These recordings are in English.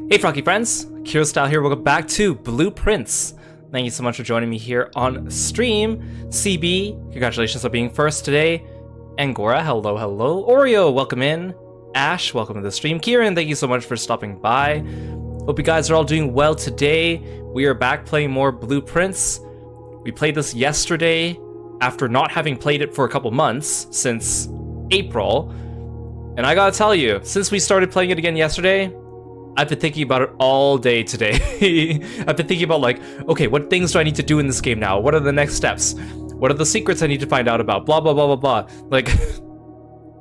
Hey Froggy friends, Kirostyle here, welcome back to Blueprints. Thank you so much for joining me here on stream. CB, congratulations on being first today. Angora, hello, hello. Oreo, welcome in. Ash, welcome to the stream. Kieran, thank you so much for stopping by. Hope you guys are all doing well today. We are back playing more Blueprints. We played this yesterday after not having played it for a couple months, since April. And I gotta tell you, since we started playing it again yesterday, I've been thinking about it all day today. I've been thinking about like, okay, what things do I need to do in this game now? What are the next steps? What are the secrets I need to find out about? Blah, blah, blah, blah, blah. Like,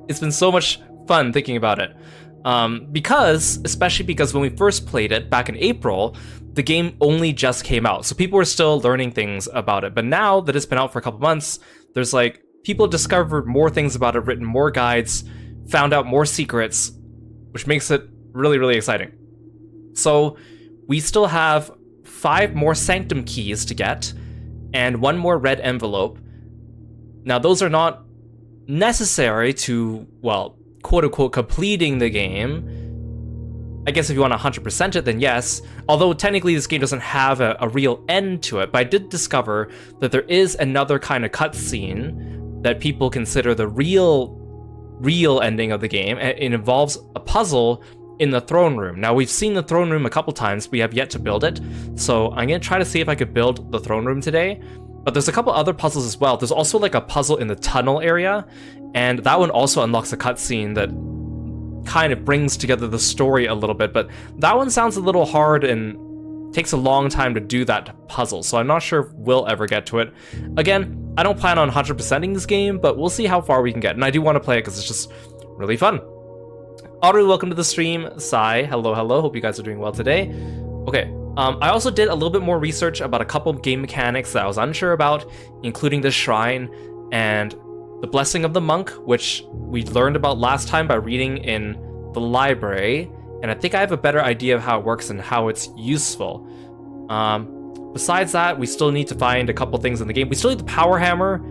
it's been so much fun thinking about it. Especially because when we first played it back in April, the game only just came out. So people were still learning things about it. But now that it's been out for a couple months, there's like, people discovered more things about it, written more guides, found out more secrets, which makes it really, really exciting. So we still have 5 more Sanctum keys to get, and 1 more red envelope. Now those are not necessary to, well, quote-unquote completing the game. I guess if you want to 100% it, then yes. Although technically this game doesn't have a real end to it, but I did discover that there is another kind of cutscene that people consider the real ending of the game, and it involves a puzzle in the throne room. Now, we've seen the throne room a couple times, we have yet to build it, so I'm gonna try to see if I could build the throne room today. But there's a couple other puzzles as well. There's also like a puzzle in the tunnel area, and that one also unlocks a cutscene that kind of brings together the story a little bit, but that one sounds a little hard and takes a long time to do that puzzle, so I'm not sure if we'll ever get to it. Again, I don't plan on 100%ing this game, but we'll see how far we can get, and I do want to play it because it's just really fun. Audrey, welcome to the stream. Sai, hello, hello. Hope you guys are doing well today. Okay, I also did a little bit more research about a couple of game mechanics that I was unsure about, including the shrine and the blessing of the monk, which we learned about last time by reading in the library, and I think I have a better idea of how it works and how it's useful. Besides that, we still need to find a couple things in the game. We still need the power hammer.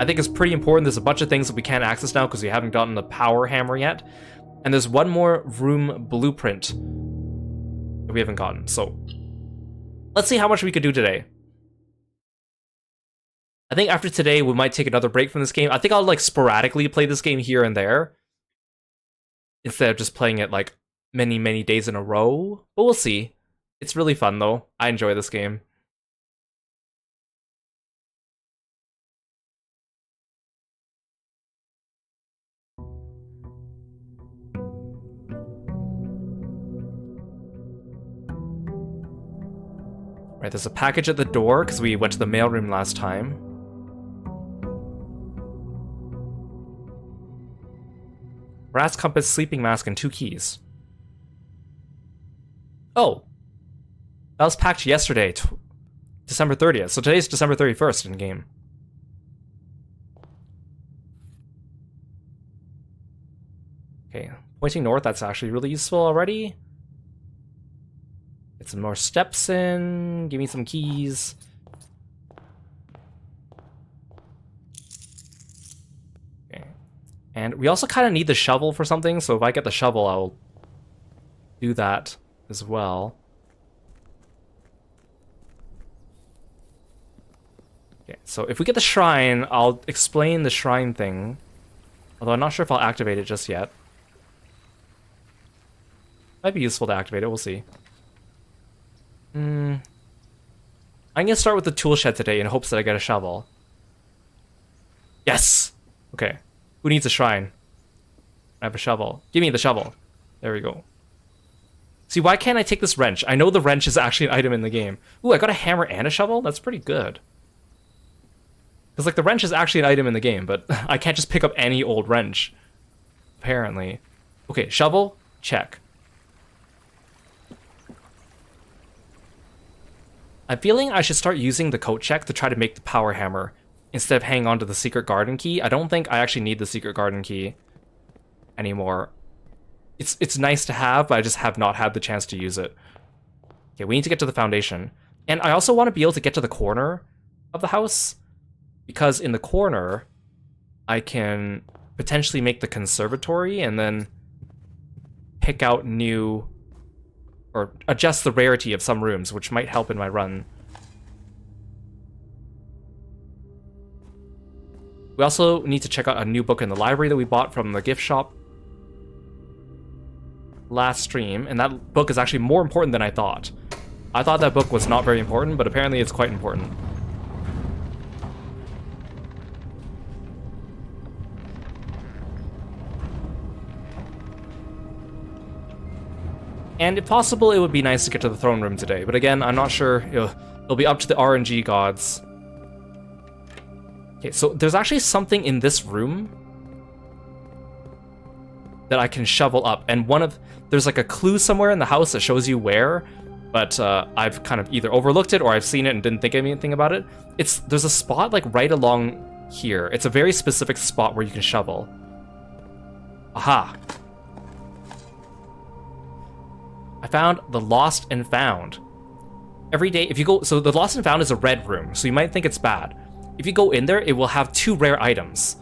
I think it's pretty important. There's a bunch of things that we can't access now because we haven't gotten the power hammer yet. And there's 1 more room blueprint that we haven't gotten. So let's see how much we could do today. I think after today, we might take another break from this game. I think I'll like sporadically play this game here and there, instead of just playing it like many, many days in a row. But we'll see. It's really fun though. I enjoy this game. Right, there's a package at the door because we went to the mailroom last time. Brass compass, sleeping mask, and 2 keys. Oh, that was packed yesterday, December 30th. So today's December 31st in game. Okay, pointing north. That's actually really useful already. Get some more steps in, give me some keys. Okay. And we also kind of need the shovel for something, so if I get the shovel, I'll do that as well. Okay, so if we get the shrine, I'll explain the shrine thing. Although I'm not sure if I'll activate it just yet. Might be useful to activate it, we'll see. I'm gonna start with the tool shed today in hopes that I get a shovel. Yes! Okay. Who needs a shrine? I have a shovel. Give me the shovel. There we go. See, why can't I take this wrench? I know the wrench is actually an item in the game. Ooh, I got a hammer and a shovel? That's pretty good. Because, like, the wrench is actually an item in the game, but I can't just pick up any old wrench. Apparently. Okay, shovel? Check. I'm feeling I should start using the coat check to try to make the power hammer instead of hanging on to the secret garden key. I don't think I actually need the secret garden key anymore. It's nice to have, but I just have not had the chance to use it. Okay, we need to get to the foundation. And I also want to be able to get to the corner of the house, because in the corner, I can potentially make the conservatory and then pick out new or adjust the rarity of some rooms, which might help in my run. We also need to check out a new book in the library that we bought from the gift shop last stream, and that book is actually more important than I thought. I thought that book was not very important, but apparently it's quite important. And if possible, it would be nice to get to the throne room today, but again, I'm not sure. It'll be up to the RNG gods. Okay, so there's actually something in this room that I can shovel up, and there's like a clue somewhere in the house that shows you where, but I've kind of either overlooked it or I've seen it and didn't think anything about it. There's a spot like right along here. It's a very specific spot where you can shovel. Aha. I found the Lost and Found. Every day, if you go, so the Lost and Found is a red room, so you might think it's bad. If you go in there, it will have 2 rare items.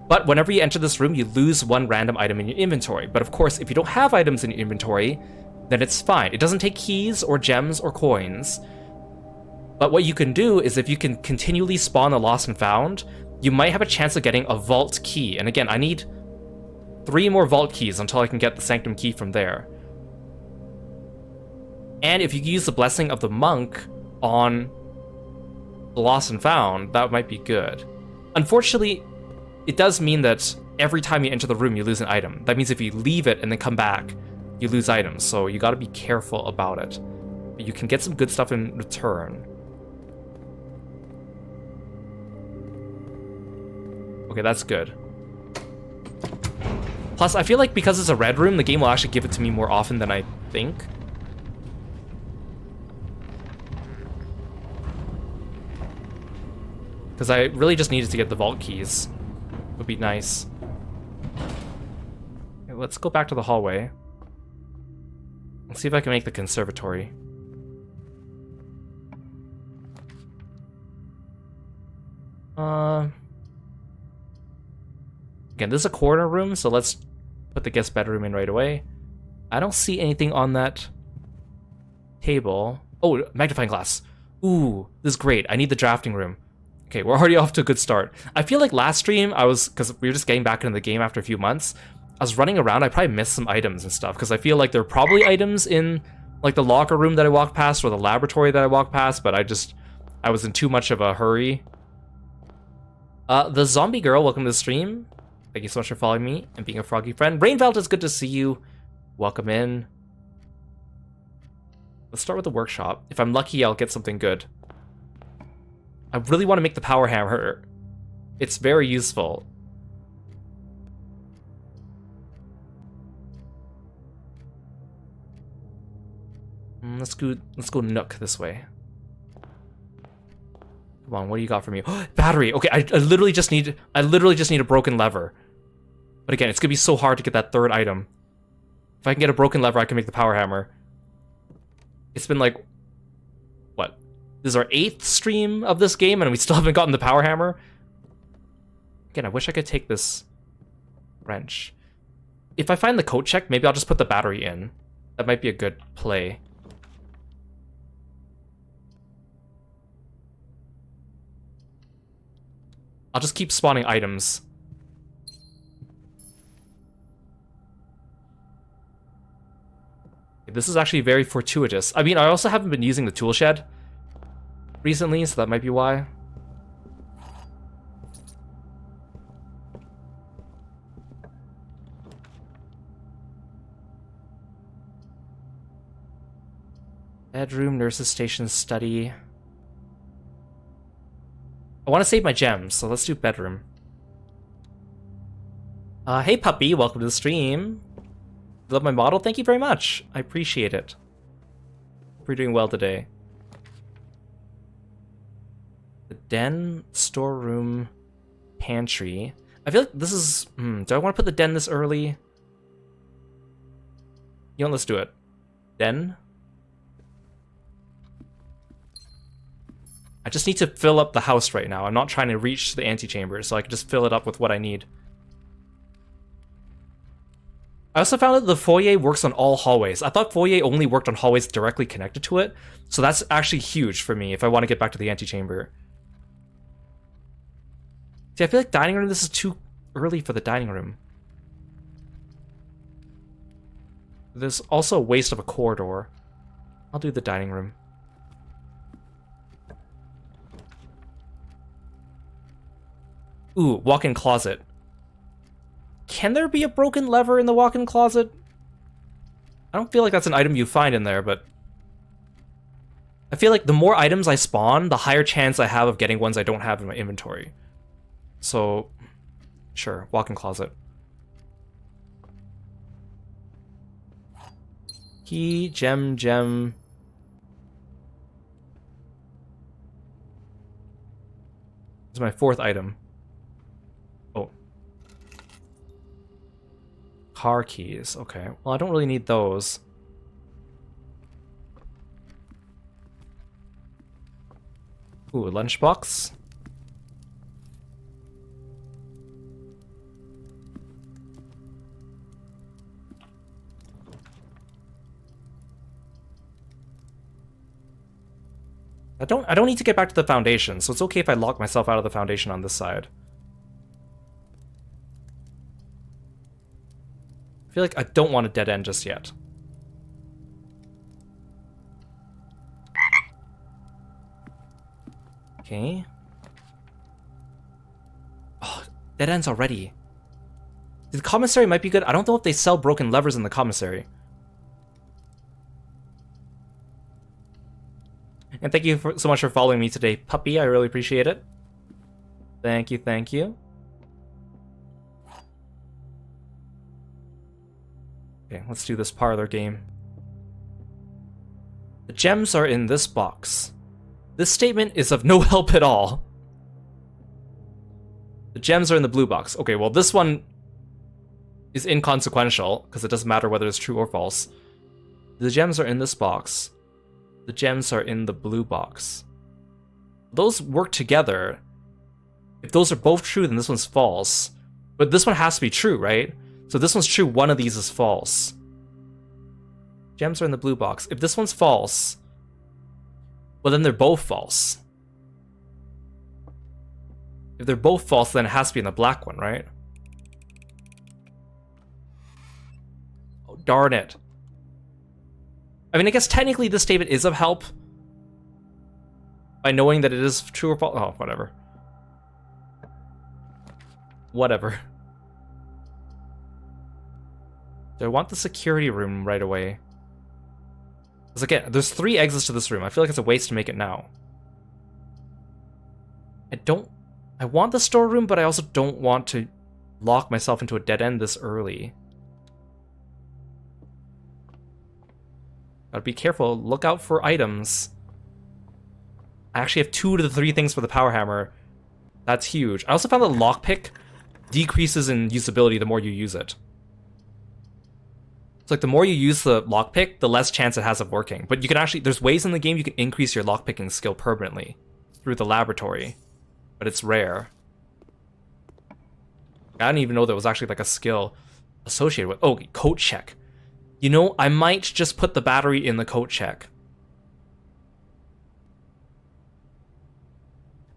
But whenever you enter this room, you lose 1 random item in your inventory. But of course, if you don't have items in your inventory, then it's fine. It doesn't take keys or gems or coins. But what you can do is if you can continually spawn the Lost and Found, you might have a chance of getting a vault key. And again, I need 3 more vault keys until I can get the Sanctum key from there. And if you use the Blessing of the Monk on the Lost and Found, that might be good. Unfortunately, it does mean that every time you enter the room, you lose an item. That means if you leave it and then come back, you lose items. So you gotta be careful about it. But you can get some good stuff in return. Okay, that's good. Plus, I feel like because it's a red room, the game will actually give it to me more often than I think. Because I really just needed to get the vault keys. Would be nice. Okay, let's go back to the hallway. Let's see if I can make the conservatory. Again, this is a corner room, so let's put the guest bedroom in right away. I don't see anything on that table. Oh, magnifying glass. Ooh, this is great. I need the drafting room. Okay, we're already off to a good start. I feel like last stream, because we were just getting back into the game after a few months, I was running around, I probably missed some items and stuff, because I feel like there are probably items in, like, the locker room that I walked past, or the laboratory that I walked past, but I was in too much of a hurry. The zombie girl, welcome to the stream. Thank you so much for following me and being a froggy friend. Rainvelt, it's good to see you. Welcome in. Let's start with the workshop. If I'm lucky, I'll get something good. I really want to make the power hammer. It's very useful. Let's go Nook this way. Come on, what do you got for me? Battery. Okay, I literally just need a broken lever. But again, it's gonna be so hard to get that 3rd item. If I can get a broken lever, I can make the power hammer. It's been like, what? This is our 8th stream of this game, and we still haven't gotten the power hammer. Again, I wish I could take this wrench. If I find the coat check, maybe I'll just put the battery in. That might be a good play. I'll just keep spawning items. This is actually very fortuitous. I mean, I also haven't been using the tool shed recently, so that might be why. Bedroom, nurse's station, study. I want to save my gems, so let's do bedroom. Hey puppy, welcome to the stream. Love my model? Thank you very much. I appreciate it. Hope you're doing well today. The den, storeroom, pantry. I feel like this is... do I want to put the den this early? You know, let's do it. Den? I just need to fill up the house right now. I'm not trying to reach the antechamber, so I can just fill it up with what I need. I also found that the foyer works on all hallways. I thought foyer only worked on hallways directly connected to it, so that's actually huge for me if I want to get back to the antechamber. See, I feel like dining room, this is too early for the dining room. There's also a waste of a corridor. I'll do the dining room. Ooh, walk-in closet. Can there be a broken lever in the walk-in closet? I don't feel like that's an item you find in there, but... I feel like the more items I spawn, the higher chance I have of getting ones I don't have in my inventory. So, sure, walk-in closet. Key, gem. This is my 4th item. Oh. Car keys, okay. Well, I don't really need those. Ooh, a lunchbox. I don't need to get back to the foundation, so it's okay if I lock myself out of the foundation on this side. I feel like I don't want a dead end just yet. Okay. Oh, dead ends already. The commissary might be good. I don't know if they sell broken levers in the commissary. And thank you so much for following me today, puppy. I really appreciate it. Thank you, thank you. Okay, let's do this parlor game. The gems are in this box. This statement is of no help at all. The gems are in the blue box. Okay, well this one is inconsequential, because it doesn't matter whether it's true or false. The gems are in this box. The gems are in the blue box. Those work together. If those are both true, then this one's false. But this one has to be true, right? So this one's true, one of these is false. Gems are in the blue box. If this one's false, well then they're both false. If they're both false, then it has to be in the black one, right? Oh, darn it. I mean, I guess technically this statement is of help by knowing that it is true or false. Oh, whatever. Whatever. Do I want the security room right away? Because again, there's 3 exits to this room. I feel like it's a waste to make it now. I want the storeroom, but I also don't want to lock myself into a dead end this early. Gotta be careful. Look out for items. I actually have 2 to the 3 things for the power hammer. That's huge. I also found that lockpick decreases in usability the more you use it. It's like the more you use the lockpick, the less chance it has of working. But you can actually, there's ways in the game you can increase your lockpicking skill permanently through the laboratory, but it's rare. I didn't even know there was actually like a skill associated with. Oh, coat check. You know, I might just put the battery in the coat check.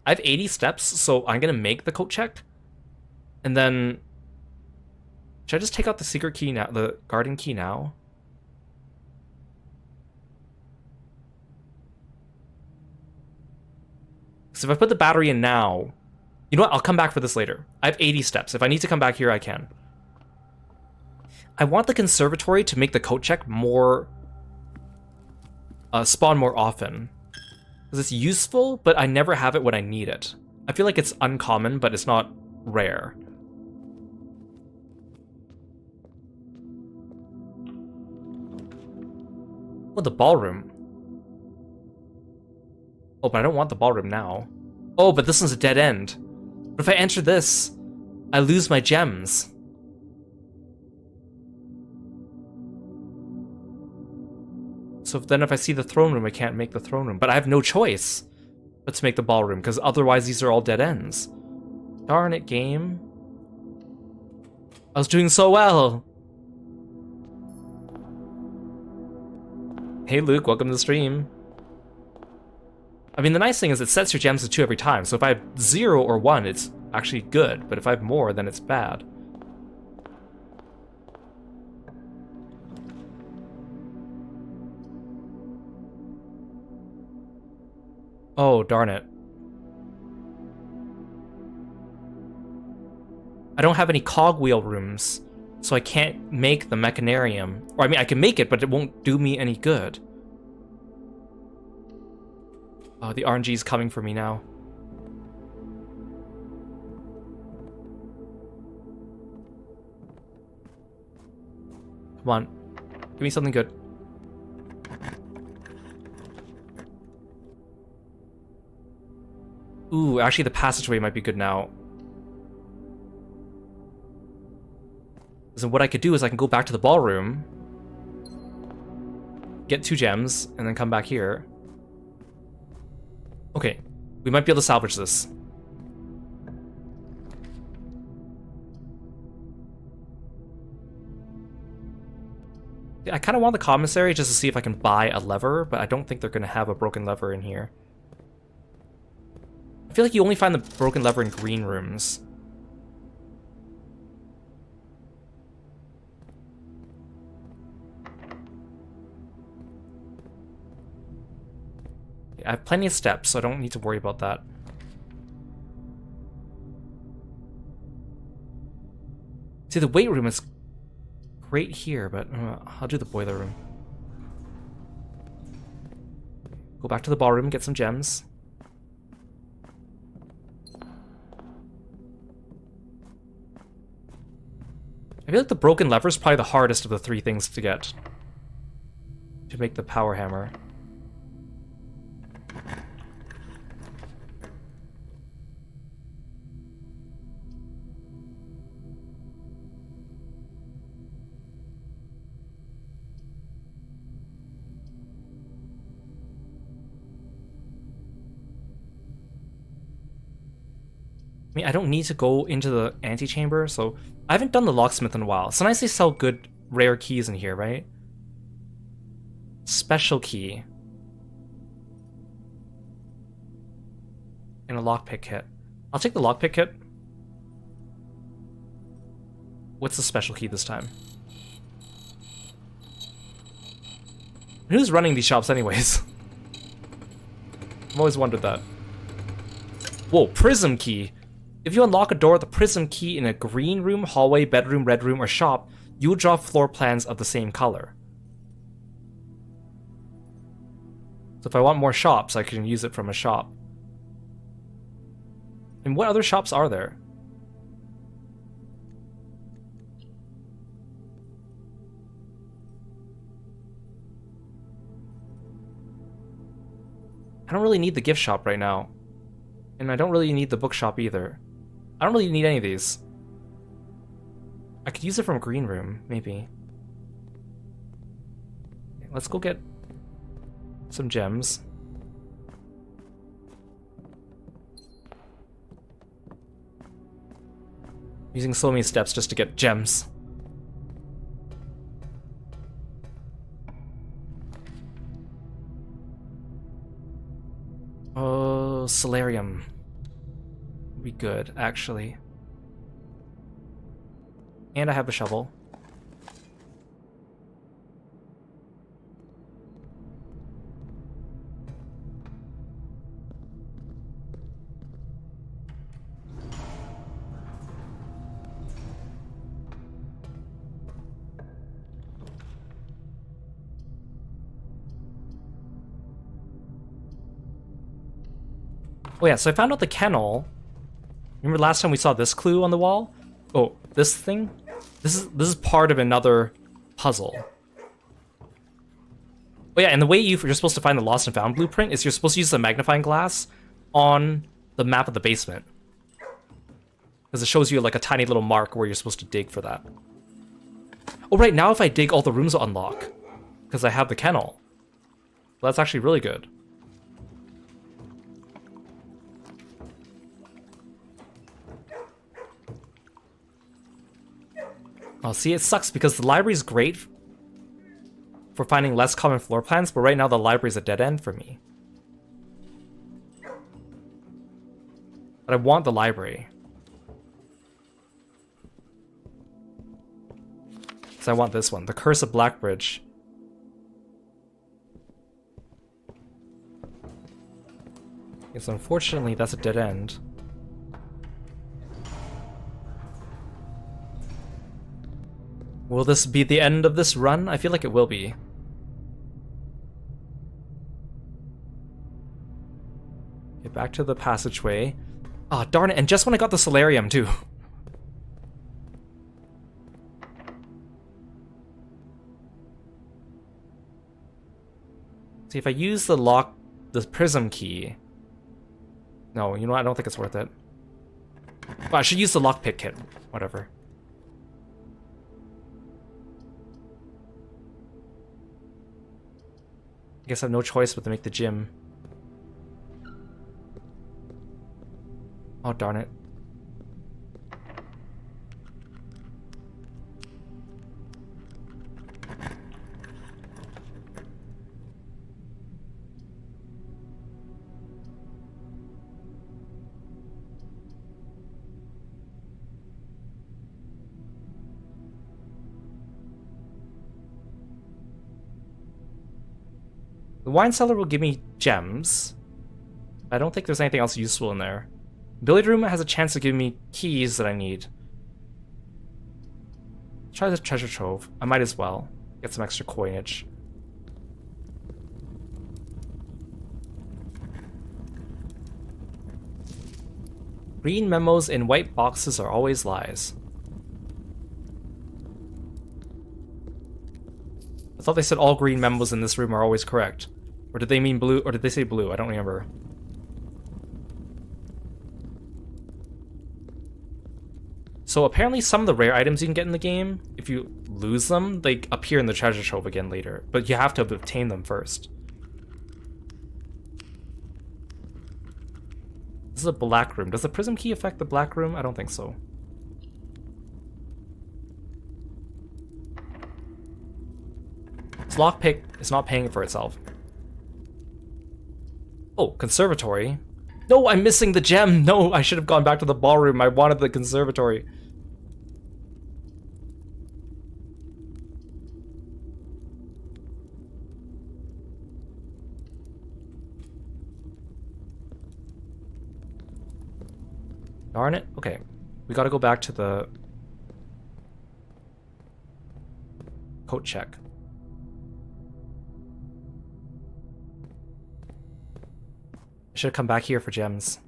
I have 80 steps, so I'm gonna make the coat check. And then... should I just take out the secret key now, the garden key now? Because if I put the battery in now... you know what, I'll come back for this later. I have 80 steps. If I need to come back here, I can. I want the conservatory to make the coat check more... spawn more often. Because it's useful, but I never have it when I need it. I feel like it's uncommon, but it's not rare. Oh, the ballroom. Oh, but I don't want the ballroom now. Oh, but this one's a dead end. But if I enter this, I lose my gems. So then if I see the throne room, I can't make the throne room. But I have no choice but to make the ballroom, because otherwise these are all dead ends. Darn it, game. I was doing so well. Hey Luke, welcome to the stream. I mean, the nice thing is it sets your gems to 2 every time, so if I have 0 or 1, it's actually good, but if I have more, then it's bad. Oh, darn it. I don't have any cogwheel rooms, so I can't make the mechanarium. Or I mean, I can make it, but it won't do me any good. Oh, the RNG is coming for me now. Come on. Give me something good. Ooh, actually the passageway might be good now. So what I could do is I can go back to the ballroom, get 2 gems, and then come back here. Okay, we might be able to salvage this. I kind of want the commissary just to see if I can buy a lever, but I don't think they're going to have a broken lever in here. I feel like you only find the broken lever in green rooms. I have plenty of steps, so I don't need to worry about that. See, the weight room is great here, but I'll do the boiler room. Go back to the ballroom, get some gems. I feel like the broken lever is probably the hardest of the 3 things to get to make the power hammer. I mean, I don't need to go into the antechamber, so I haven't done the locksmith in a while. It's nice they sell good, rare keys in here, right? Special key. And a lockpick kit. I'll take the lockpick kit. What's the special key this time? Who's running these shops anyways? I've always wondered that. Whoa, prism key. If you unlock a door with a prism key in a green room, hallway, bedroom, red room, or shop, you will draw floor plans of the same color. So if I want more shops, I can use it from a shop. And what other shops are there? I don't really need the gift shop right now. And I don't really need the bookshop either. I don't really need any of these. I could use it from a green room, maybe. Let's go get some gems. Using so many steps just to get gems. Oh, solarium. Would be good, actually. And I have a shovel. Oh yeah, so I found out the kennel. Remember last time we saw this clue on the wall? Oh, this thing? This is part of another puzzle. Oh yeah, and the way you're supposed to find the lost and found blueprint is you're supposed to use the magnifying glass on the map of the basement. Because it shows you like a tiny little mark where you're supposed to dig for that. Oh right, now if I dig, all the rooms will unlock. Because I have the kennel. Well, that's actually really good. Oh, see, it sucks because the library's great for finding less common floor plans, but right now the library's a dead end for me. But I want the library. So I want this one, the Curse of Blackbridge. Okay, so unfortunately that's a dead end. Will this be the end of this run? I feel like it will be. Get back to the passageway. Ah, oh, darn it, and just when I got the solarium too. See, if I use the prism key. No, you know what? I don't think it's worth it. Well, I should use the lockpick kit. Whatever. I guess I have no choice but to make the gym. Oh, darn it. The wine cellar will give me gems. I don't think there's anything else useful in there. Billiard room has a chance to give me keys that I need. Try the treasure trove. I might as well get some extra coinage. Green memos in white boxes are always lies. I thought they said all green memos in this room are always correct. Or did they mean blue? Or did they say blue? I don't remember. So apparently some of the rare items you can get in the game, if you lose them, they appear in the treasure trove again later. But you have to obtain them first. This is a black room. Does the prism key affect the black room? I don't think so. This lockpick is not paying for itself. Oh, conservatory. No, I'm missing the gem. No, I should have gone back to the ballroom. I wanted the conservatory. Darn it. Okay, we gotta go back to the coat check. I should have come back here for gems.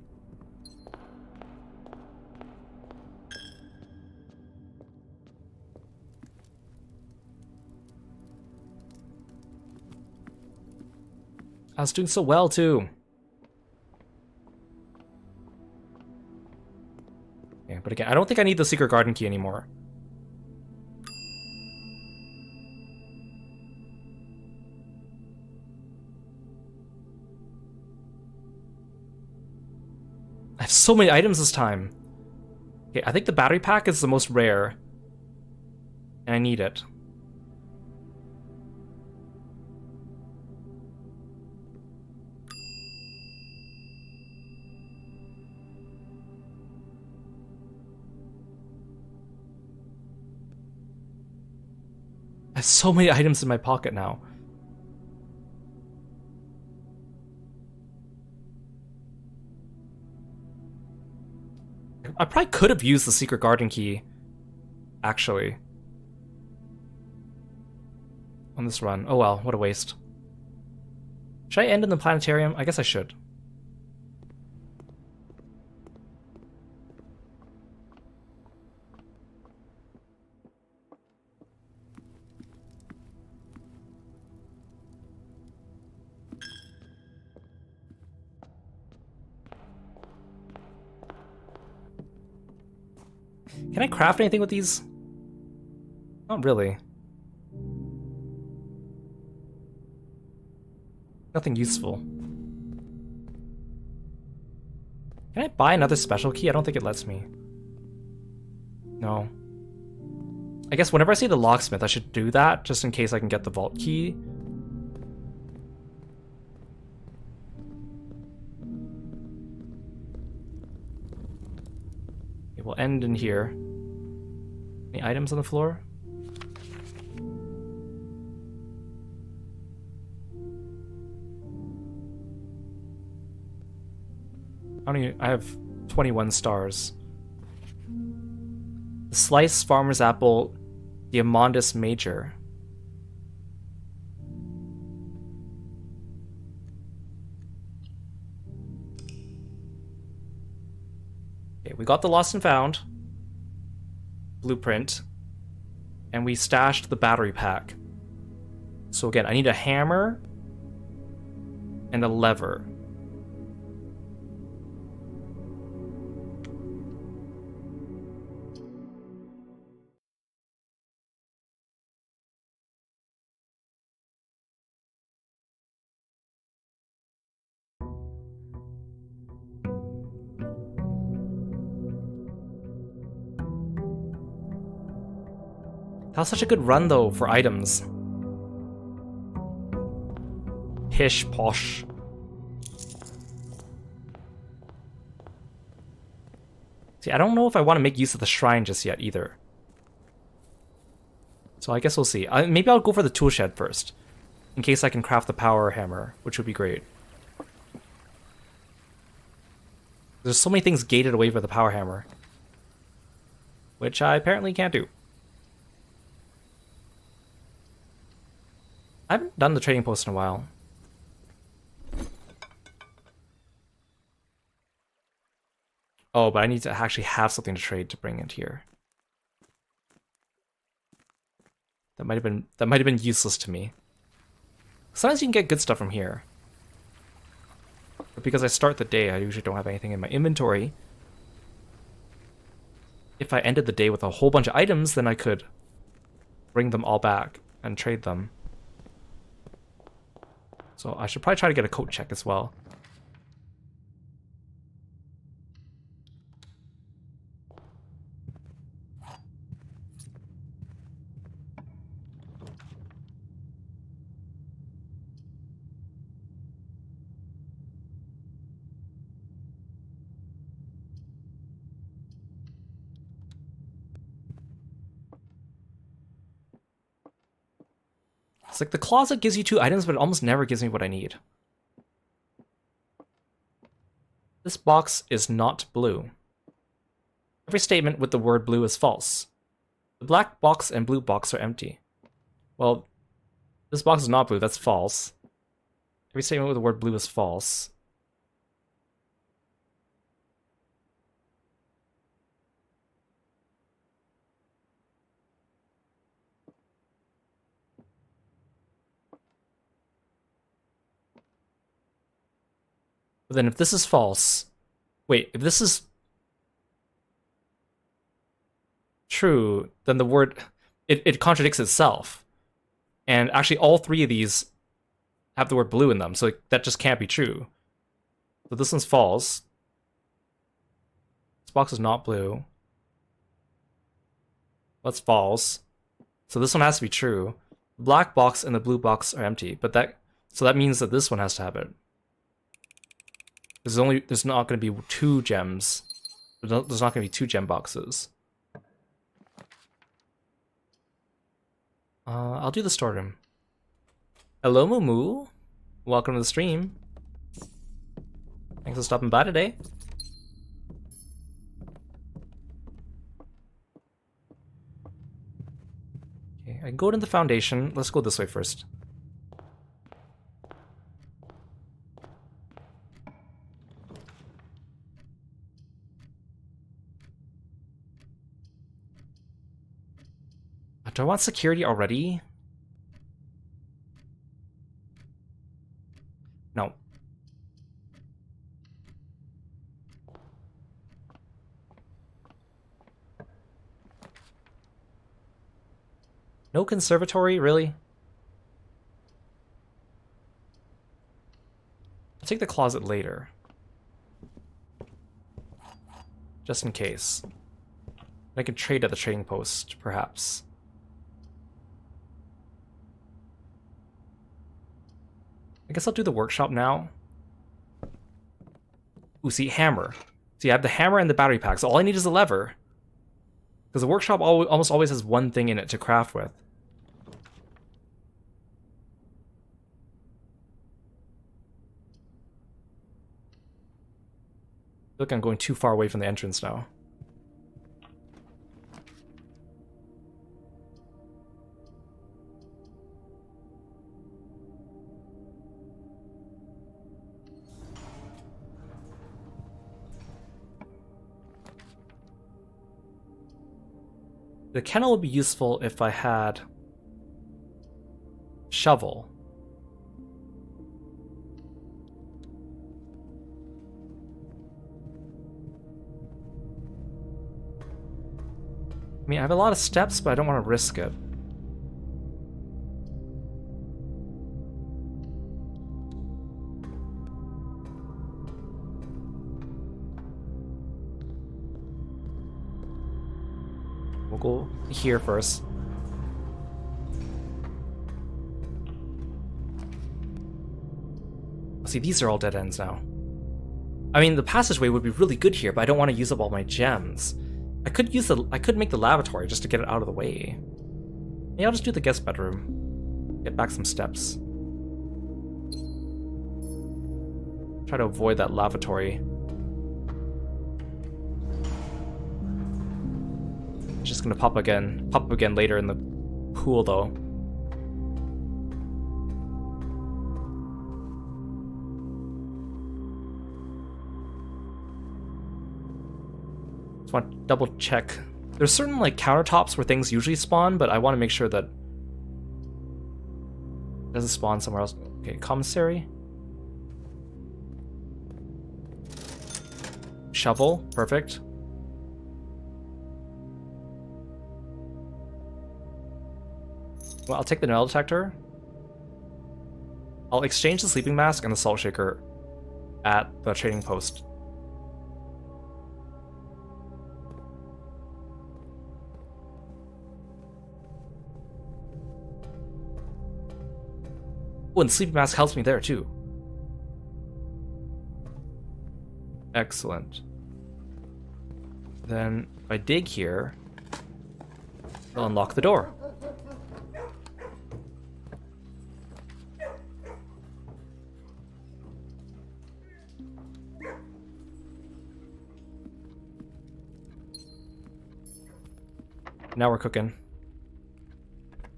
I was doing so well too. Yeah, but again, I don't think I need the secret garden key anymore. I have so many items this time. Okay, I think the battery pack is the most rare. And I need it. I have so many items in my pocket now. I probably could have used the secret garden key, actually, on this run. Oh well, what a waste. Should I end in the planetarium? I guess I should. Can I craft anything with these? Not really. Nothing useful. Can I buy another special key? I don't think it lets me. No. I guess whenever I see the locksmith, I should do that, just in case I can get the vault key. Okay, we'll end in here. Any items on the floor? I have 21 stars. The sliced farmer's apple, the Amandus Major. Okay, we got the lost and found blueprint, and we stashed the battery pack. So again, I need a hammer and a lever. That was such a good run, though, for items. Pish posh. See, I don't know if I want to make use of the shrine just yet, either. So I guess we'll see. Maybe I'll go for the tool shed first, in case I can craft the power hammer, which would be great. There's so many things gated away for the power hammer, which I apparently can't do. I haven't done the trading post in a while. Oh, but I need to actually have something to trade to bring it here. That might have been useless to me. Sometimes you can get good stuff from here. But because I start the day, I usually don't have anything in my inventory. If I ended the day with a whole bunch of items, then I could bring them all back and trade them. So I should probably try to get a coat check as well. It's like the closet gives you 2 items, but it almost never gives me what I need. This box is not blue. Every statement with the word blue is false. The black box and blue box are empty. Well, this box is not blue, that's false. Every statement with the word blue is false. But then if this is false... Wait, if this is true, then the word... It contradicts itself. And actually all 3 of these have the word blue in them, so that just can't be true. So this one's false. This box is not blue. That's false. So this one has to be true. The black box and the blue box are empty, but that means that this one has to have it. There's not going to be 2 gems. There's not going to be 2 gem boxes. I'll do the storeroom. Hello, Mumu. Welcome to the stream. Thanks for stopping by today. Okay, I can go to the foundation. Let's go this way first. Do I want security already? No. No conservatory, really? I'll take the closet later. Just in case. I can trade at the trading post, perhaps. I guess I'll do the workshop now. Ooh, see, hammer. See, I have the hammer and the battery pack, so all I need is a lever. Because the workshop almost always has one thing in it to craft with. I feel like I'm going too far away from the entrance now. The kennel would be useful if I had shovel. I mean, I have a lot of steps, but I don't want to risk it. We'll go here first. See, these are all dead ends now. I mean, the passageway would be really good here, but I don't want to use up all my gems. I could make the lavatory just to get it out of the way. Yeah, I'll just do the guest bedroom. Get back some steps. Try to avoid that lavatory. It's just gonna pop up again later in the pool though. Just want to double check. There's certain like countertops where things usually spawn, but I want to make sure that it doesn't spawn somewhere else. Okay, commissary. Shovel, perfect. Well, I'll take the metal detector. I'll exchange the sleeping mask and the salt shaker at the trading post. Oh, and the sleeping mask helps me there too. Excellent. Then if I dig here, I'll unlock the door. Now we're cooking.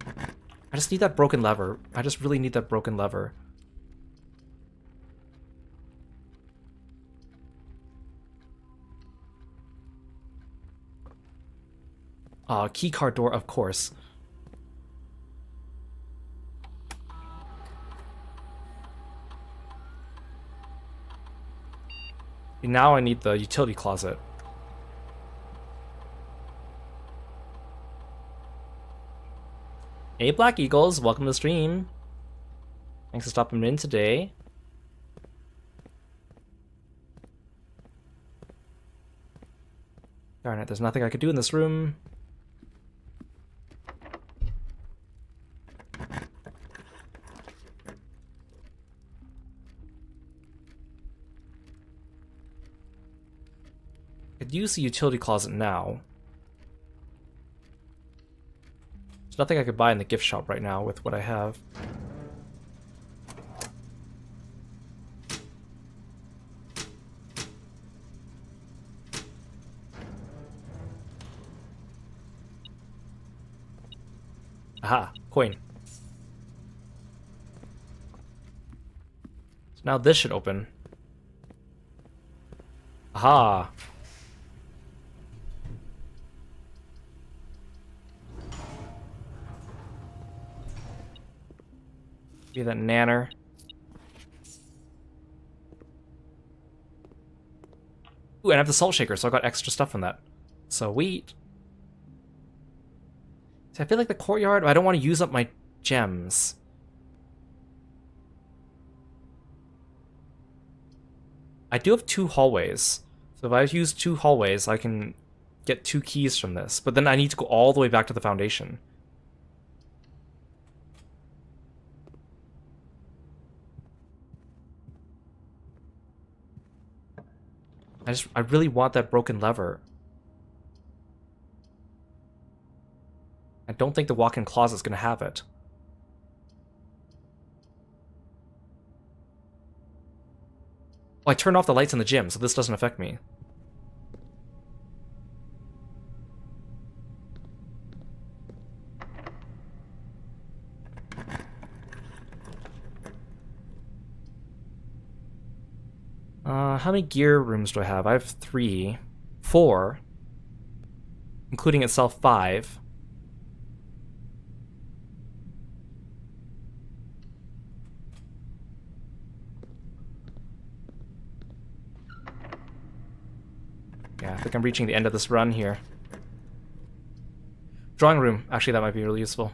I just need that broken lever. I just really need that broken lever. Key card door, of course. Now I need the utility closet. Hey Black Eagles, welcome to the stream. Thanks for stopping in today. Darn it, there's nothing I could do in this room. I could use the utility closet now. There's nothing I could buy in the gift shop right now with what I have. Aha, coin. So now this should open. Aha. Be that nanner. Ooh, and I have the salt shaker, so I got extra stuff from that. Sweet. See, I feel like the courtyard, I don't want to use up my gems. I do have 2 hallways. So if I use 2 hallways, I can get 2 keys from this. But then I need to go all the way back to the foundation. I really want that broken lever. I don't think the walk-in closet is going to have it. Oh, I turned off the lights in the gym, so this doesn't affect me. How many gear rooms do I have? I have 3. 4. Including itself 5. Yeah, I think I'm reaching the end of this run here. Drawing room. Actually, that might be really useful.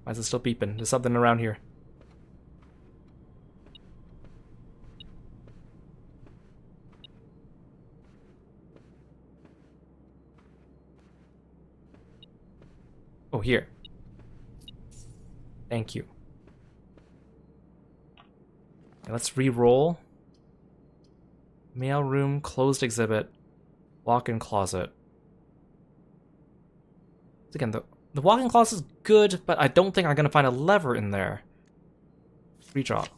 Why is it still beeping? There's something around here. Oh, here. Thank you. Okay, let's re-roll. Mail room, closed exhibit, walk-in closet. Again, the walk-in closet is good, but I don't think I'm gonna find a lever in there. Redraw.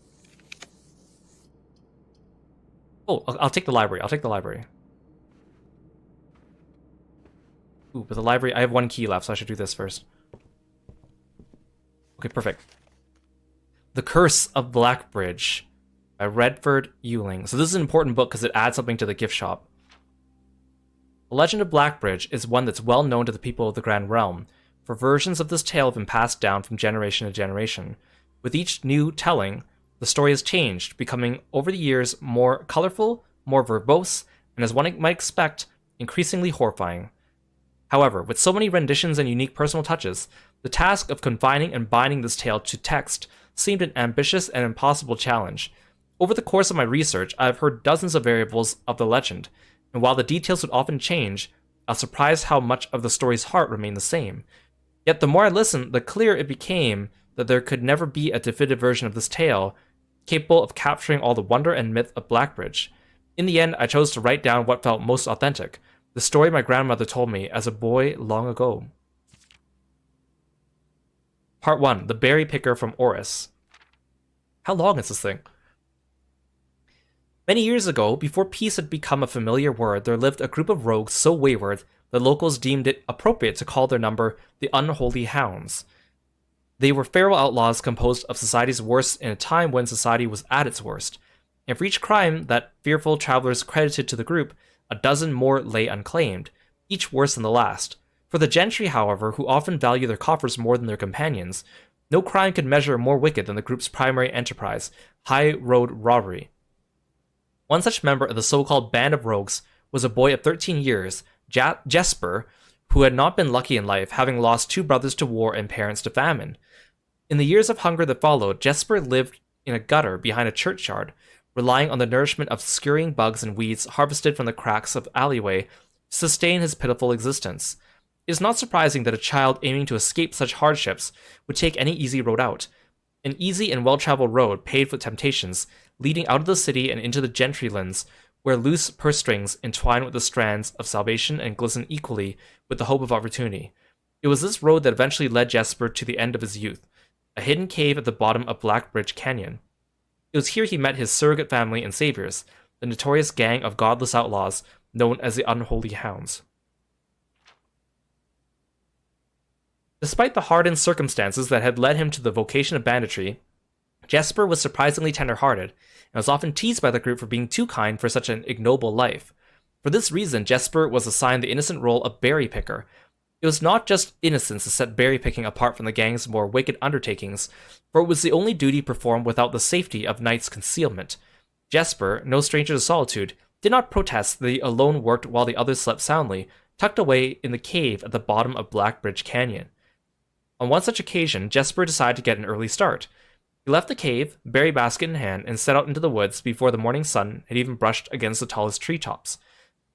Oh, I'll take the library. I'll take the library. Ooh, but the library, I have 1 key left, so I should do this first. Okay, perfect. The Curse of Blackbridge by Redford Ewing. So this is an important book because it adds something to the gift shop. The Legend of Blackbridge is one that's well known to the people of the Grand Realm, for versions of this tale have been passed down from generation to generation. With each new telling, the story has changed, becoming, over the years, more colorful, more verbose, and as one might expect, increasingly horrifying. However, with so many renditions and unique personal touches, the task of confining and binding this tale to text seemed an ambitious and impossible challenge. Over the course of my research, I have heard dozens of variables of the legend, and while the details would often change, I was surprised how much of the story's heart remained the same. Yet the more I listened, the clearer it became that there could never be a definitive version of this tale capable of capturing all the wonder and myth of Blackbridge. In the end, I chose to write down what felt most authentic, the story my grandmother told me as a boy long ago. Part 1, The Berry Picker from Oris. How long is this thing? Many years ago, before peace had become a familiar word, there lived a group of rogues so wayward that locals deemed it appropriate to call their number the Unholy Hounds. They were feral outlaws composed of society's worst in a time when society was at its worst. And for each crime that fearful travelers credited to the group, a dozen more lay unclaimed, each worse than the last. For the gentry, however, who often value their coffers more than their companions, no crime could measure more wicked than the group's primary enterprise, high road robbery. One such member of the so-called band of rogues was a boy of 13 years, Jesper, who had not been lucky in life, having lost 2 brothers to war and parents to famine. In the years of hunger that followed, Jesper lived in a gutter behind a churchyard, relying on the nourishment of scurrying bugs and weeds harvested from the cracks of alleyway to sustain his pitiful existence. It is not surprising that a child aiming to escape such hardships would take any easy road out. An easy and well-traveled road paved with temptations, leading out of the city and into the gentrylands, where loose purse strings entwine with the strands of salvation and glisten equally with the hope of opportunity. It was this road that eventually led Jesper to the end of his youth, a hidden cave at the bottom of Blackbridge Canyon. It was here he met his surrogate family and saviors, the notorious gang of godless outlaws known as the Unholy Hounds. Despite the hardened circumstances that had led him to the vocation of banditry, Jesper was surprisingly tender-hearted, and was often teased by the group for being too kind for such an ignoble life. For this reason, Jesper was assigned the innocent role of berry picker. It was not just innocence that set berry picking apart from the gang's more wicked undertakings, for it was the only duty performed without the safety of night's concealment. Jesper, no stranger to solitude, did not protest that he alone worked while the others slept soundly, tucked away in the cave at the bottom of Blackbridge Canyon. On one such occasion, Jesper decided to get an early start. He left the cave, berry basket in hand, and set out into the woods before the morning sun had even brushed against the tallest treetops.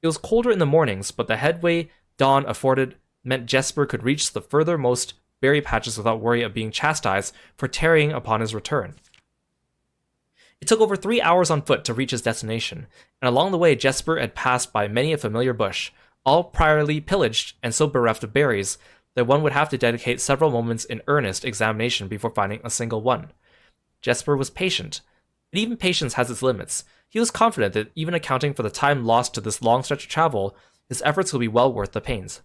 It was colder in the mornings, but the headway dawn afforded meant Jesper could reach the furthermost berry patches without worry of being chastised for tarrying upon his return. It took over 3 hours on foot to reach his destination, and along the way Jesper had passed by many a familiar bush, all priorly pillaged and so bereft of berries that one would have to dedicate several moments in earnest examination before finding a single one. Jesper was patient, and even patience has its limits. He was confident that even accounting for the time lost to this long stretch of travel, his efforts would be well worth the pains.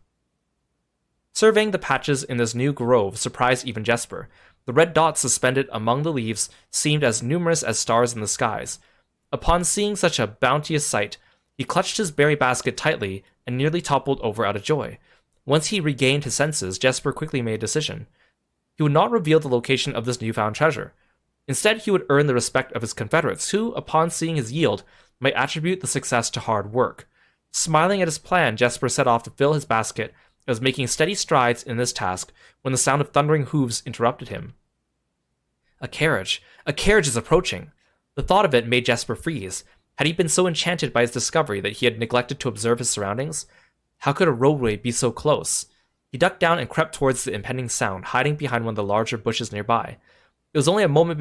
Surveying the patches in this new grove surprised even Jesper. The red dots suspended among the leaves seemed as numerous as stars in the skies. Upon seeing such a bounteous sight, he clutched his berry basket tightly and nearly toppled over out of joy. Once he regained his senses, Jesper quickly made a decision. He would not reveal the location of this newfound treasure. Instead, he would earn the respect of his confederates, who, upon seeing his yield, might attribute the success to hard work. Smiling at his plan, Jesper set off to fill his basket and was making steady strides in this task when the sound of thundering hooves interrupted him. A carriage! A carriage is approaching! The thought of it made Jesper freeze. Had he been so enchanted by his discovery that he had neglected to observe his surroundings? How could a roadway be so close? He ducked down and crept towards the impending sound, hiding behind one of the larger bushes nearby. It was only a moment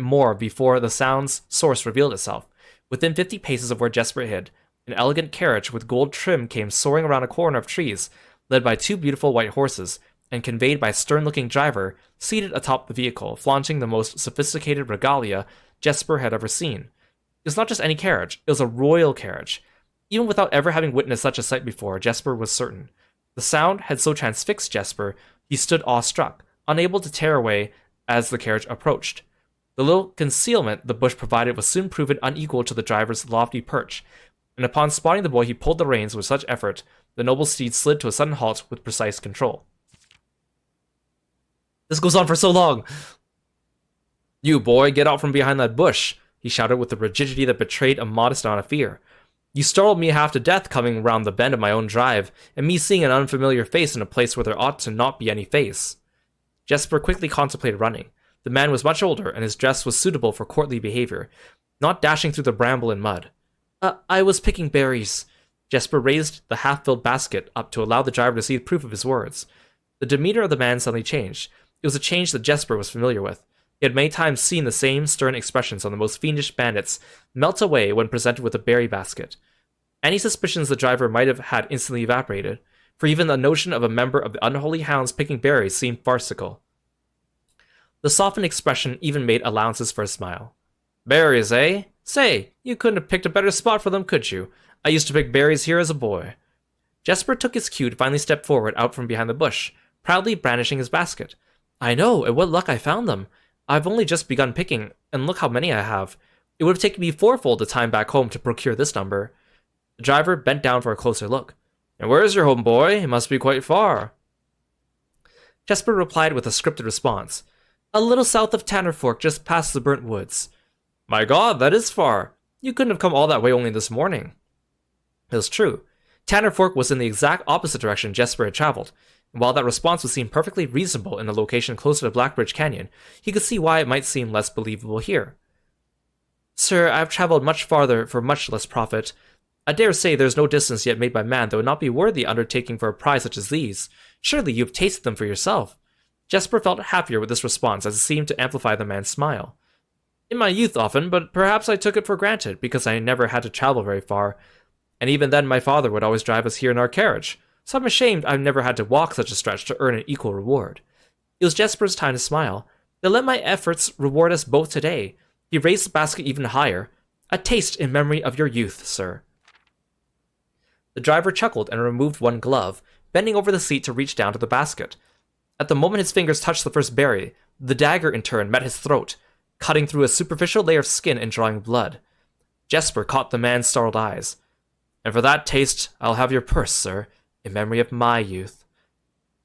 more before the sound's source revealed itself. Within 50 paces of where Jesper hid, an elegant carriage with gold trim came soaring around a corner of trees, led by 2 beautiful white horses, and conveyed by a stern-looking driver seated atop the vehicle, flaunting the most sophisticated regalia Jesper had ever seen. It was not just any carriage, it was a royal carriage. Even without ever having witnessed such a sight before, Jesper was certain. The sound had so transfixed Jesper, he stood awestruck, unable to tear away as the carriage approached. The little concealment the bush provided was soon proven unequal to the driver's lofty perch, and upon spotting the boy he pulled the reins with such effort, the noble steed slid to a sudden halt with precise control. "This goes on for so long!" "You, boy, get out from behind that bush," he shouted with a rigidity that betrayed a modest amount of fear. "You startled me half to death coming round the bend of my own drive, and me seeing an unfamiliar face in a place where there ought to not be any face." Jesper quickly contemplated running. The man was much older, and his dress was suitable for courtly behavior, not dashing through the bramble and mud. I was picking berries." Jesper raised the half-filled basket up to allow the driver to see proof of his words. The demeanor of the man suddenly changed. It was a change that Jesper was familiar with. He had many times seen the same stern expressions on the most fiendish bandits melt away when presented with a berry basket. Any suspicions the driver might have had instantly evaporated, for even the notion of a member of the unholy hounds picking berries seemed farcical. The softened expression even made allowances for a smile. "Berries, eh? Say, you couldn't have picked a better spot for them, could you? I used to pick berries here as a boy." Jesper took his cue to finally step forward out from behind the bush, proudly brandishing his basket. "I know, and what luck I found them. I've only just begun picking, and look how many I have. It would have taken me 4-fold the time back home to procure this number." The driver bent down for a closer look. "And where is your home, boy? It must be quite far." Jesper replied with a scripted response. "A little south of Tannerfork, just past the burnt woods." "My God, that is far. You couldn't have come all that way only this morning." It was true. Tannerfork was in the exact opposite direction Jesper had traveled, and while that response would seem perfectly reasonable in a location closer to Blackbridge Canyon, he could see why it might seem less believable here. "Sir, I have traveled much farther for much less profit. I dare say there is no distance yet made by man that would not be worthy undertaking for a prize such as these. Surely you have tasted them for yourself." Jesper felt happier with this response as it seemed to amplify the man's smile. "In my youth often, but perhaps I took it for granted, because I never had to travel very far. And even then my father would always drive us here in our carriage, so I'm ashamed I've never had to walk such a stretch to earn an equal reward." It was Jesper's time to smile. "Then let my efforts reward us both today." He raised the basket even higher. "A taste in memory of your youth, sir." The driver chuckled and removed one glove, bending over the seat to reach down to the basket. At the moment his fingers touched the first berry, the dagger in turn met his throat, cutting through a superficial layer of skin and drawing blood. Jesper caught the man's startled eyes. "And for that taste, I'll have your purse, sir, in memory of my youth."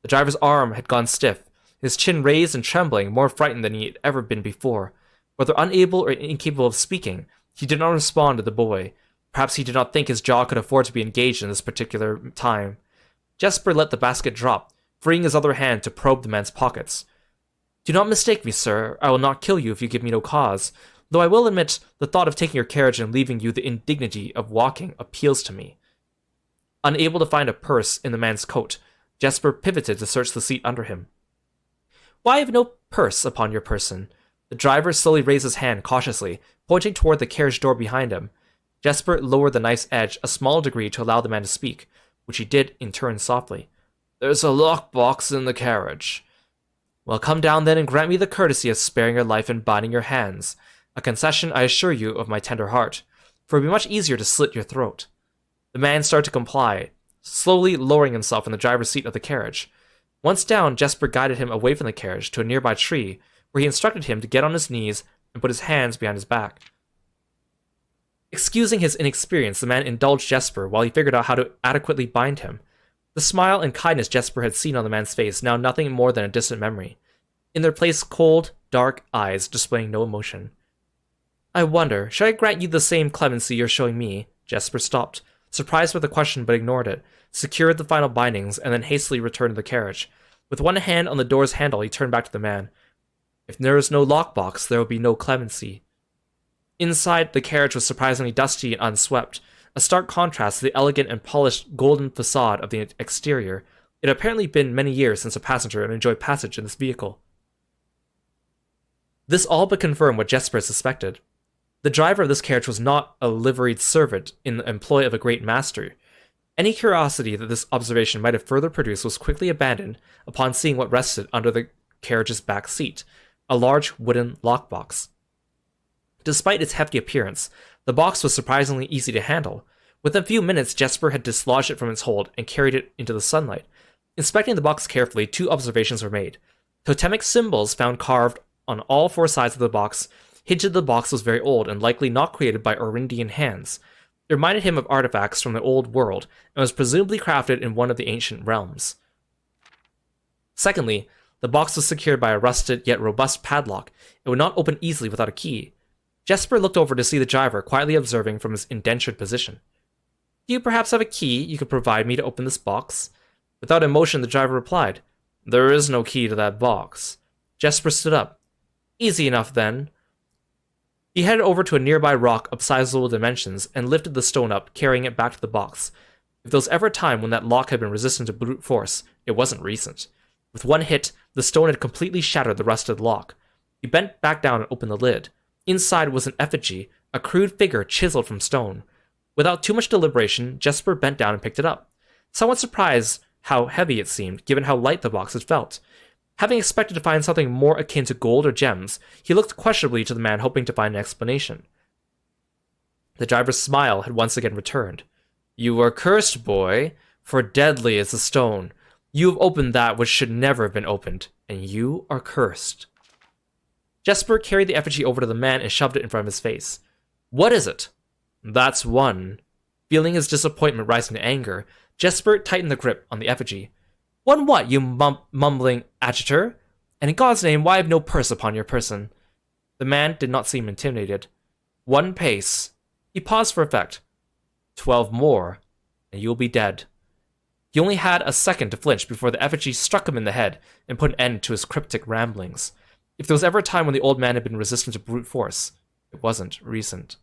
The driver's arm had gone stiff, his chin raised and trembling, more frightened than he had ever been before. Whether unable or incapable of speaking, he did not respond to the boy. Perhaps he did not think his jaw could afford to be engaged in this particular time. Jesper let the basket drop, freeing his other hand to probe the man's pockets. "Do not mistake me, sir. I will not kill you if you give me no cause. Though I will admit, the thought of taking your carriage and leaving you the indignity of walking appeals to me." Unable to find a purse in the man's coat, Jesper pivoted to search the seat under him. Why have no purse upon your person? The driver slowly raised his hand cautiously, pointing toward the carriage door behind him. Jesper lowered the knife's edge a small degree to allow the man to speak, which he did in turn softly. There's a lockbox in the carriage. Well, come down then and grant me the courtesy of sparing your life and binding your hands, a concession I assure you of my tender heart, for it would be much easier to slit your throat. The man started to comply, slowly lowering himself in the driver's seat of the carriage. Once down, Jesper guided him away from the carriage to a nearby tree, where he instructed him to get on his knees and put his hands behind his back. Excusing his inexperience, the man indulged Jesper while he figured out how to adequately bind him. The smile and kindness Jesper had seen on the man's face, now nothing more than a distant memory. In their place, cold, dark eyes displaying no emotion. I wonder, should I grant you the same clemency you're showing me? Jesper stopped, surprised by the question but ignored it, secured the final bindings, and then hastily returned to the carriage. With one hand on the door's handle, he turned back to the man. If there is no lockbox, there will be no clemency. Inside, the carriage was surprisingly dusty and unswept, a stark contrast to the elegant and polished golden facade of the exterior. It had apparently been many years since a passenger had enjoyed passage in this vehicle. This all but confirmed what Jesper suspected. The driver of this carriage was not a liveried servant in the employ of a great master. Any curiosity that this observation might have further produced was quickly abandoned upon seeing what rested under the carriage's back seat, a large wooden lockbox. Despite its hefty appearance, the box was surprisingly easy to handle. Within a few minutes, Jesper had dislodged it from its hold and carried it into the sunlight. Inspecting the box carefully, two observations were made. Totemic symbols found carved on all four sides of the box hinted the box was very old and likely not created by Orindian hands. It reminded him of artifacts from the old world and was presumably crafted in one of the ancient realms. Secondly, the box was secured by a rusted yet robust padlock. It would not open easily without a key. Jesper looked over to see the driver quietly observing from his indentured position. Do you perhaps have a key you could provide me to open this box? Without emotion, the driver replied, There is no key to that box. Jesper stood up. Easy enough, then. He headed over to a nearby rock of sizable dimensions and lifted the stone up, carrying it back to the box. If there was ever a time when that lock had been resistant to brute force, it wasn't recent. With one hit, the stone had completely shattered the rusted lock. He bent back down and opened the lid. Inside was an effigy, a crude figure chiseled from stone. Without too much deliberation, Jesper bent down and picked it up, somewhat surprised how heavy it seemed, given how light the box had felt. Having expected to find something more akin to gold or gems, he looked questionably to the man, hoping to find an explanation. The driver's smile had once again returned. You are cursed, boy, for deadly is the stone. You have opened that which should never have been opened, and you are cursed. Jesper carried the effigy over to the man and shoved it in front of his face. What is it? That's one. Feeling his disappointment rising to anger, Jesper tightened the grip on the effigy. One what, you mumbling agitator? And in God's name, why have no purse upon your person? The man did not seem intimidated. 1 pace. He paused for effect. 12 more, and you'll be dead. He only had a second to flinch before the effigy struck him in the head and put an end to his cryptic ramblings. If there was ever a time when the old man had been resistant to brute force, it wasn't recent.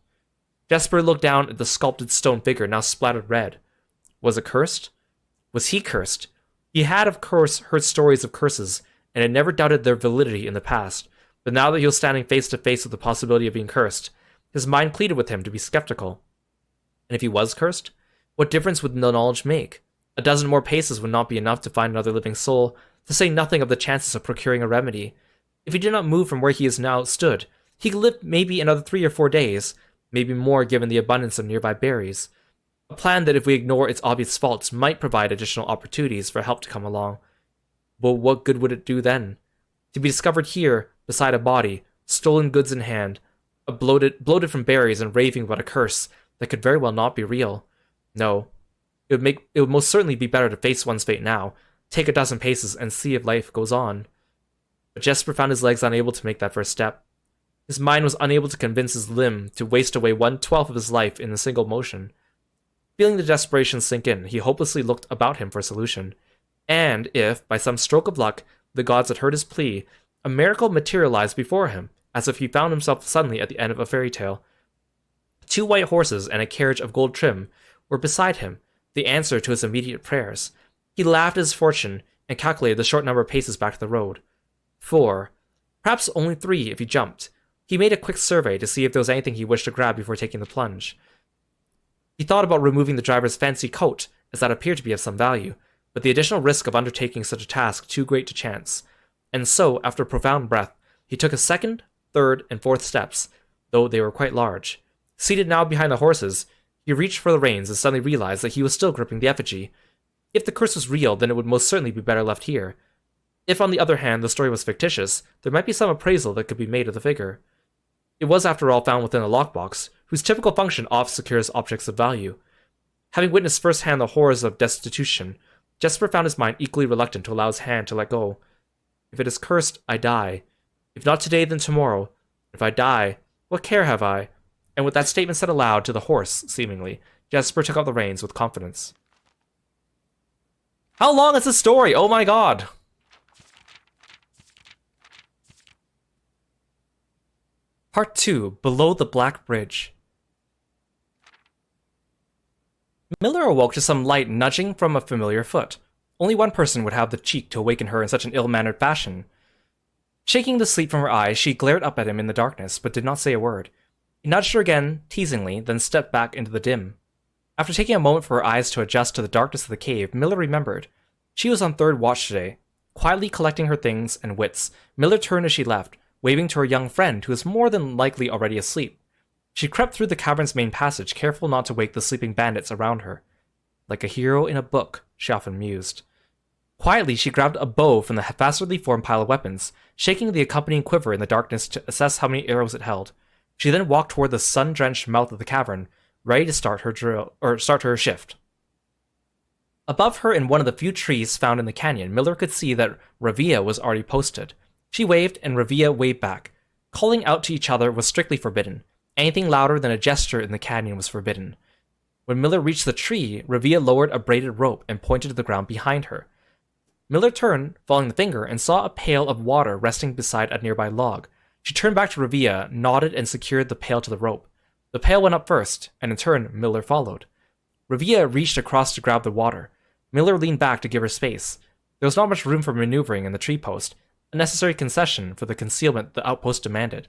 Jesper looked down at the sculpted stone figure, now splattered red. Was it cursed? Was he cursed? He had, of course, heard stories of curses, and had never doubted their validity in the past, but now that he was standing face to face with the possibility of being cursed, his mind pleaded with him to be skeptical. And if he was cursed, what difference would the knowledge make? A dozen more paces would not be enough to find another living soul, to say nothing of the chances of procuring a remedy. If he did not move from where he is now stood, he could live maybe another 3 or 4 days, maybe more given the abundance of nearby berries. A plan that, if we ignore its obvious faults, might provide additional opportunities for help to come along. But what good would it do then? To be discovered here, beside a body, stolen goods in hand, bloated from berries and raving about a curse that could very well not be real. No. It would most certainly be better to face one's fate now, take a dozen paces, and see if life goes on. But Jesper found his legs unable to make that first step. His mind was unable to convince his limb to waste away 1/12 of his life in a single motion. Feeling the desperation sink in, he hopelessly looked about him for a solution. And if, by some stroke of luck, the gods had heard his plea, a miracle materialized before him, as if he found himself suddenly at the end of a fairy tale. 2 white horses and a carriage of gold trim were beside him, the answer to his immediate prayers. He laughed at his fortune and calculated the short number of paces back to the road. 4. Perhaps only 3 if he jumped. He made a quick survey to see if there was anything he wished to grab before taking the plunge. He thought about removing the driver's fancy coat, as that appeared to be of some value, but the additional risk of undertaking such a task too great to chance. And so, after a profound breath, he took his second, third, and fourth steps, though they were quite large. Seated now behind the horses, he reached for the reins and suddenly realized that he was still gripping the effigy. If the curse was real, then it would most certainly be better left here. If, on the other hand, the story was fictitious, there might be some appraisal that could be made of the figure. It was, after all, found within a lockbox, whose typical function oft secures objects of value. Having witnessed firsthand the horrors of destitution, Jesper found his mind equally reluctant to allow his hand to let go. If it is cursed, I die. If not today, then tomorrow. If I die, what care have I? And with that statement said aloud to the horse, seemingly, Jesper took out the reins with confidence. How long is this story? Oh my god! Part 2, Below the Black Bridge. Miller awoke to some light nudging from a familiar foot. Only one person would have the cheek to awaken her in such an ill-mannered fashion. Shaking the sleep from her eyes, she glared up at him in the darkness, but did not say a word. He nudged her again, teasingly, then stepped back into the dim. After taking a moment for her eyes to adjust to the darkness of the cave, Miller remembered. She was on third watch today. Quietly collecting her things and wits, Miller turned as she left, waving to her young friend, who was more than likely already asleep. She crept through the cavern's main passage, careful not to wake the sleeping bandits around her. Like a hero in a book, she often mused. Quietly, she grabbed a bow from the haphazardly formed pile of weapons, shaking the accompanying quiver in the darkness to assess how many arrows it held. She then walked toward the sun-drenched mouth of the cavern, ready to start her shift. Above her, in one of the few trees found in the canyon, Miller could see that Ravia was already posted. She waved, and Ravia waved back. Calling out to each other was strictly forbidden. Anything louder than a gesture in the canyon was forbidden. When Miller reached the tree, Ravia lowered a braided rope and pointed to the ground behind her. Miller turned, following the finger, and saw a pail of water resting beside a nearby log. She turned back to Ravia, nodded, and secured the pail to the rope. The pail went up first, and in turn, Miller followed. Ravia reached across to grab the water. Miller leaned back to give her space. There was not much room for maneuvering in the tree post, a necessary concession for the concealment the outpost demanded.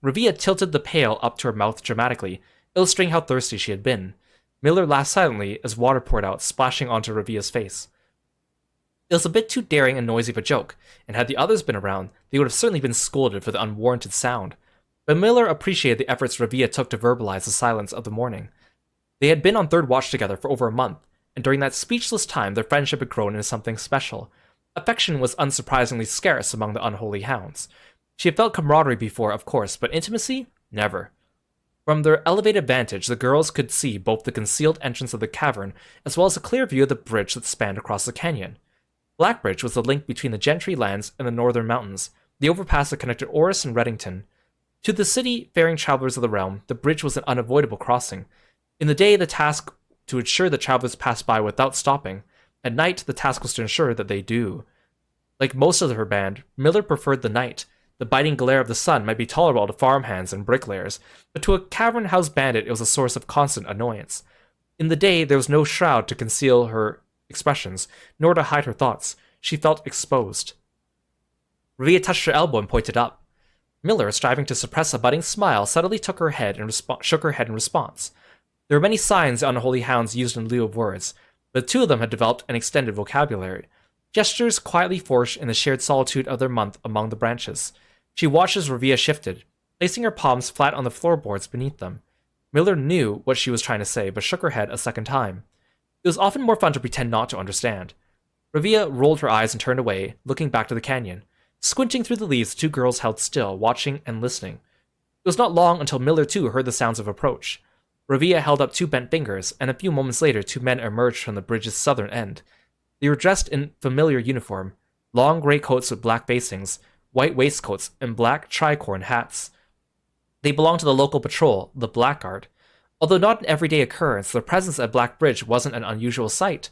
Ravia tilted the pail up to her mouth dramatically, illustrating how thirsty she had been. Miller laughed silently as water poured out, splashing onto Ravia's face. It was a bit too daring and noisy of a joke, and had the others been around, they would have certainly been scolded for the unwarranted sound. But Miller appreciated the efforts Ravia took to verbalize the silence of the morning. They had been on third watch together for over a month, and during that speechless time their friendship had grown into something special. Affection was unsurprisingly scarce among the unholy hounds. She had felt camaraderie before, of course, but intimacy? Never. From their elevated vantage, the girls could see both the concealed entrance of the cavern, as well as a clear view of the bridge that spanned across the canyon. Blackbridge was the link between the Gentry lands and the northern mountains, the overpass that connected Orris and Reddington. To the city-faring travelers of the realm, the bridge was an unavoidable crossing. In the day, the task to ensure that travelers passed by without stopping. At night, the task was to ensure that they do. Like most of her band, Miller preferred the night. The biting glare of the sun might be tolerable to farmhands and bricklayers, but to a cavern-house bandit it was a source of constant annoyance. In the day, there was no shroud to conceal her expressions, nor to hide her thoughts. She felt exposed. Ravia touched her elbow and pointed up. Miller, striving to suppress a budding smile, subtly shook her head in response. There were many signs the unholy hounds used in lieu of words, but two of them had developed an extended vocabulary. Gestures quietly forged in the shared solitude of their month among the branches. She watched as Ravia shifted, placing her palms flat on the floorboards beneath them. Miller knew what she was trying to say, but shook her head a second time. It was often more fun to pretend not to understand. Ravia rolled her eyes and turned away, looking back to the canyon. Squinting through the leaves, the two girls held still, watching and listening. It was not long until Miller too heard the sounds of approach. Ravia held up two bent fingers, and a few moments later 2 men emerged from the bridge's southern end. They were dressed in familiar uniform, long gray coats with black facings, white waistcoats, and black tricorn hats. They belonged to the local patrol, the Blackguard. Although not an everyday occurrence, their presence at Black Bridge wasn't an unusual sight.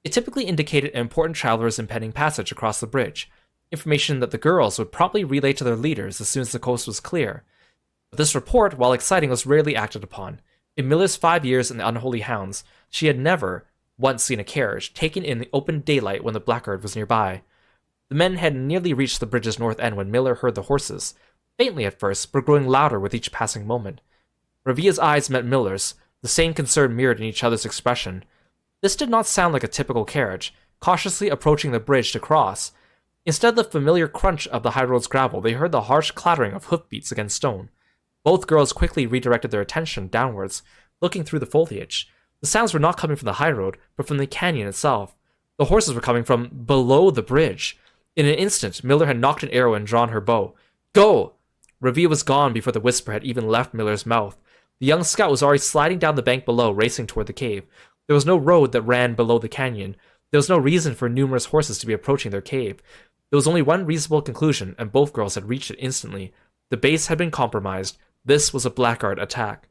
It typically indicated an important traveler's impending passage across the bridge, information that the girls would promptly relay to their leaders as soon as the coast was clear. But this report, while exciting, was rarely acted upon. In Miller's 5 years in the Unholy Hounds, she had never once seen a carriage, taken in the open daylight when the blackguard was nearby. The men had nearly reached the bridge's north end when Miller heard the horses, faintly at first, but growing louder with each passing moment. Revilla's eyes met Miller's, the same concern mirrored in each other's expression. This did not sound like a typical carriage, cautiously approaching the bridge to cross. Instead of the familiar crunch of the high road's gravel, they heard the harsh clattering of hoofbeats against stone. Both girls quickly redirected their attention downwards, looking through the foliage. The sounds were not coming from the high road, but from the canyon itself. The horses were coming from below the bridge. In an instant, Miller had knocked an arrow and drawn her bow. "Go!" Revilla was gone before the whisper had even left Miller's mouth. The young scout was already sliding down the bank below, racing toward the cave. There was no road that ran below the canyon. There was no reason for numerous horses to be approaching their cave. There was only one reasonable conclusion, and both girls had reached it instantly. The base had been compromised. This was a blackguard attack.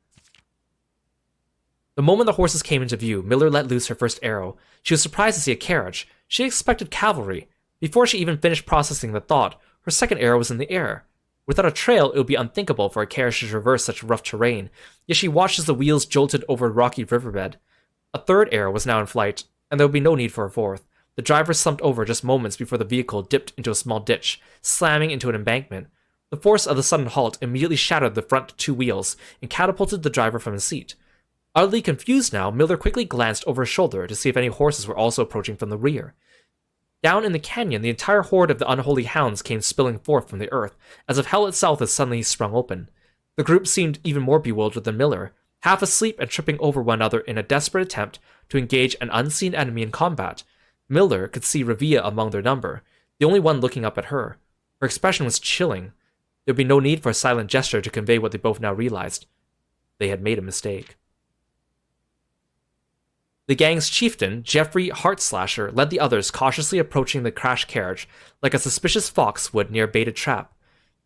The moment the horses came into view, Miller let loose her first arrow. She was surprised to see a carriage. She expected cavalry. Before she even finished processing the thought, her second arrow was in the air. Without a trail, it would be unthinkable for a carriage to traverse such rough terrain, yet she watched as the wheels jolted over a rocky riverbed. A third arrow was now in flight, and there would be no need for a fourth. The driver slumped over just moments before the vehicle dipped into a small ditch, slamming into an embankment. The force of the sudden halt immediately shattered the front two wheels and catapulted the driver from his seat. Utterly confused now, Miller quickly glanced over his shoulder to see if any horses were also approaching from the rear. Down in the canyon, the entire horde of the unholy hounds came spilling forth from the earth, as if hell itself had suddenly sprung open. The group seemed even more bewildered than Miller, half asleep and tripping over one another in a desperate attempt to engage an unseen enemy in combat. Miller could see Revilla among their number, the only one looking up at her. Her expression was chilling. There would be no need for a silent gesture to convey what they both now realized. They had made a mistake. The gang's chieftain, Jeffrey Heartslasher, led the others, cautiously approaching the crashed carriage, like a suspicious fox would near a baited trap.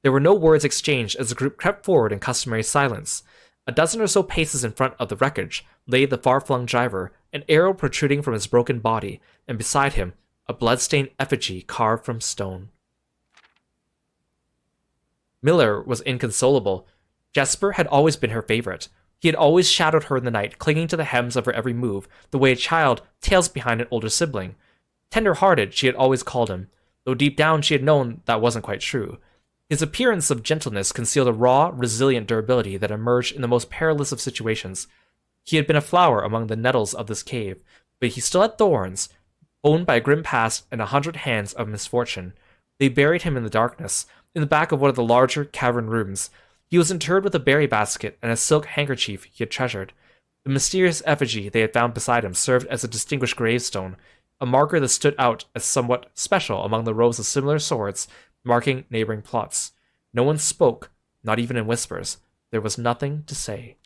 There were no words exchanged as the group crept forward in customary silence. A dozen or so paces in front of the wreckage lay the far-flung driver, an arrow protruding from his broken body, and beside him, a blood-stained effigy carved from stone. Miller was inconsolable. Jesper had always been her favorite. He had always shadowed her in the night, clinging to the hems of her every move, the way a child tails behind an older sibling. Tender-hearted, she had always called him, though deep down she had known that wasn't quite true. His appearance of gentleness concealed a raw, resilient durability that emerged in the most perilous of situations. He had been a flower among the nettles of this cave, but he still had thorns, owned by a grim past and 100 hands of misfortune. They buried him in the darkness, in the back of one of the larger cavern rooms. He was interred with a berry basket and a silk handkerchief he had treasured. The mysterious effigy they had found beside him served as a distinguished gravestone, a marker that stood out as somewhat special among the rows of similar swords marking neighboring plots. No one spoke, not even in whispers. There was nothing to say.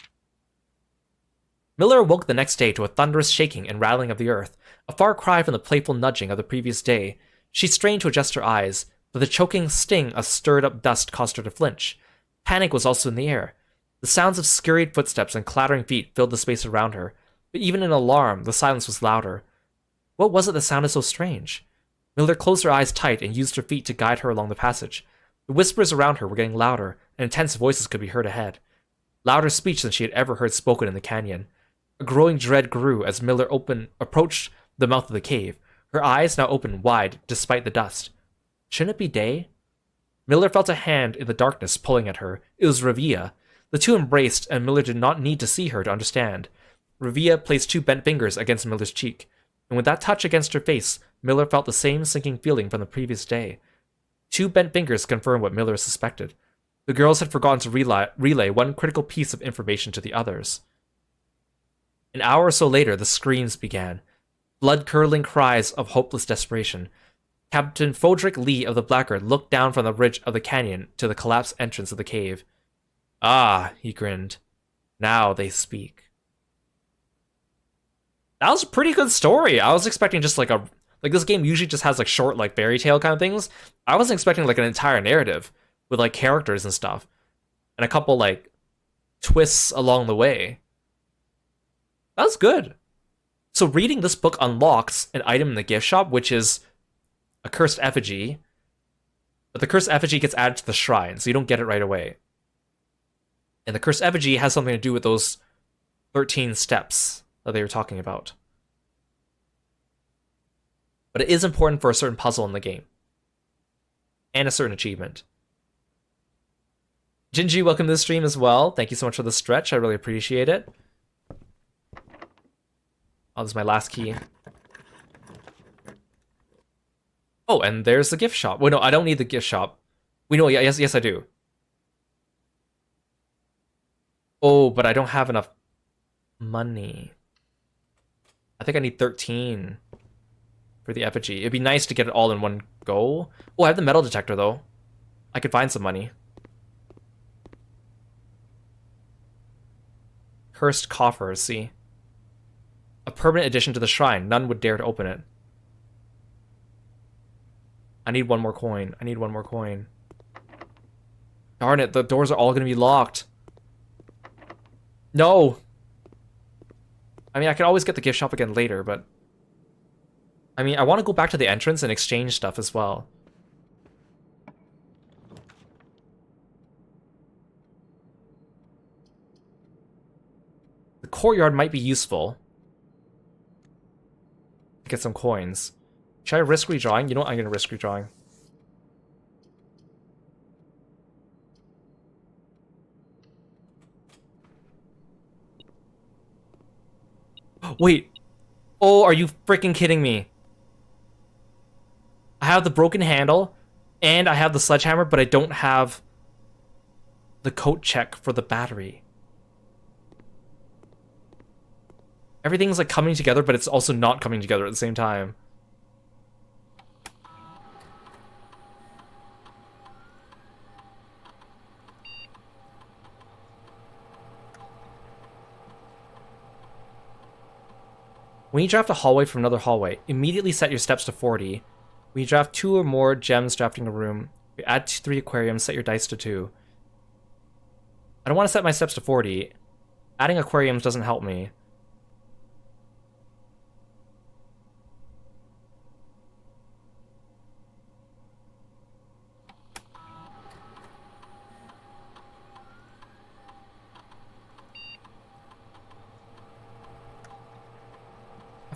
Miller awoke the next day to a thunderous shaking and rattling of the earth, a far cry from the playful nudging of the previous day. She strained to adjust her eyes, but the choking sting of stirred-up dust caused her to flinch. Panic was also in the air. The sounds of scurried footsteps and clattering feet filled the space around her, but even in alarm, the silence was louder. What was it that sounded so strange? Miller closed her eyes tight and used her feet to guide her along the passage. The whispers around her were getting louder, and intense voices could be heard ahead. Louder speech than she had ever heard spoken in the canyon. A growing dread grew as Miller approached the mouth of the cave, her eyes now open wide despite the dust. Shouldn't it be day? Miller felt a hand in the darkness pulling at her. It was Revilla. The two embraced, and Miller did not need to see her to understand. Revilla placed two bent fingers against Miller's cheek, and with that touch against her face, Miller felt the same sinking feeling from the previous day. Two bent fingers confirmed what Miller suspected. The girls had forgotten to relay one critical piece of information to the others. An hour or so later, the screams began. Blood-curdling cries of hopeless desperation. Captain Fodrick Lee of the Blackguard looked down from the ridge of the canyon to the collapsed entrance of the cave. "Ah," he grinned. "Now they speak." That was a pretty good story. I was expecting just like this game usually just has like short like fairy tale kind of things. I wasn't expecting like an entire narrative with like characters and stuff. And a couple like twists along the way. That was good. So reading this book unlocks an item in the gift shop, which is a cursed effigy, but the cursed effigy gets added to the shrine, so you don't get it right away. And the cursed effigy has something to do with those 13 steps that they were talking about. But it is important for a certain puzzle in the game. And a certain achievement. Jinji, welcome to the stream as well. Thank you so much for the stretch. I really appreciate it. Oh, this is my last key. Oh, and there's the gift shop. Wait, no, I don't need the gift shop. We know, yes, I do. Oh, but I don't have enough money. I think I need 13 for the effigy. It'd be nice to get it all in one go. Oh, I have the metal detector, though. I could find some money. Cursed coffers, see? A permanent addition to the shrine. None would dare to open it. I need one more coin. I need one more coin. Darn it, the doors are all going to be locked. No! I mean, I could always get the gift shop again later, but... I mean, I want to go back to the entrance and exchange stuff as well. The courtyard might be useful. Get some coins. Should I risk redrawing? You know what? I'm going to risk redrawing. Wait. Oh, are you freaking kidding me? I have the broken handle, and I have the sledgehammer, but I don't have the coat check for the battery. Everything's like coming together, but it's also not coming together at the same time. When you draft a hallway from another hallway, immediately set your steps to 40. When you draft 2 or more gems drafting a room, you add 3 aquariums, set your dice to 2. I don't want to set my steps to 40. Adding aquariums doesn't help me.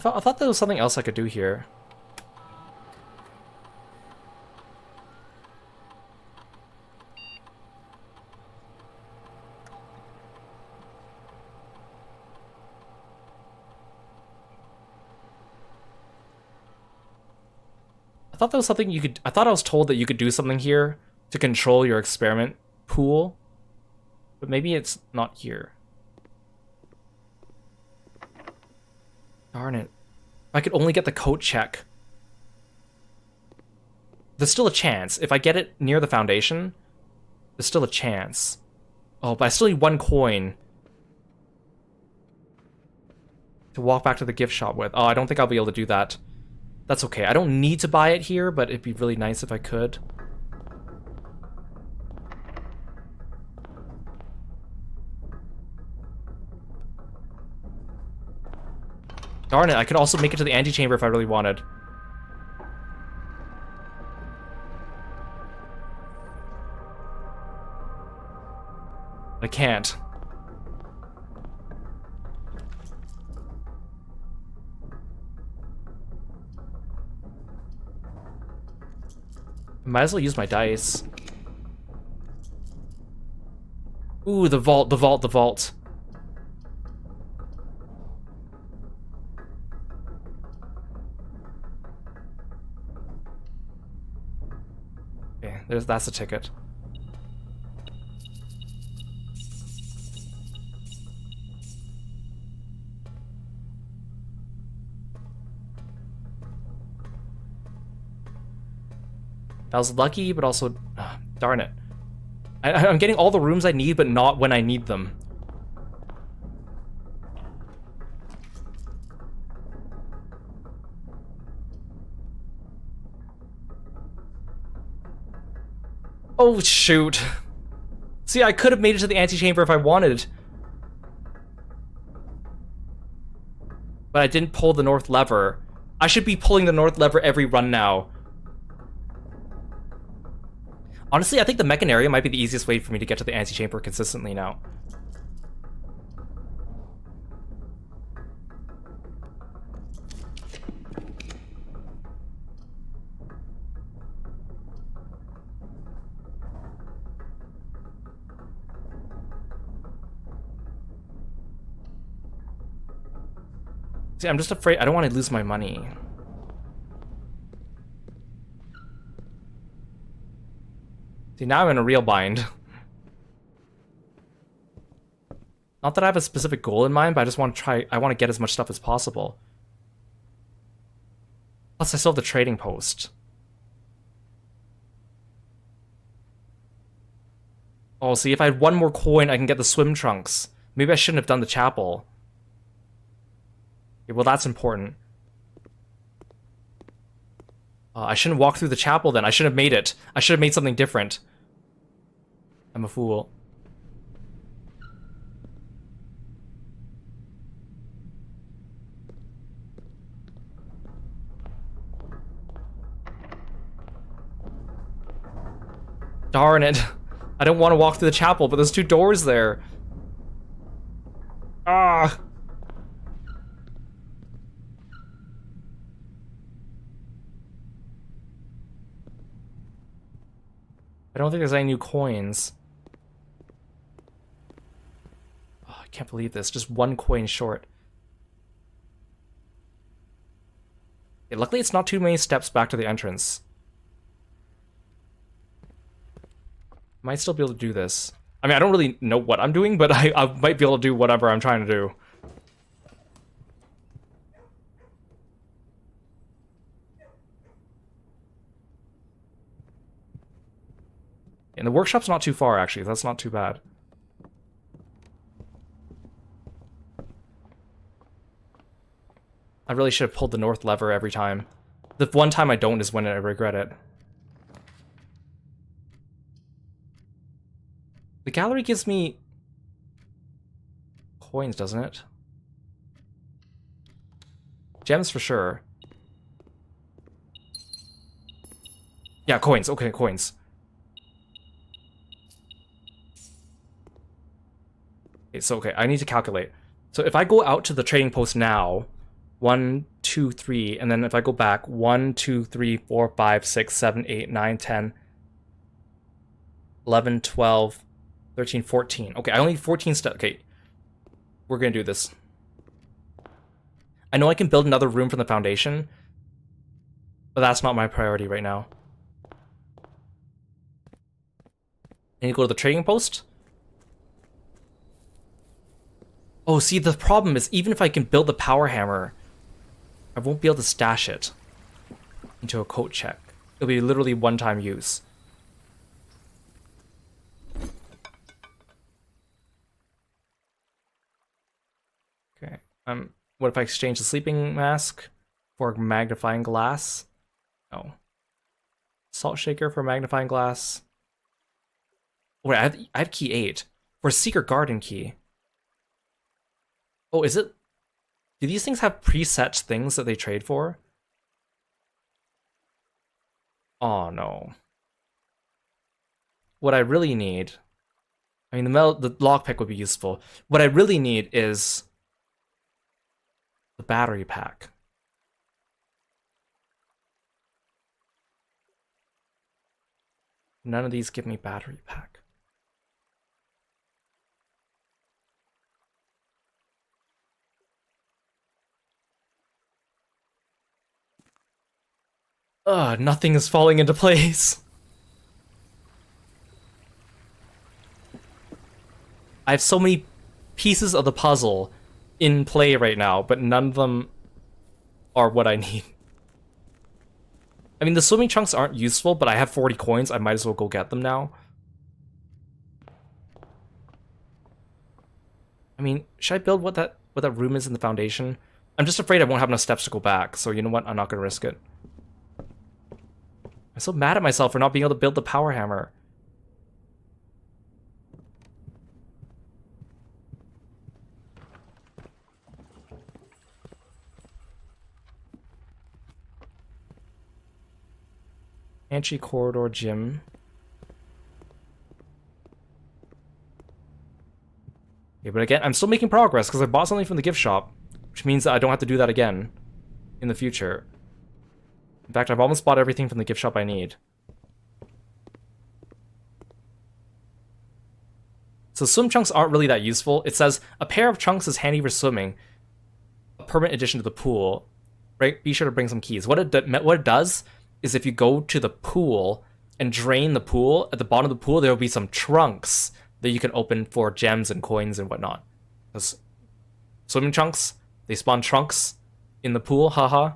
I thought there was something else I could do here. I thought there was something you could... I thought I was told that you could do something here to control your experiment pool. But maybe it's not here. Darn it. If I could only get the coat check. There's still a chance. If I get it near the foundation, there's still a chance. Oh, but I still need 1 coin to walk back to the gift shop with. Oh, I don't think I'll be able to do that. That's okay. I don't need to buy it here, but it'd be really nice if I could. Darn it, I could also make it to the antechamber if I really wanted. I can't. Might as well use my dice. Ooh, the vault, the vault, the vault. Okay, that's a ticket. I was lucky, but also... darn it. I'm getting all the rooms I need, but not when I need them. Oh, shoot. See, I could have made it to the antechamber if I wanted. But I didn't pull the north lever. I should be pulling the north lever every run now. Honestly, I think the Mechanarium might be the easiest way for me to get to the antechamber consistently now. See, I'm just afraid. I don't want to lose my money. See, now I'm in a real bind. Not that I have a specific goal in mind, but I just want to try. I want to get as much stuff as possible. Plus, I still have the trading post. Oh, see, if I had one more coin, I can get the swim trunks. Maybe I shouldn't have done the chapel. Okay, well, that's important. I shouldn't walk through the chapel then. I should have made it. I should have made something different. I'm a fool. Darn it. I don't want to walk through the chapel, but there's 2 doors there. Ah. I don't think there's any new coins. Oh, I can't believe this. Just 1 coin short. Okay, luckily, it's not too many steps back to the entrance. Might still be able to do this. I mean, I don't really know what I'm doing, but I might be able to do whatever I'm trying to do. And the workshop's not too far, actually. That's not too bad. I really should have pulled the north lever every time. The one time I don't is when I regret it. The gallery gives me coins, doesn't it? Gems for sure. Yeah, coins. Okay, coins. Okay, so I need to calculate. So if I go out to the trading post now, 1, 2, 3, and then if I go back, 1, 2, 3, 4, 5, 6, 7, 8, 9, 10, 11, 12, 13, 14. Okay, I only need 14 steps. Okay, we're gonna do this. I know I can build another room from the foundation, but that's not my priority right now. I need to go to the trading post. Oh, see, the problem is even if I can build the power hammer, I won't be able to stash it into a coat check. It'll be literally one-time use. Okay. What if I exchange the sleeping mask for magnifying glass? No. Salt shaker for magnifying glass. Wait, I have key 8 for secret garden key. Oh, is it? Do these things have preset things that they trade for? Oh no. What I really need, I mean, the lockpick would be useful. What I really need is the battery pack. None of these give me battery pack. Ugh, nothing is falling into place. I have so many pieces of the puzzle in play right now, but none of them are what I need. I mean, the swimming trunks aren't useful, but I have 40 coins. I might as well go get them now. I mean, should I build what that room is in the foundation? I'm just afraid I won't have enough steps to go back, so you know what? I'm not gonna risk it. I'm so mad at myself for not being able to build the power hammer. Pantry corridor gym. Okay, but again, I'm still making progress because I bought something from the gift shop, which means that I don't have to do that again in the future. In fact, I've almost bought everything from the gift shop I need. So swim trunks aren't really that useful. It says, a pair of trunks is handy for swimming. A permanent addition to the pool, right? Be sure to bring some keys. What it does is if you go to the pool and drain the pool, at the bottom of the pool there will be some trunks that you can open for gems and coins and whatnot. Because swimming trunks, they spawn trunks in the pool, haha.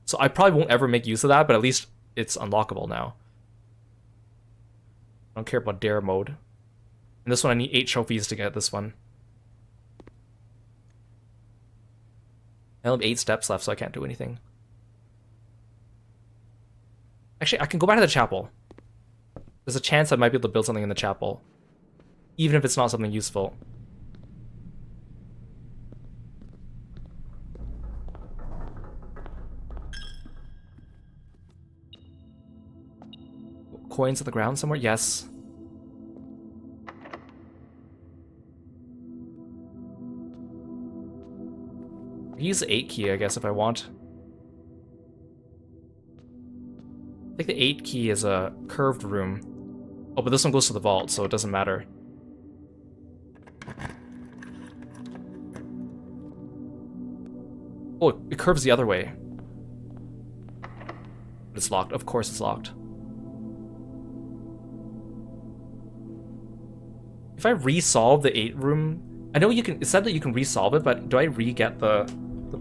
So I probably won't ever make use of that, but at least it's unlockable now. I don't care about dare mode. And this one I need 8 trophies to get this one. I only have 8 steps left, so I can't do anything. Actually, I can go back to the chapel. There's a chance I might be able to build something in the chapel, even if it's not something useful. Coins on the ground somewhere? Yes. I can use the 8 key, I guess, if I want. I think the 8 key is a curved room. Oh, but this one goes to the vault, so it doesn't matter. Oh, it curves the other way. But it's locked. Of course it's locked. If I resolve the 8 room, I know you can. It said that you can resolve it, but do I re-get the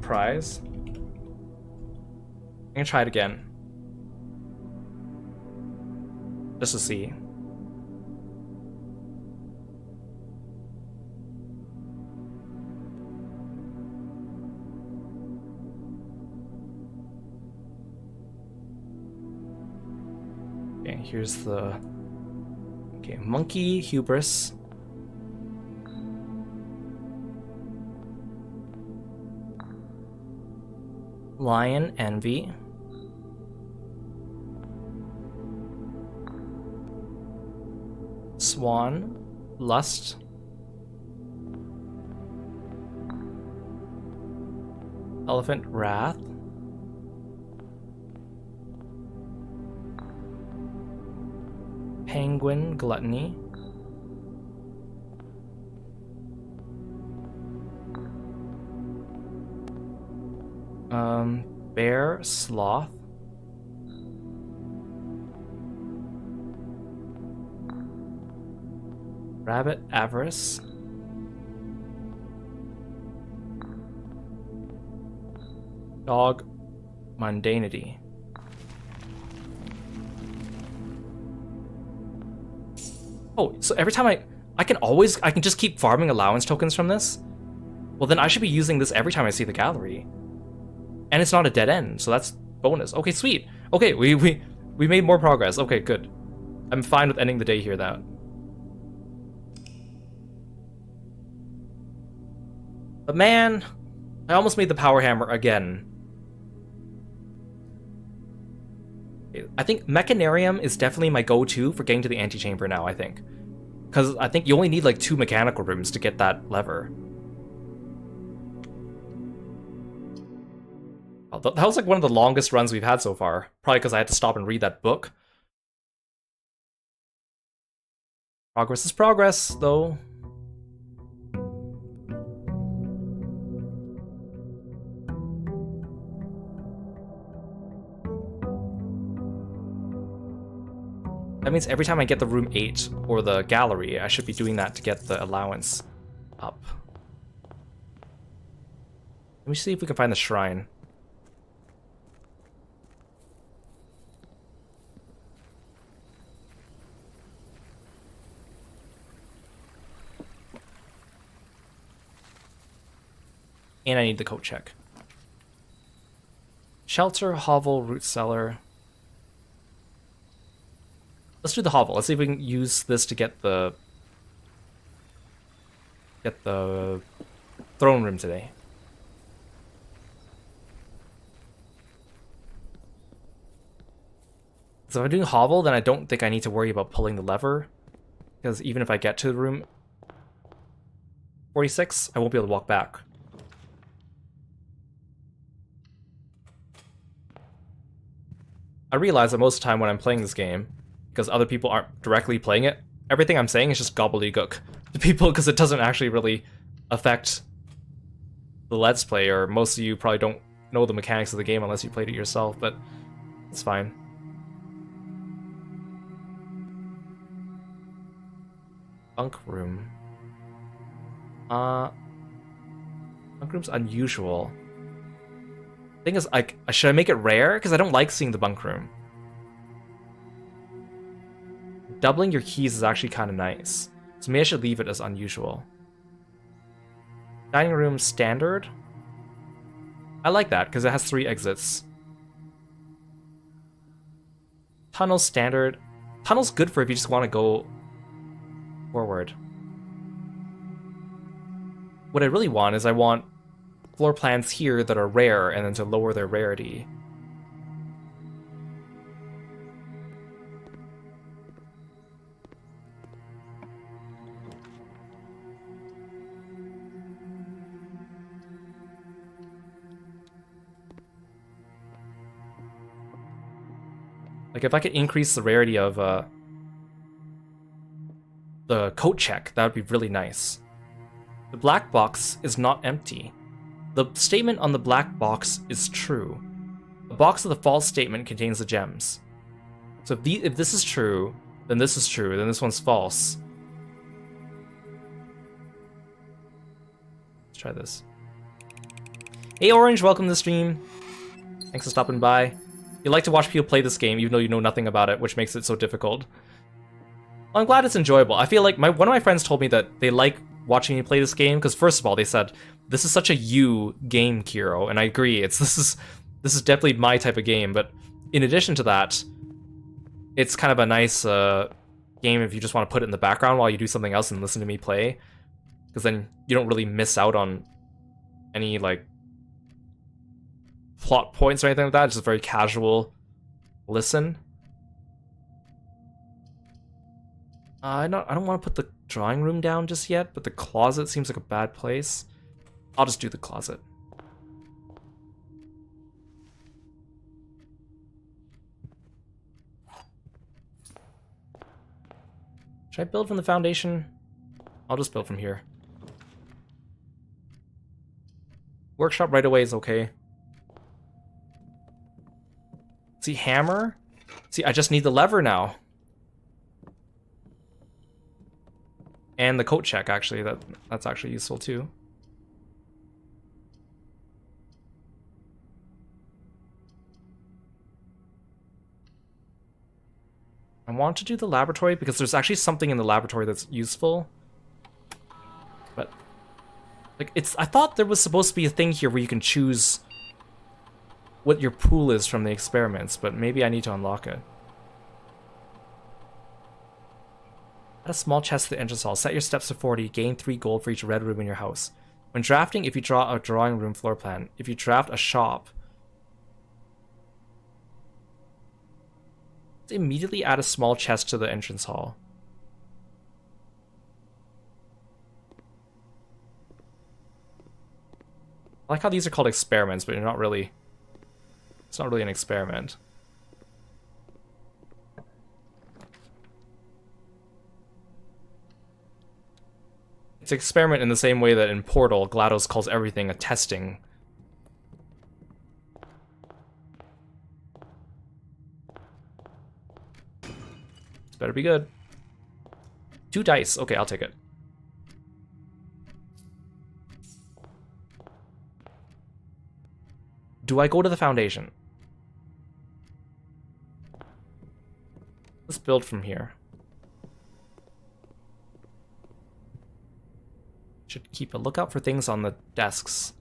prize? I'm gonna try it again, just to see. Okay, here's the. Okay, monkey hubris. Lion envy. Swan lust. Elephant wrath. Penguin gluttony. Bear sloth. Rabbit avarice. Dog mundanity. Oh, so every time I can just keep farming allowance tokens from this? Well, then I should be using this every time I see the gallery. And it's not a dead end, so that's bonus. Okay, sweet. Okay, we made more progress. Okay, good. I'm fine with ending the day here, that. But man, I almost made the power hammer again. I think Mechanarium is definitely my go-to for getting to the antechamber now, I think. Because I think you only need like 2 mechanical rooms to get that lever. Oh, that was like one of the longest runs we've had so far. Probably because I had to stop and read that book. Progress is progress, though. That means every time I get the room 8 or the gallery, I should be doing that to get the allowance up. Let me see if we can find the shrine. And I need the coat check. Shelter, hovel, root cellar. Let's do the hovel. Let's see if we can use this to get the throne room today. So if I'm doing hovel, then I don't think I need to worry about pulling the lever, because even if I get to room 46, I won't be able to walk back. I realize that most of the time when I'm playing this game, because other people aren't directly playing it, everything I'm saying is just gobbledygook to people because it doesn't actually really affect the Let's Play, or most of you probably don't know the mechanics of the game unless you played it yourself, but it's fine. Bunk room. Bunk room's unusual. Thing is, should I make it rare? Because I don't like seeing the bunk room. Doubling your keys is actually kind of nice. So maybe I should leave it as unusual. Dining room standard. I like that because it has 3 exits. Tunnel standard. Tunnel's good for if you just want to go forward. What I really want is I want floor plans here that are rare and then to lower their rarity. Like if I could increase the rarity of the coat check, that would be really nice. The black box is not empty. The statement on the black box is true. The box of the false statement contains the gems. So if this is true, then this is true, then this one's false. Let's try this. Hey Orange, welcome to the stream. Thanks for stopping by. You like to watch people play this game even though you know nothing about it, which makes it so difficult. Well, I'm glad it's enjoyable. I feel like one of my friends told me that they like watching me play this game because first of all, they said, this is such a you game, Kiro, and I agree. This is definitely my type of game, but in addition to that, it's kind of a nice game if you just want to put it in the background while you do something else and listen to me play, because then you don't really miss out on any like plot points or anything like that. It's just a very casual listen. I don't want to put the drawing room down just yet, but the closet seems like a bad place. I'll just do the closet. Should I build from the foundation? I'll just build from here. Workshop right away is okay. See, hammer? See, I just need the lever now. And the coat check, actually, that's actually useful too. I want to do the laboratory because there's actually something in the laboratory that's useful. But like I thought there was supposed to be a thing here where you can choose what your pool is from the experiments, but maybe I need to unlock it. Add a small chest to the entrance hall. Set your steps to 40. Gain 3 gold for each red room in your house. When drafting, if you draw a drawing room floor plan. If you draft a shop, immediately add a small chest to the entrance hall. I like how these are called experiments, but you're not really... It's not really an experiment. It's an experiment in the same way that in Portal, GLaDOS calls everything a testing. This better be good. 2 dice. Okay, I'll take it. Do I go to the foundation? Let's build from here. Should keep a lookout for things on the desks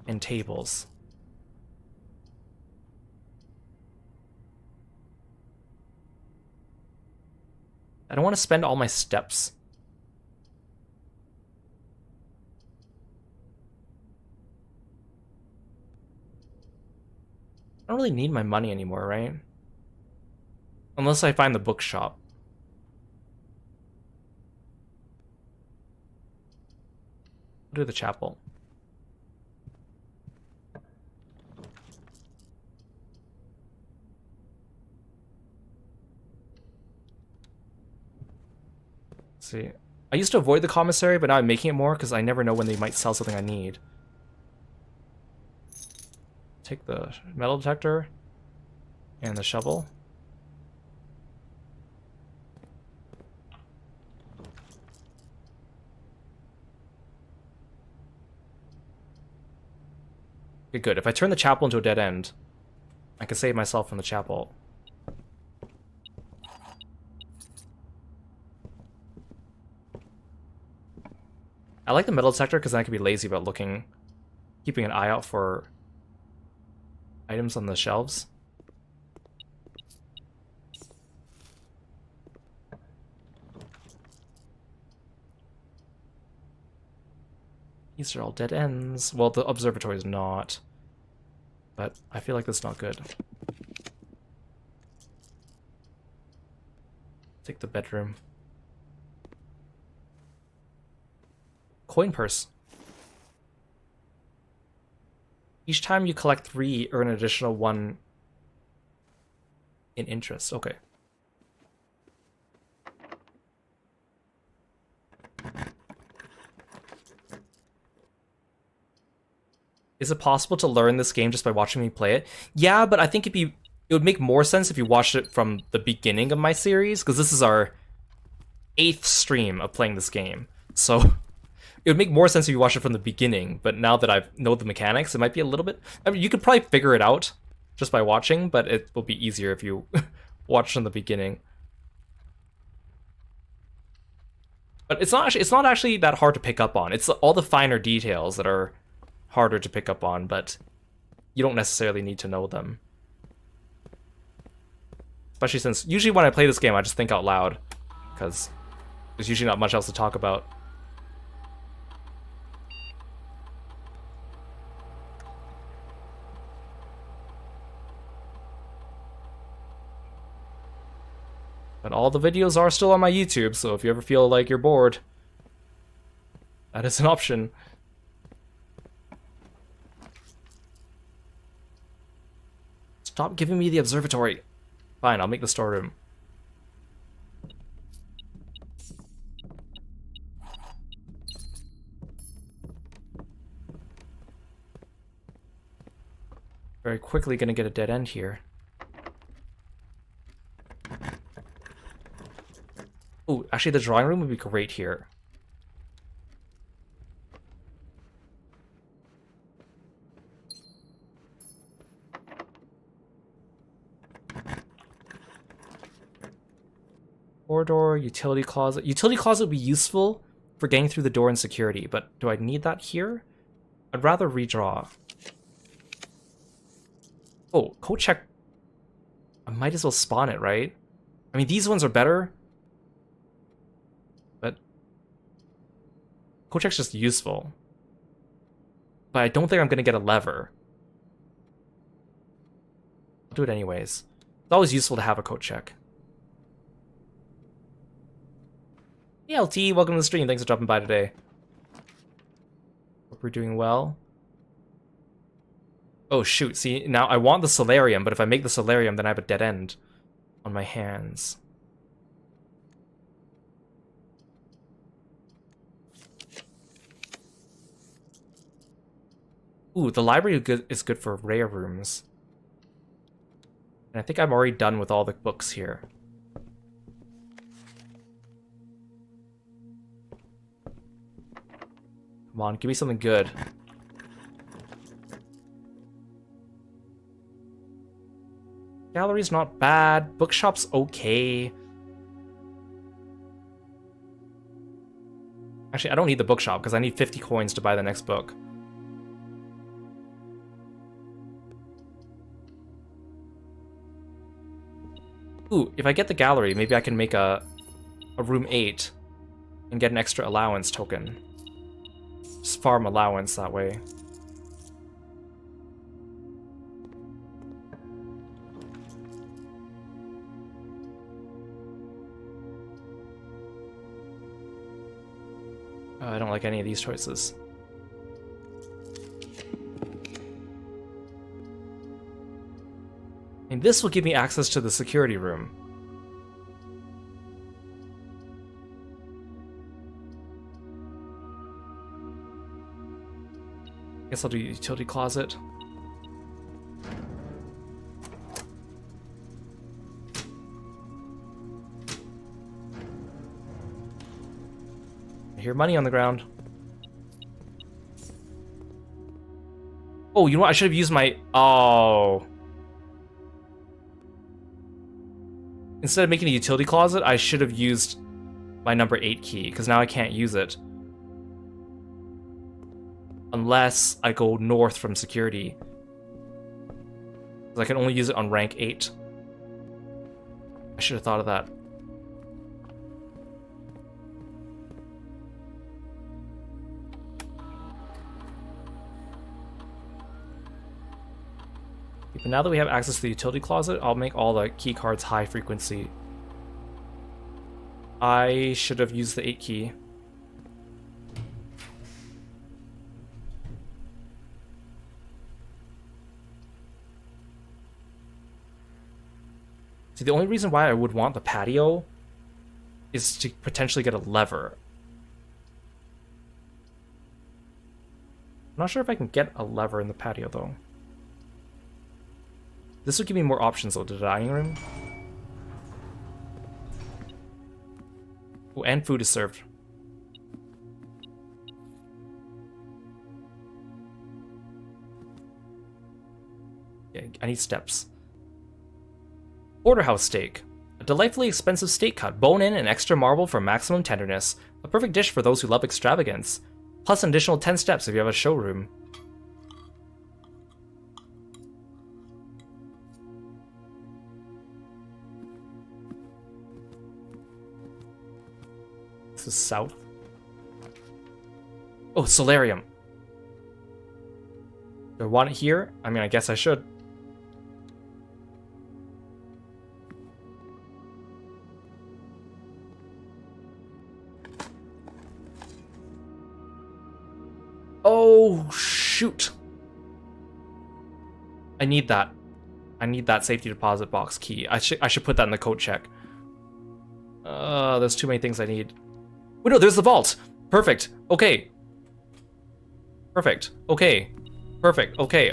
and tables. I don't want to spend all my steps. I don't really need my money anymore, right? Unless I find the bookshop. I'll do the chapel. Let's see. I used to avoid the commissary, but now I'm making it more because I never know when they might sell something I need. take the metal detector and the shovel. Okay, good. If I turn the chapel into a dead end, I can save myself from the chapel. I like the metal detector because then I can be lazy about keeping an eye out for items on the shelves. These are all dead ends. Well, the observatory is not, but I feel like that's not good. Take the bedroom. Coin purse. Each time you collect 3, earn an additional 1 in interest. Okay. Is it possible to learn this game just by watching me play it? Yeah, but I think it would make more sense if you watched it from the beginning of my series, because this is our 8th stream of playing this game. So it would make more sense if you watched it from the beginning, but now that I know the mechanics, it might be a little bit... I mean, you could probably figure it out just by watching, but it will be easier if you watch from the beginning. But it's not actually that hard to pick up on. It's all the finer details that are harder to pick up on, but you don't necessarily need to know them. Especially since usually when I play this game, I just think out loud, because there's usually not much else to talk about. But all the videos are still on my YouTube, so if you ever feel like you're bored, that is an option. Stop giving me the observatory. Fine, I'll make the storeroom. Very quickly gonna get a dead end here. Oh, actually the drawing room would be great here. Corridor, utility closet. Utility closet would be useful for getting through the door and security, but do I need that here? I'd rather redraw. Oh, code check. I might as well spawn it, right? I mean, these ones are better, but code check's just useful. But I don't think I'm gonna get a lever. I'll do it anyways. It's always useful to have a code check. Hey LT, welcome to the stream. Thanks for dropping by today. Hope we're doing well. Oh shoot, see, now I want the solarium, but if I make the solarium, then I have a dead end on my hands. Ooh, the library is good for rare rooms. And I think I'm already done with all the books here. Come on, give me something good. Gallery's not bad. Bookshop's okay. Actually, I don't need the bookshop because I need 50 coins to buy the next book. Ooh, if I get the gallery, maybe I can make a room 8 and get an extra allowance token. Just farm allowance that way. I don't like any of these choices. And this will give me access to the security room. Guess I'll do utility closet. hear money on the ground. Oh, you know what? I should have used my... Oh. Instead of making a utility closet, I should have used my number 8 key, because now I can't use it. Unless I go north from security. I can only use it on rank 8. I should have thought of that. But now that we have access to the utility closet, I'll make all the key cards high frequency. I should have used the 8 key. See, the only reason why I would want the patio is to potentially get a lever. I'm not sure if I can get a lever in the patio, though. This would give me more options, though, to the dining room. Oh, and food is served. Yeah, I need steps. Porterhouse steak. A delightfully expensive steak cut, bone-in and extra marble for maximum tenderness. A perfect dish for those who love extravagance. Plus an additional 10 steps if you have a showroom. This is south. Oh, solarium. Do I want it here? I mean, I guess I should. Oh, shoot. I need that. I need that safety deposit box key. I should put that in the code check. There's too many things I need. Wait, no, there's the vault. Perfect. Okay. Perfect. Okay. Perfect. Okay.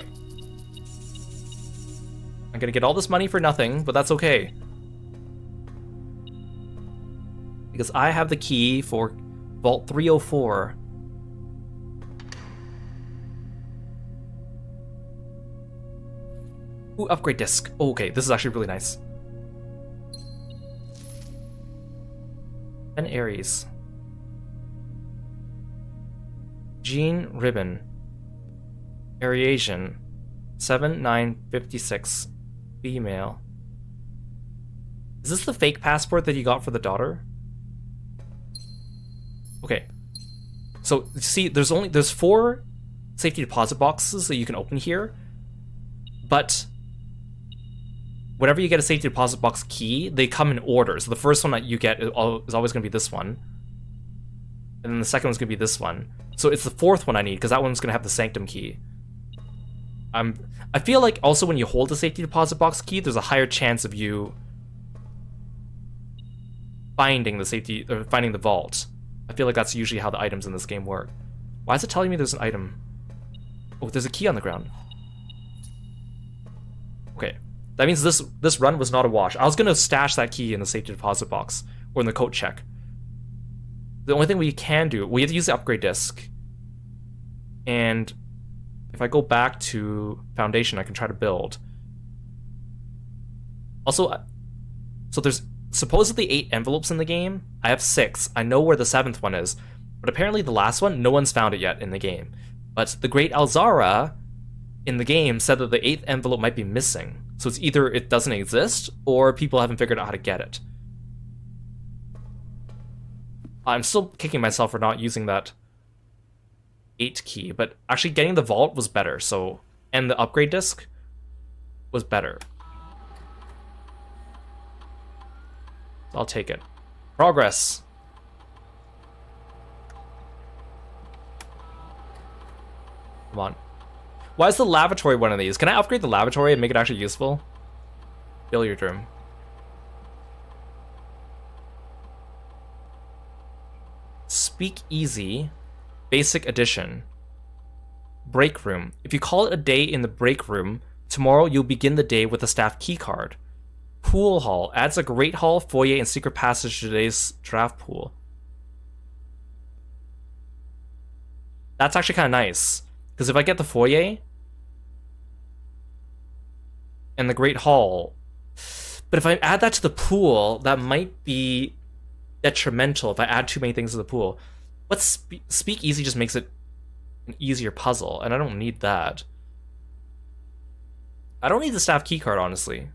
I'm gonna get all this money for nothing, but that's okay. Because I have the key for Vault 304. Ooh, upgrade disc. Oh, okay, this is actually really nice. 10 Aries. Jean ribbon. Ariasian. 7956. Female. Is this the fake passport that you got for the daughter? Okay. So see, there's 4 safety deposit boxes that you can open here, but whenever you get a safety deposit box key, they come in order. So the first one that you get is always going to be this one, and then the second one's going to be this one. So it's the 4th one I need, because that one's going to have the Sanctum key. I feel like also when you hold the safety deposit box key, there's a higher chance of you finding the vault. I feel like that's usually how the items in this game work. Why is it telling me there's an item? Oh, there's a key on the ground. Okay. That means this run was not a wash. I was going to stash that key in the safety deposit box, or in the coat check. The only thing we can do, we have to use the upgrade disc. And if I go back to Foundation, I can try to build. Also, so there's supposedly 8 envelopes in the game. I have 6. I know where the 7th one is. But apparently the last one, no one's found it yet in the game. But the Great Alzara in the game said that the 8th envelope might be missing. So it's either it doesn't exist, or people haven't figured out how to get it. I'm still kicking myself for not using that 8 key, but actually getting the vault was better, so... And the upgrade disc was better. I'll take it. Progress! Come on. Why is the lavatory one of these? Can I upgrade the lavatory and make it actually useful? Billiard room. Speak Easy. Basic Edition. Break room. If you call it a day in the break room, tomorrow you'll begin the day with a staff key card. Pool hall. Adds a great hall, foyer, and secret passage to today's draft pool. That's actually kind of nice. Because if I get the foyer and the Great Hall, but if I add that to the pool, that might be detrimental if I add too many things to the pool. But Speak Easy just makes it an easier puzzle, and I don't need that. I don't need the staff keycard, honestly.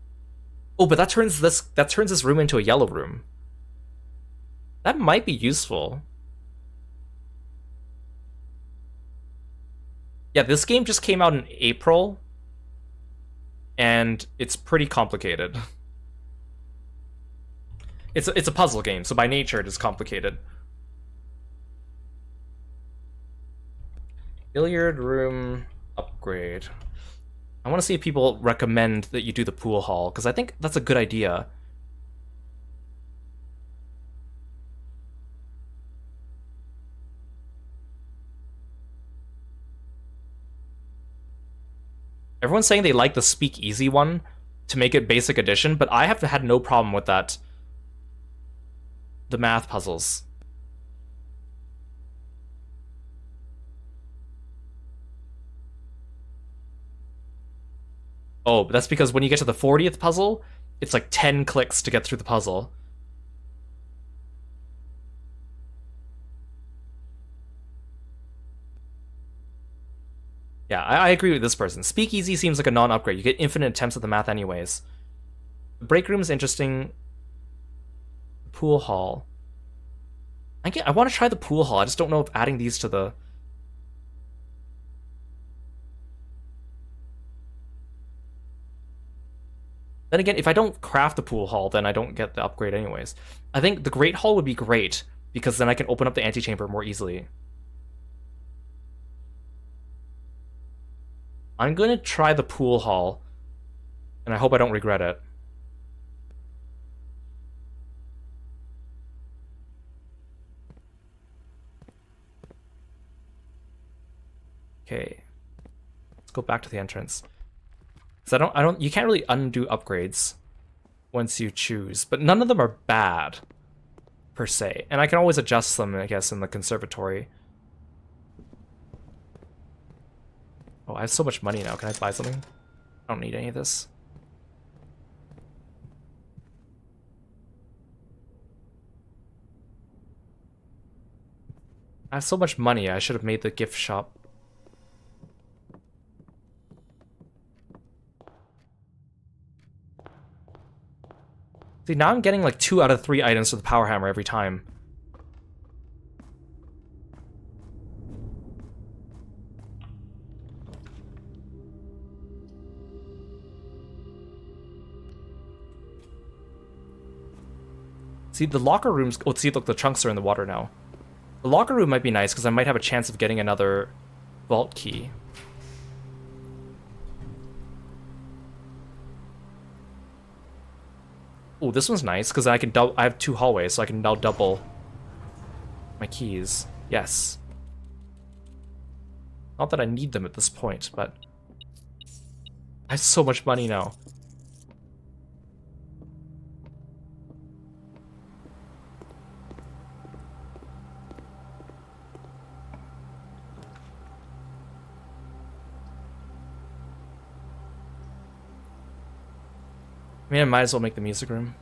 Oh, but that turns this room into a yellow room. That might be useful. Yeah, this game just came out in April, and it's pretty complicated. It's a puzzle game, so by nature it is complicated. Billiard room upgrade. I want to see if people recommend that you do the pool hall, because I think that's a good idea. Everyone's saying they like the Speak Easy one to make it basic edition, but I have had no problem with that. The math puzzles. Oh, but that's because when you get to the 40th puzzle, it's like 10 clicks to get through the puzzle. Yeah, I agree with this person. Speakeasy seems like a non-upgrade. You get infinite attempts at the math anyways. The break room is interesting. Pool hall. I want to try the pool hall. I just don't know if adding these to the... Then again, if I don't craft the pool hall, then I don't get the upgrade anyways. I think the Great Hall would be great, because then I can open up the antechamber more easily. I'm going to try the pool hall, and I hope I don't regret it. Okay. Let's go back to the entrance. So you can't really undo upgrades once you choose, but none of them are bad, per se. And I can always adjust them, I guess, in the conservatory. Oh, I have so much money now. Can I buy something? I don't need any of this. I have so much money, I should have made the gift shop. See, now I'm getting like 2 out of 3 items for the power hammer every time. See, the locker rooms... Oh, see, look, the trunks are in the water now. The locker room might be nice, because I might have a chance of getting another vault key. Oh, this one's nice, because I have 2 hallways, so I can now double my keys. Yes. Not that I need them at this point, but... I have so much money now. I mean, I might as well make the music room.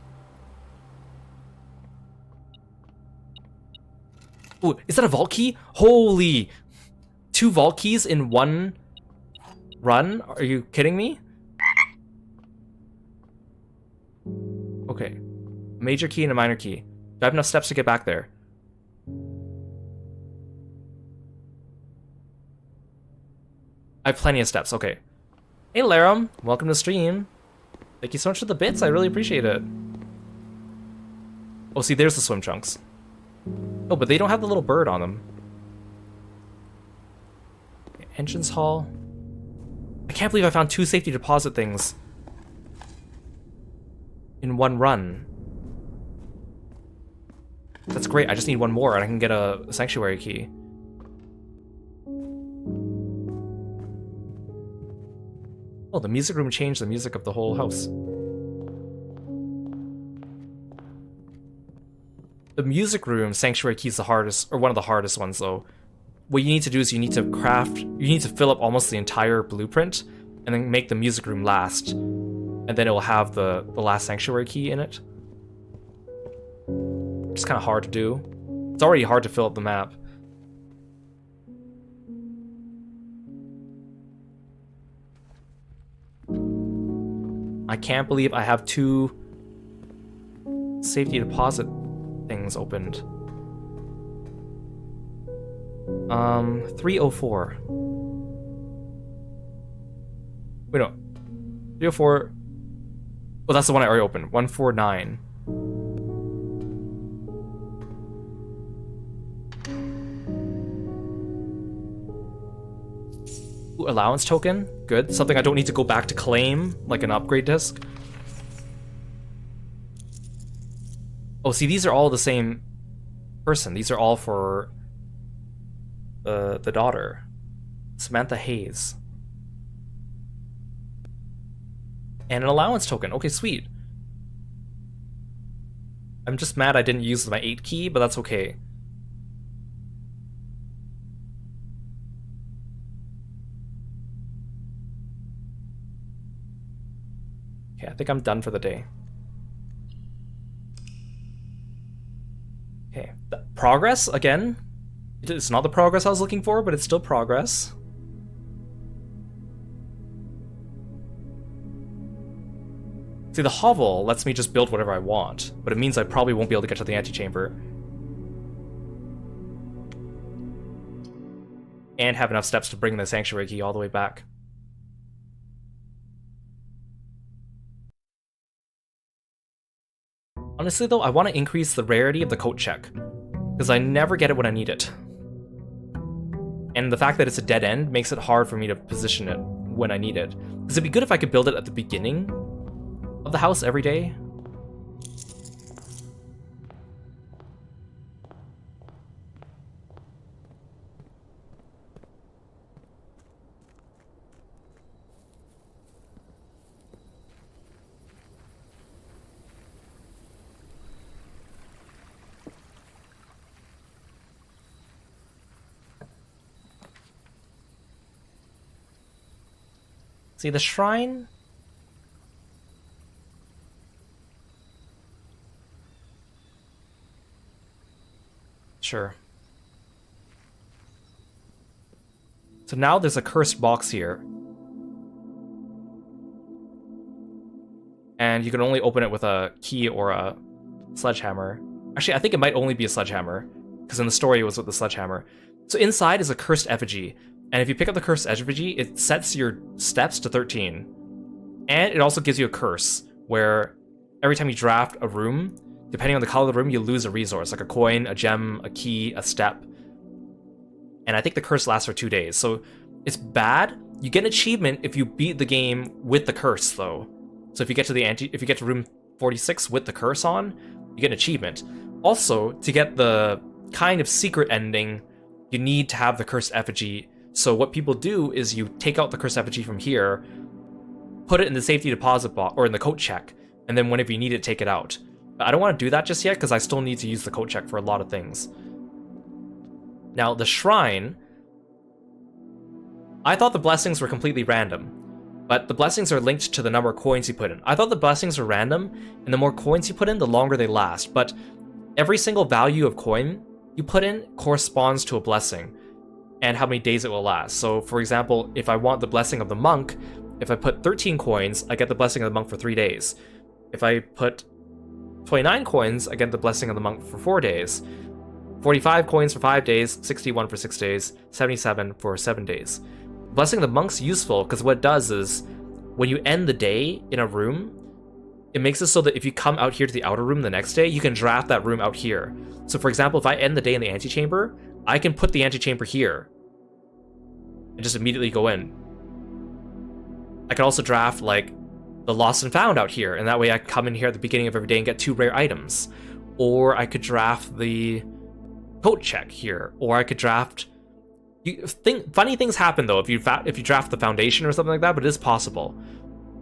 Ooh, is that a vault key? Holy! 2 vault keys in one run? Are you kidding me? Okay. A major key and a minor key. Do I have enough steps to get back there? I have plenty of steps, okay. Hey Larum, welcome to the stream. Thank you so much for the bits, I really appreciate it. Oh, see, there's the swim trunks. Oh, but they don't have the little bird on them. Entrance hall. I can't believe I found 2 safety deposit things in one run. That's great, I just need 1 more and I can get a sanctuary key. Oh, the music room changed the music of the whole house. The music room sanctuary key is the hardest, or one of the hardest ones though. what you need to do is you need to fill up almost the entire blueprint and then make the music room last. And then it will have the last sanctuary key in it. It's kind of hard to do. It's already hard to fill up the map. I can't believe I have 2 safety deposit things opened. 304. Wait, no. 304. Oh, that's the one I already opened. 149. Ooh, allowance token. Good. Something I don't need to go back to claim, like an upgrade disc. Oh, see, these are all the same person. These are all for the daughter. Samantha Hayes. And an allowance token. Okay, sweet. I'm just mad I didn't use my 8 key, but that's okay. Okay, I think I'm done for the day. Okay, progress, again. It's not the progress I was looking for, but it's still progress. See, the hovel lets me just build whatever I want, but it means I probably won't be able to get to the antechamber. And have enough steps to bring the sanctuary key all the way back. Honestly though, I want to increase the rarity of the coat check, because I never get it when I need it. And the fact that it's a dead end makes it hard for me to position it when I need it. Because it'd be good if I could build it at the beginning of the house every day. See, the shrine... Sure. So now there's a cursed box here. And you can only open it with a key or a sledgehammer. Actually, I think it might only be a sledgehammer, because in the story it was with the sledgehammer. So inside is a cursed effigy. And if you pick up the cursed effigy, it sets your steps to 13. And it also gives you a curse, where every time you draft a room, depending on the color of the room, you lose a resource, like a coin, a gem, a key, a step. And I think the curse lasts for 2 days, so it's bad. You get an achievement if you beat the game with the curse, though. So if you get to room 46 with the curse on, you get an achievement. Also, to get the kind of secret ending, you need to have the cursed effigy. So what people do is you take out the cursed effigy from here, put it in the safety deposit box, or in the coat check, and then whenever you need it, take it out. I don't want to do that just yet, because I still need to use the coat check for a lot of things. Now, the shrine... I thought the blessings were completely random, but the blessings are linked to the number of coins you put in. I thought the blessings were random, and the more coins you put in, the longer they last, but every single value of coin you put in corresponds to a blessing, and how many days it will last. So, for example, if I want the blessing of the monk, if I put 13 coins, I get the blessing of the monk for 3 days. If I put 29 coins, I get the blessing of the monk for 4 days. 45 coins for 5 days, 61 for 6 days, 77 for 7 days. Blessing of the monk's useful because what it does is, when you end the day in a room, it makes it so that if you come out here to the outer room the next day, you can draft that room out here. So for example, if I end the day in the antechamber, I can put the antechamber here and just immediately go in. I can also draft, like, the lost and found out here, and that way I can come in here at the beginning of every day and get 2 rare items. Or I could draft the coat check here, or I could draft... funny things happen though if you draft the foundation or something like that, but it is possible.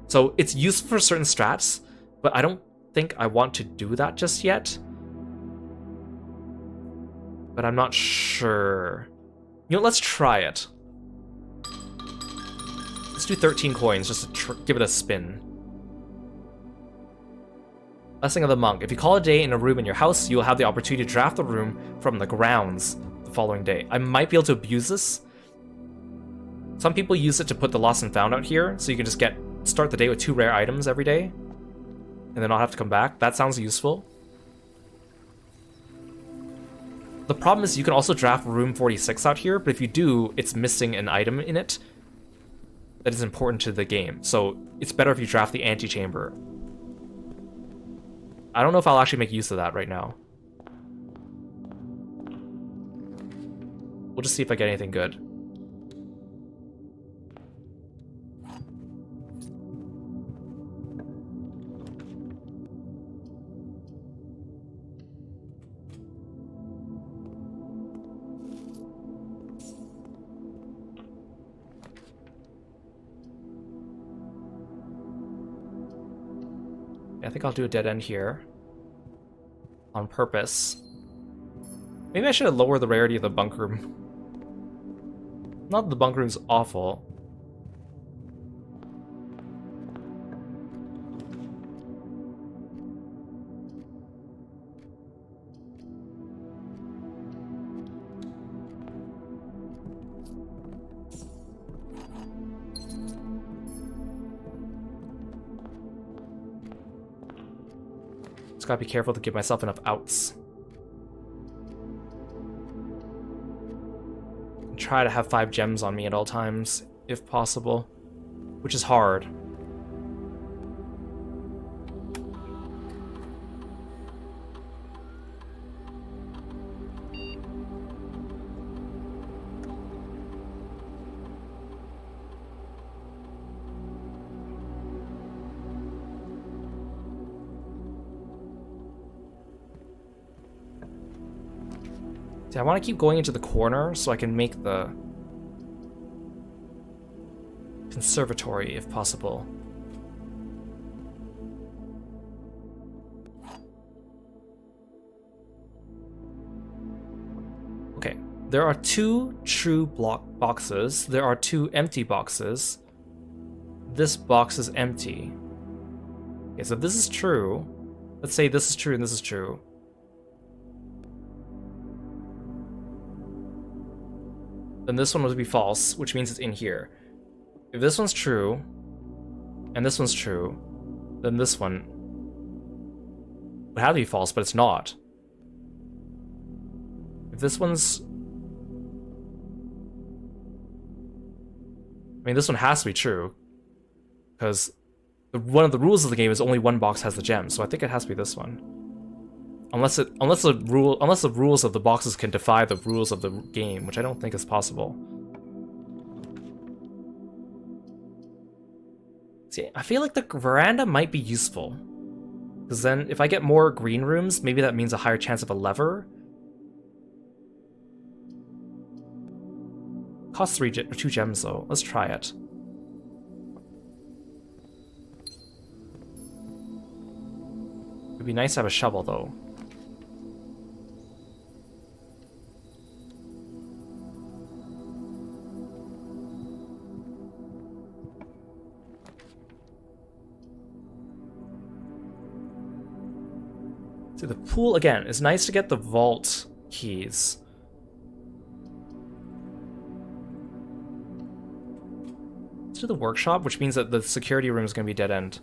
So it's useful for certain strats, but I don't think I want to do that just yet. But I'm not sure. You know, let's try it. Let's do 13 coins just to give it a spin. Blessing of the Monk. If you call a day in a room in your house, you will have the opportunity to draft the room from the grounds the following day. I might be able to abuse this. Some people use it to put the lost and found out here, so you can just start the day with 2 rare items every day, and then not have to come back. That sounds useful. The problem is you can also draft room 46 out here, but if you do, it's missing an item in it that is important to the game. So it's better if you draft the antechamber. I don't know if I'll actually make use of that right now. We'll just see if I get anything good. I think I'll do a dead end here. On purpose. Maybe I should have lowered the rarity of the bunk room. Not that the bunk room's awful. Just gotta be careful to give myself enough outs. Try to have 5 gems on me at all times, if possible, which is hard. See, I want to keep going into the corner so I can make the conservatory if possible. Okay, there are 2 true block boxes. There are 2 empty boxes. This box is empty. Okay, so this is true. Let's say this is true and this is true. Then this one would be false, which means it's in here. If this one's true, and this one's true, then this one would have to be false, but it's not. If this one's... I mean, this one has to be true, because one of the rules of the game is only one box has the gem, so I think it has to be this one. Unless the rules of the boxes can defy the rules of the game, which I don't think is possible. See, I feel like the veranda might be useful. Because then, if I get more green rooms, maybe that means a higher chance of a lever. Costs 2 gems though. Let's try it. It'd be nice to have a shovel though. See, the pool, again, it's nice to get the vault keys. Let's do the workshop, which means that the security room is going to be dead end.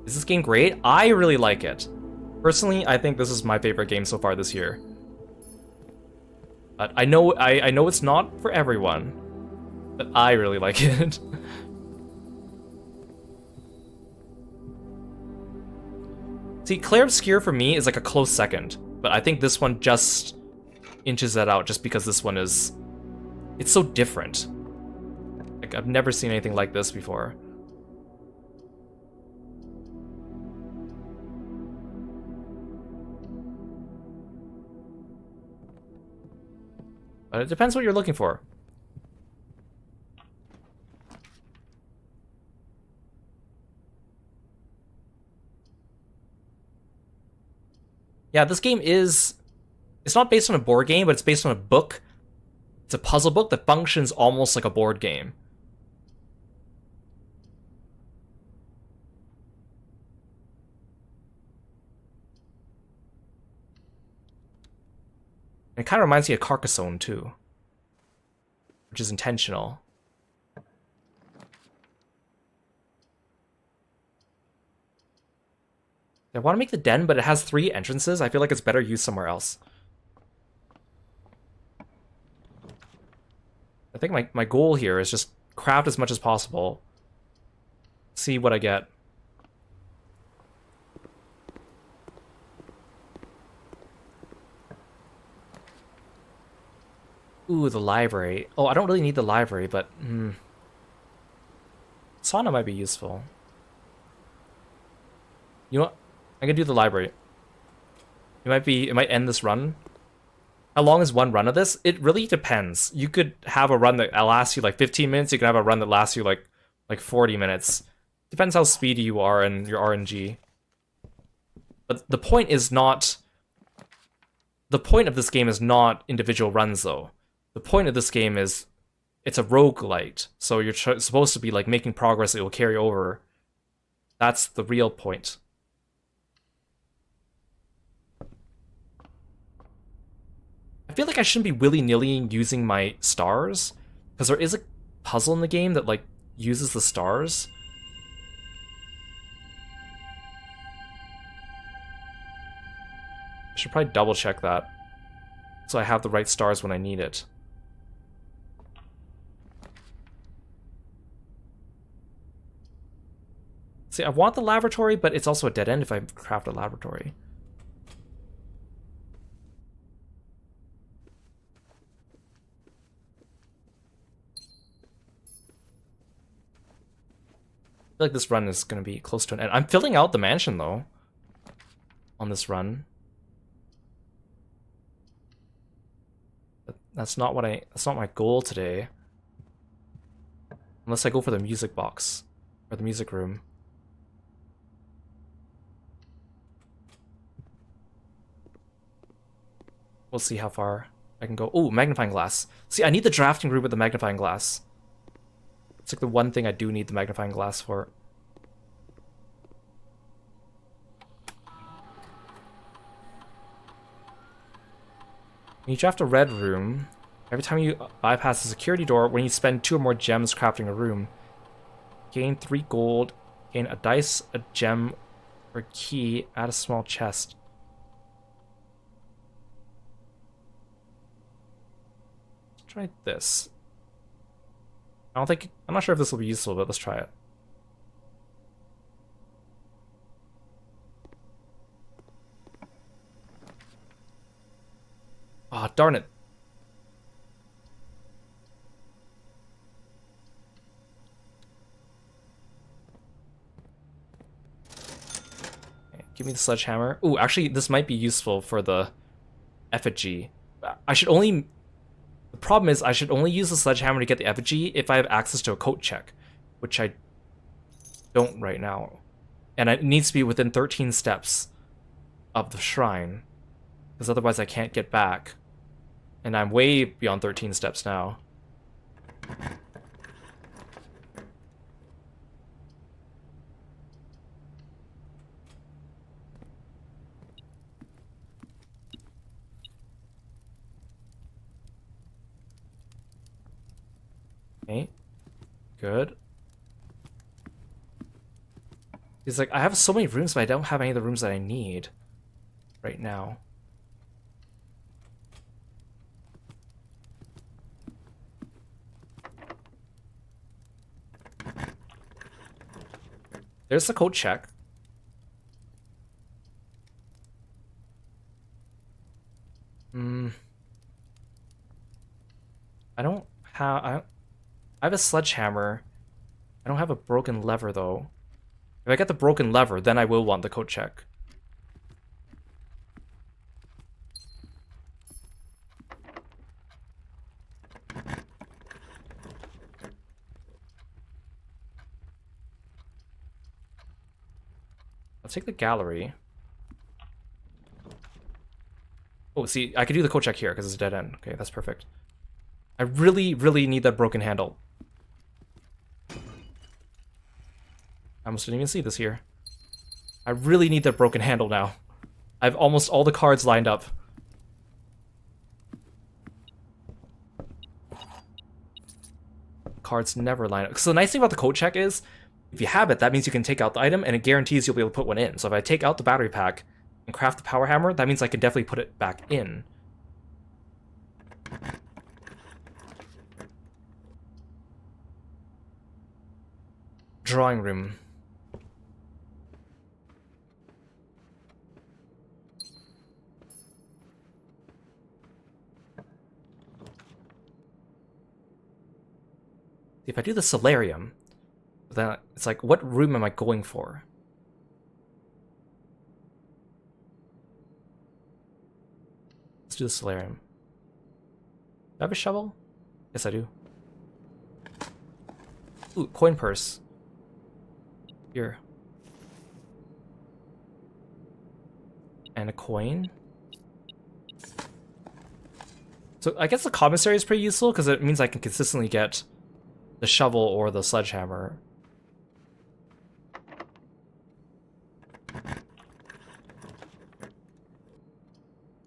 Is this game great? I really like it. Personally, I think this is my favorite game so far this year. But I know it's not for everyone, but I really like it. See, Clair Obscure for me is like a close second, but I think this one just inches that out just because this one is... It's so different. Like, I've never seen anything like this before. But it depends what you're looking for. Yeah, this game is... It's not based on a board game, but it's based on a book. It's a puzzle book that functions almost like a board game. And it kind of reminds me of Carcassonne, too. Which is intentional. I want to make the den, but it has 3 entrances. I feel like it's better used somewhere else. I think my goal here is just craft as much as possible. See what I get. Ooh, the library. Oh, I don't really need the library, but... Sauna might be useful. You know what? I can do the library. It might end this run. How long is one run of this? It really depends. You could have a run that lasts you like 15 minutes. You can have a run that lasts you like 40 minutes. Depends how speedy you are and your RNG. But the point is not... The point of this game is not individual runs, though. The point of this game is it's a roguelite. So you're supposed to be like making progress that will carry over. That's the real point. I feel like I shouldn't be willy-nilly using my stars, because there is a puzzle in the game that like uses the stars. I should probably double check that so I have the right stars when I need it. See, I want the laboratory, but it's also a dead end if I craft a laboratory. I feel like this run is going to be close to an end. I'm filling out the mansion, though, on this run. But that's not my goal today. Unless I go for the music box, or the music room. We'll see how far I can go. Oh, magnifying glass. See, I need the drafting room with the magnifying glass. It's like the one thing I do need the magnifying glass for. When you draft a red room, every time you bypass the security door, when you spend 2 or more gems crafting a room, gain 3 gold, gain a dice, a gem, or a key, add a small chest. Let's try this. I'm not sure if this will be useful, but let's try it. Ah, oh, darn it. Okay, give me the sledgehammer. Ooh, actually, this might be useful for the effigy. The problem is I should only use the sledgehammer to get the effigy if I have access to a coat check, which I don't right now. And it needs to be within 13 steps of the shrine, because otherwise I can't get back. And I'm way beyond 13 steps now. Okay, good. He's like, I have so many rooms, but I don't have any of the rooms that I need right now. There's the code check. I have a sledgehammer. I don't have a broken lever, though. If I get the broken lever, then I will want the code check. I'll take the gallery. Oh, see, I could do the code check here because it's a dead end. Okay, that's perfect. I really, really need that broken handle. I almost didn't even see this here. I really need that broken handle now. I have almost all the cards lined up. Cards never line up. So the nice thing about the code check is, if you have it, that means you can take out the item, and it guarantees you'll be able to put one in. So if I take out the battery pack and craft the power hammer, that means I can definitely put it back in. Drawing room. If I do the solarium, then it's like, what room am I going for? Let's do the solarium. Do I have a shovel? Yes, I do. Ooh, coin purse. Here. And a coin. So I guess the commissary is pretty useful because it means I can consistently get the shovel or the sledgehammer.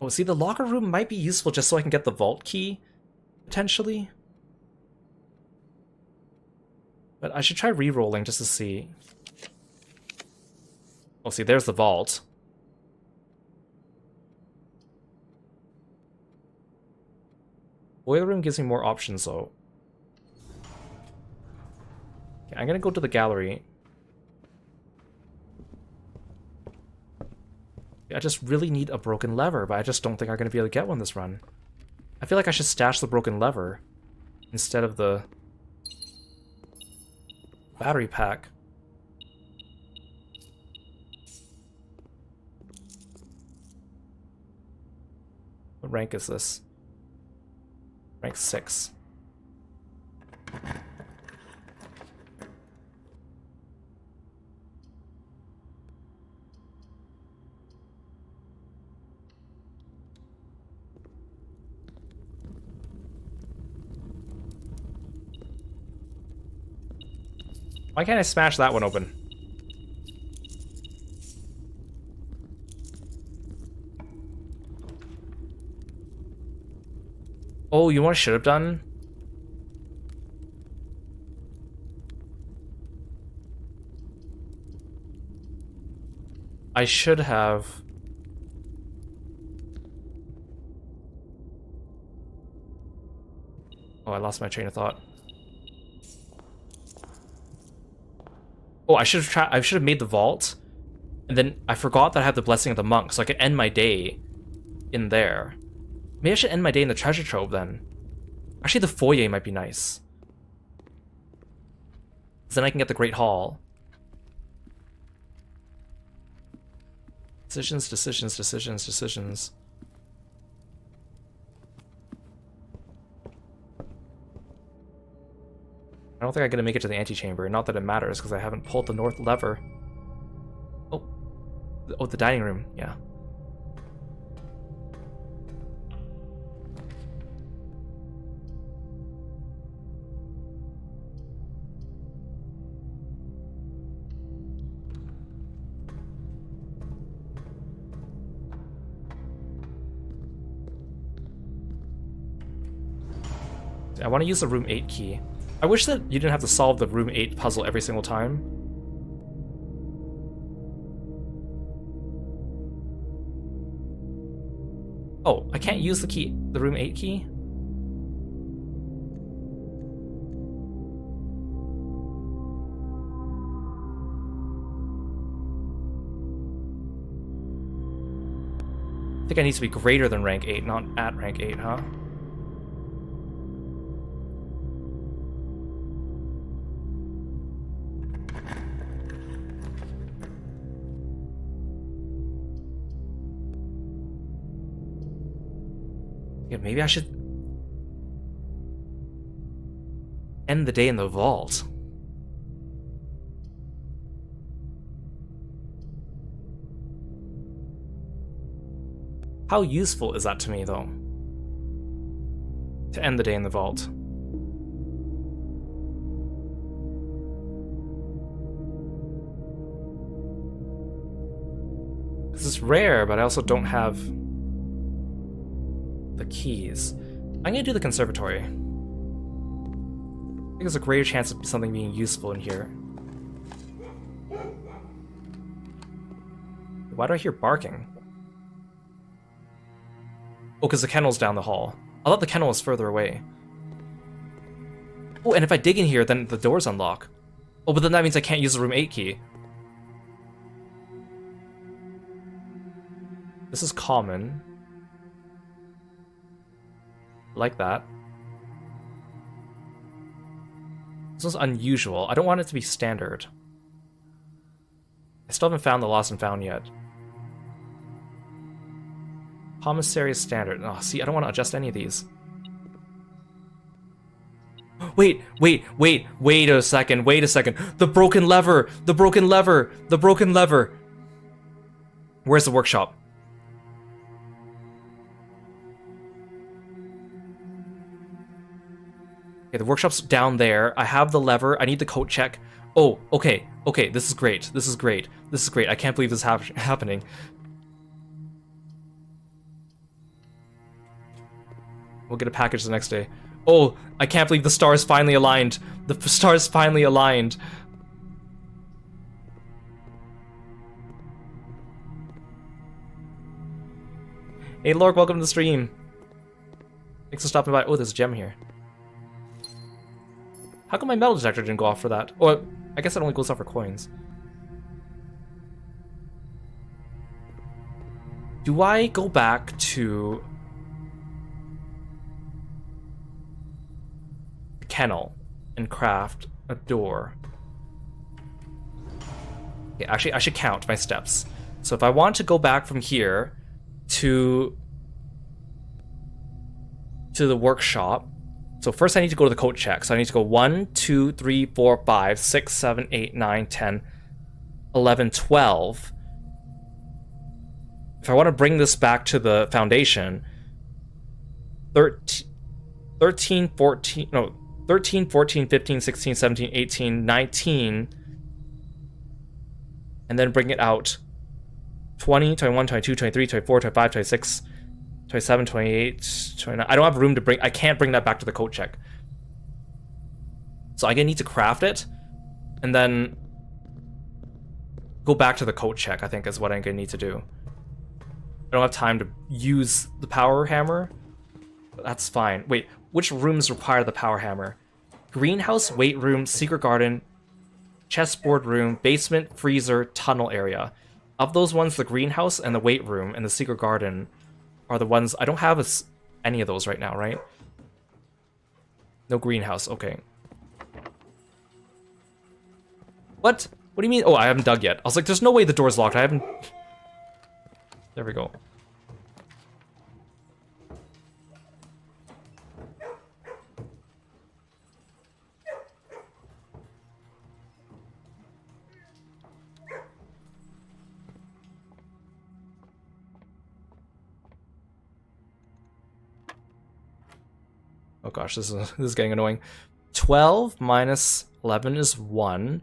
Oh, see, the locker room might be useful just so I can get the vault key, potentially. But I should try re-rolling just to see. Oh, see, there's the vault. Boiler room gives me more options, though. Okay, I'm gonna go to the gallery. I just really need a broken lever, but I just don't think I'm gonna be able to get one this run. I feel like I should stash the broken lever instead of the battery pack. What rank is this? Rank 6. Why can't I smash that one open? Oh, you know what I should have done? I should have... Oh, I lost my train of thought. Oh, I should have made the vault, and then I forgot that I have the blessing of the monk, so I could end my day in there. Maybe I should end my day in the treasure trove then. Actually, the foyer might be nice. Then I can get the Great Hall. Decisions, decisions, decisions, decisions. I don't think I'm gonna make it to the antechamber. Not that it matters, because I haven't pulled the north lever. Oh. Oh, the dining room. Yeah. I want to use the room 8 key. I wish that you didn't have to solve the room 8 puzzle every single time. Oh, I can't use the key, the room 8 key? I think I need to be greater than rank 8, not at rank 8, huh? Yeah, maybe I should end the day in the vault. How useful is that to me, though? To end the day in the vault. This is rare, but I also don't have the keys. I'm gonna do the conservatory. I think there's a greater chance of something being useful in here. Why do I hear barking? Oh, because the kennel's down the hall. I thought the kennel was further away. Oh, and if I dig in here, then the doors unlock. Oh, but then that means I can't use the room 8 key. This is common. Like that. This is unusual. I don't want it to be standard. I still haven't found the lost and found yet. Commissary is standard. Oh, see, I don't want to adjust any of these. Wait a second. The broken lever. Where's the workshop? Okay, the workshop's down there. I have the lever. I need the coat check. Oh, okay. This is great. I can't believe this is happening. We'll get a package the next day. Oh, I can't believe the stars finally aligned. Hey, Lork, welcome to the stream. Thanks for stopping by. Oh, there's a gem here. How come my metal detector didn't go off for that? Oh, I guess it only goes off for coins. Do I go back to the kennel and craft a door? Okay, actually, I should count my steps. So if I want to go back from here to the workshop, so first I need to go to the coat check. So I need to go 1, 2, 3, 4, 5, 6, 7, 8, 9, 10, 11, 12. If I want to bring this back to the foundation, 13, 14, 15, 16, 17, 18, 19, and then bring it out 20, 21, 22, 23, 24, 25, 26, 27, 28, 29. I don't have room to bring... I can't bring that back to the coat check. So I'm gonna need to craft it, and then go back to the coat check, I think is what I'm gonna need to do. I don't have time to use the power hammer, but that's fine. Wait, which rooms require the power hammer? Greenhouse, weight room, secret garden, chessboard room, basement, freezer, tunnel area. Of those ones, the greenhouse and the weight room and the secret garden are the ones... I don't have any of those right now, right? No greenhouse, okay. What? What do you mean? Oh, I haven't dug yet. I was like, there's no way the door's locked. I haven't... There we go. Oh gosh, this is getting annoying. 12 minus 11 is 1.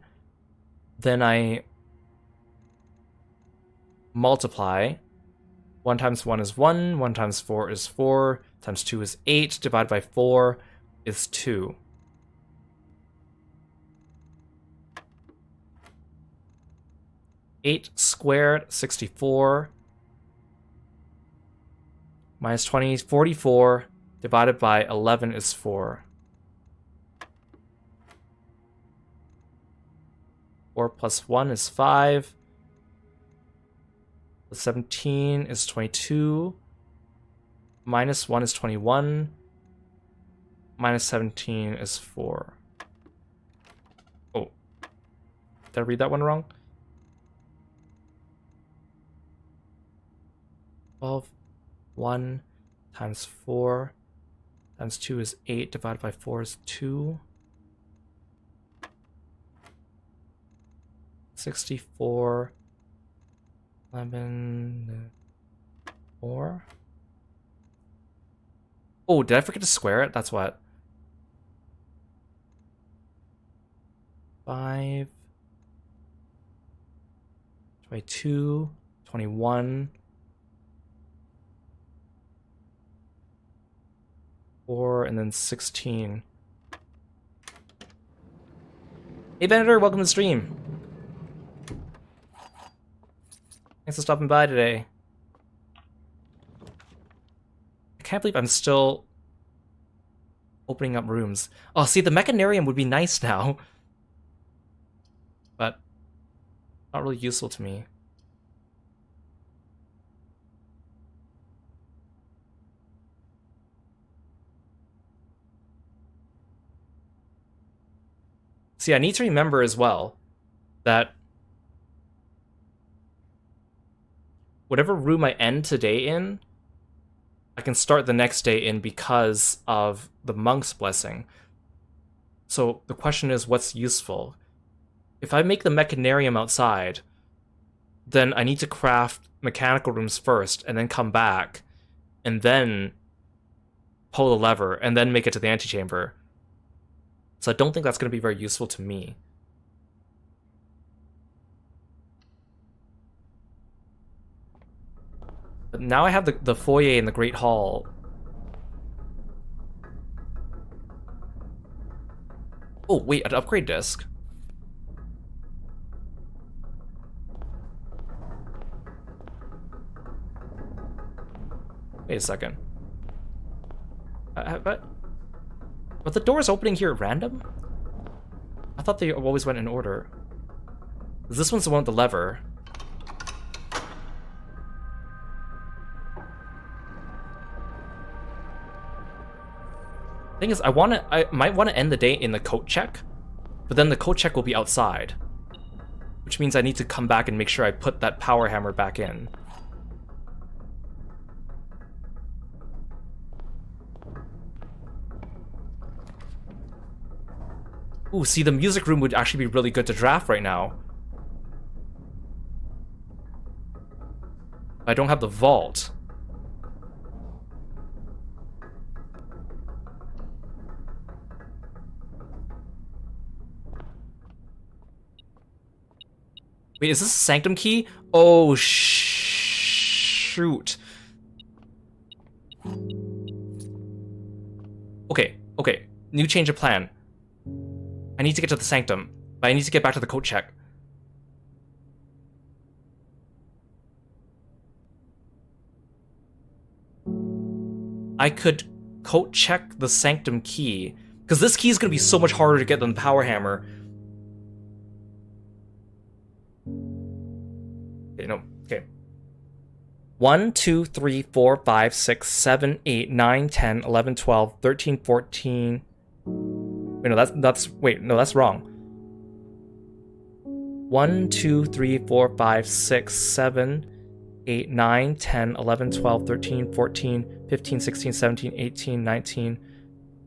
Then I multiply. 1 times 1 is 1. 1 times 4 is 4. Times 2 is 8. Divided by 4 is 2. Eight squared, 64. Minus 20 is 44. Divided by 11 is 4. 4 plus 1 is 5. 17 is 22. Minus 1 is 21. Minus 17 is 4. Oh. Did I read that one wrong? 12. 1 times 4 times 2 is 8. Divided by 4 is 2. 64. 11. 4. Oh, did I forget to square it? That's what. 5. 22. 21. 4, and then 16. Hey, Venator, welcome to the stream. Thanks for stopping by today. I can't believe I'm still opening up rooms. Oh, see, the Mechanarium would be nice now. But not really useful to me. See, I need to remember as well that whatever room I end today in, I can start the next day in because of the monk's blessing. So the question is, what's useful? If I make the Mechanarium outside, then I need to craft mechanical rooms first, and then come back, and then pull the lever, and then make it to the antechamber. So I don't think that's going to be very useful to me. But now I have the foyer in the Great Hall. Oh, wait, an upgrade disc. Wait a second. But the doors opening here at random? I thought they always went in order. This one's the one with the lever. Thing is, I might want to end the day in the coat check, but then the coat check will be outside, which means I need to come back and make sure I put that power hammer back in. Ooh, see, the music room would actually be really good to draft right now. I don't have the vault. Wait, is this a sanctum key? Oh, shoot. Okay. New change of plan. I need to get to the sanctum, but I need to get back to the coat check. I could coat check the sanctum key, because this key is going to be so much harder to get than the power hammer. Okay, no, okay. 1, 2, 3, 4, 5, 6, 7, 8, 9, 10, 11, 12, 13, 14... Wait, no, that's wrong. 1, 2, 3, 4, 5, 6, 7, 8, 9, 10, 11, 12, 13, 14, 15, 16, 17, 18, 19,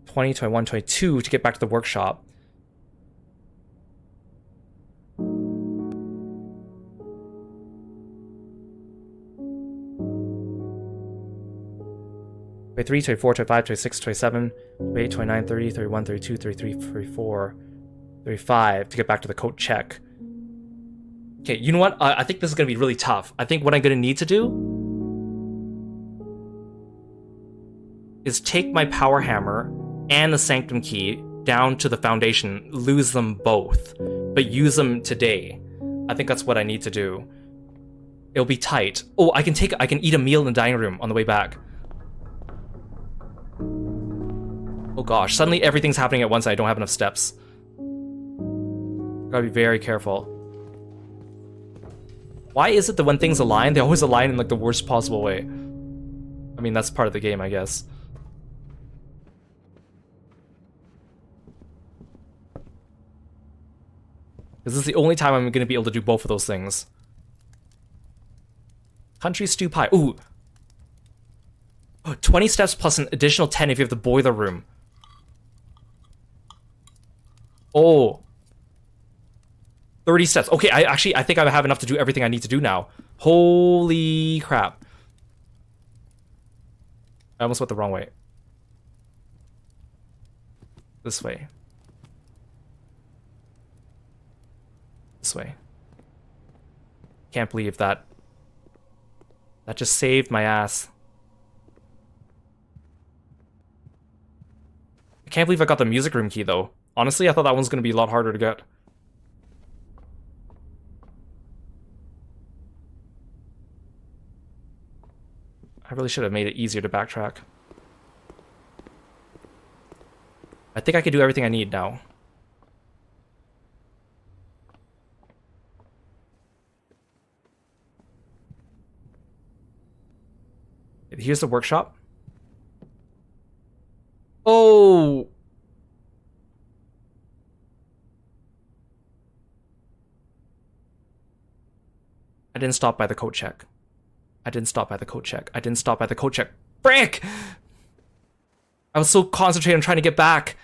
20, 21, 22 to get back to the workshop. Wait, 3, 24, 25, 26, 27, 28, 29, 30, 31, 32, 33, 34, 35 to get back to the coat check. Okay, you know what? I think this is going to be really tough. I think what I'm going to need to do is take my power hammer and the sanctum key down to the foundation, lose them both, but use them today. I think that's what I need to do. It'll be tight. Oh, I can eat a meal in the dining room on the way back. Oh gosh, suddenly everything's happening at once and I don't have enough steps. Gotta be very careful. Why is it that when things align, they always align in like the worst possible way? I mean, that's part of the game, I guess. This is the only time I'm gonna be able to do both of those things. Country stew pie. Ooh! Oh, 20 steps plus an additional 10 if you have the boiler room. Oh. 30 steps. Okay, I think I have enough to do everything I need to do now. Holy crap. I almost went the wrong way. This way. This way. Can't believe that. That just saved my ass. I can't believe I got the music room key, though. Honestly, I thought that one's gonna be a lot harder to get. I really should have made it easier to backtrack. I think I can do everything I need now. Here's the workshop. Oh! I didn't stop by the code check. I didn't stop by the code check. I didn't stop by the code check. Frick! I was so concentrated on trying to get back.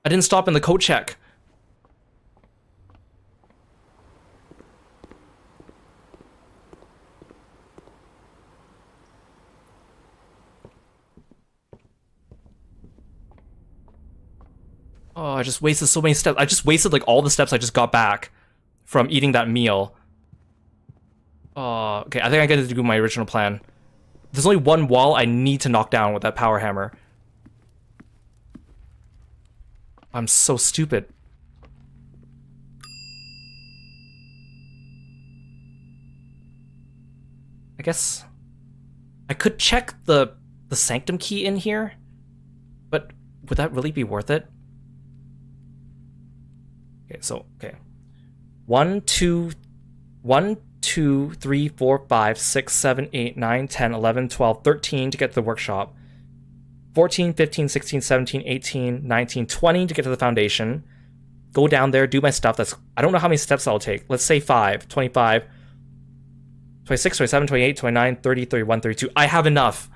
I didn't stop in the code check. Oh, I just wasted so many steps. I just wasted like all the steps I just got back from eating that meal. Oh, okay, I think I get to do my original plan. There's only one wall I need to knock down with that power hammer. I'm so stupid. I guess I could check the sanctum key in here, but would that really be worth it? Okay, so, okay. 1, 2, 3, 4, 5, 6, 7, 8, 9, 10, 11, 12, 13 to get to the workshop. 14, 15, 16, 17, 18, 19, 20 to get to the foundation. Go down there, do my stuff. I don't know how many steps that'll take. Let's say 5, 25, 26, 27, 28, 29, 30, 31, 32. I have enough.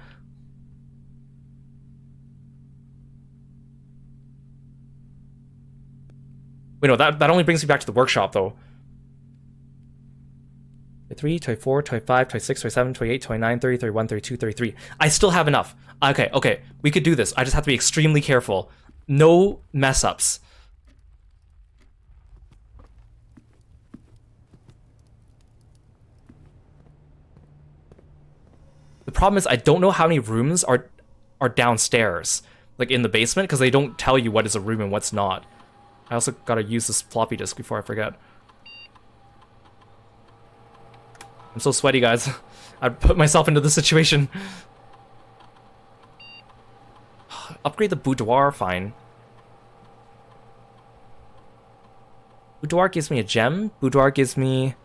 Wait, no, that only brings me back to the workshop, though. 23, 24, 25, 26, 27, 28, 29, 30, 31, 32, 33. I still have enough. Okay, we could do this. I just have to be extremely careful. No mess-ups. The problem is I don't know how many rooms are downstairs, like in the basement, because they don't tell you what is a room and what's not. I also gotta use this floppy disk before I forget. I'm so sweaty, guys. I put myself into this situation. Upgrade the boudoir, fine. Boudoir gives me a gem. Boudoir gives me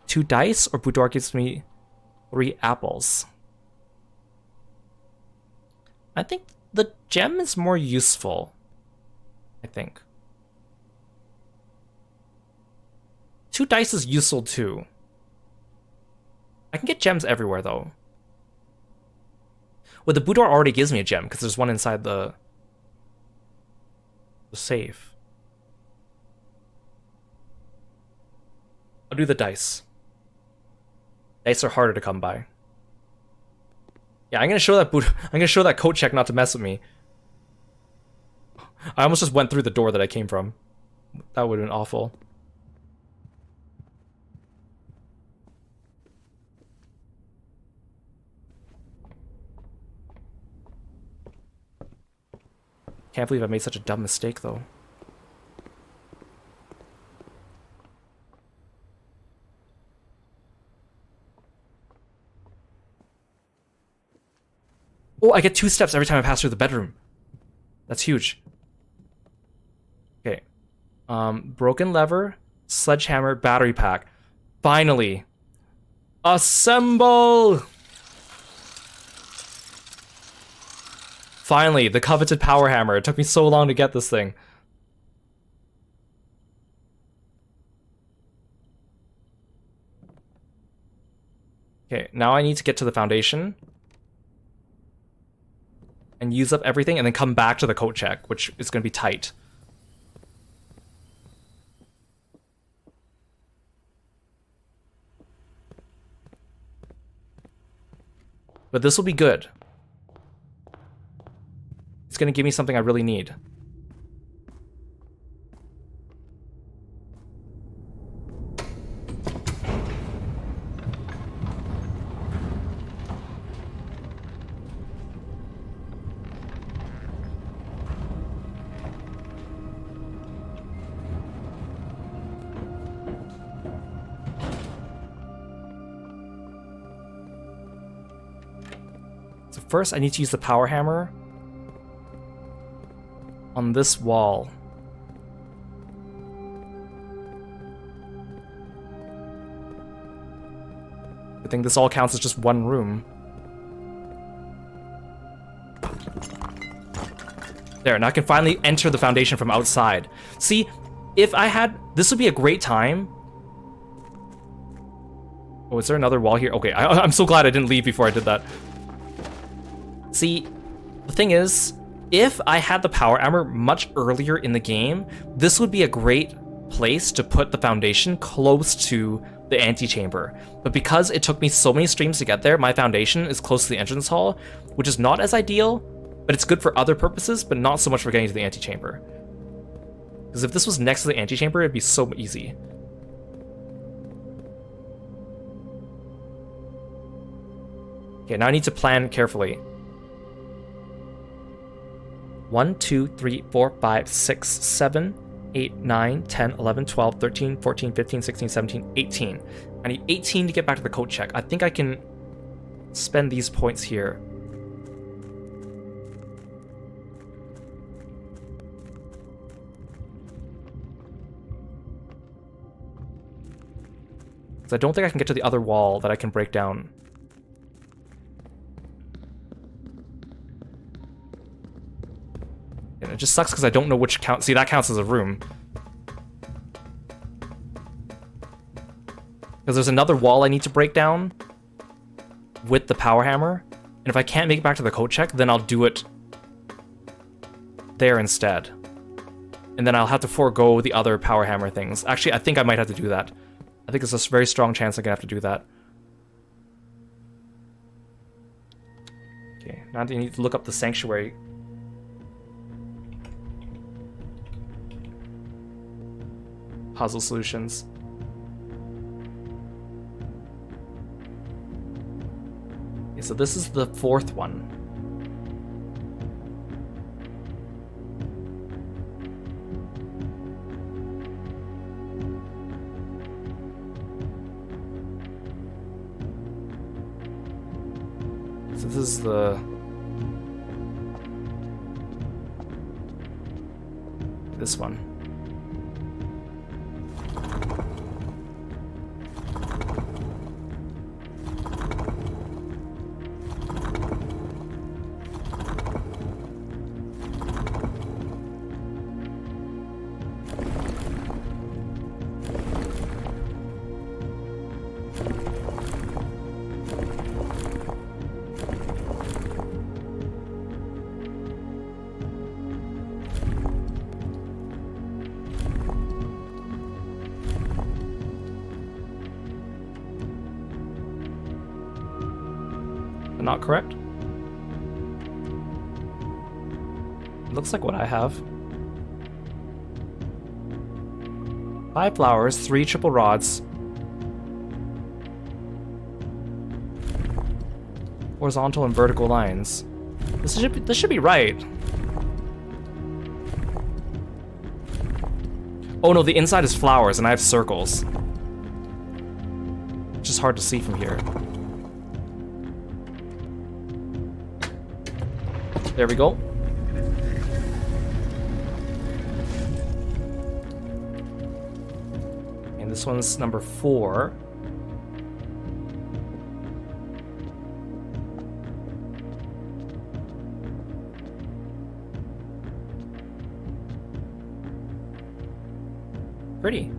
2 dice, or boudoir gives me 3 apples. I think the gem is more useful. I think. 2 dice is useful too. I can get gems everywhere though. Well, the boudoir already gives me a gem because there's one inside the safe. I'll do the dice. Dice are harder to come by. Yeah, I'm gonna show that code check not to mess with me. I almost just went through the door that I came from. That would have been awful. Can't believe I made such a dumb mistake, though. Oh, I get 2 steps every time I pass through the bedroom. That's huge. Okay. Broken lever, sledgehammer, battery pack. Finally. Assemble! Finally, the coveted power hammer. It took me so long to get this thing. Okay, now I need to get to the foundation. And use up everything, and then come back to the coat check, which is going to be tight. But this will be good. going to give me something I really need. So first I need to use the power hammer on this wall. I think this all counts as just one room. There, now I can finally enter the foundation from outside. See, if I had... This would be a great time. Oh, is there another wall here? Okay, I'm so glad I didn't leave before I did that. See, the thing is, if I had the power hammer much earlier in the game, this would be a great place to put the foundation close to the antechamber. But because it took me so many streams to get there, my foundation is close to the entrance hall, which is not as ideal, but it's good for other purposes, but not so much for getting to the antechamber. Because if this was next to the antechamber, it'd be so easy. Okay, now I need to plan carefully. 1, 2, 3, 4, 5, 6, 7, 8, 9, 10, 11, 12, 13, 14, 15, 16, 17, 18. I need 18 to get back to the code check. I think I can spend these points here. Because I don't think I can get to the other wall that I can break down. And it just sucks because I don't know which count. See, that counts as a room. Because there's another wall I need to break down with the power hammer. And if I can't make it back to the code check, then I'll do it there instead. And then I'll have to forego the other power hammer things. Actually, I think I might have to do that. I think there's a very strong chance I'm going to have to do that. Okay, now you need to look up the sanctuary. Puzzle solutions. Okay, so this is the fourth one. So this is this one. Not correct? It looks like what I have. 5 flowers, 3 triple rods. Horizontal and vertical lines. This should be right. Oh no, the inside is flowers and I have circles. It's just hard to see from here. There we go. And this one's number 4. Pretty.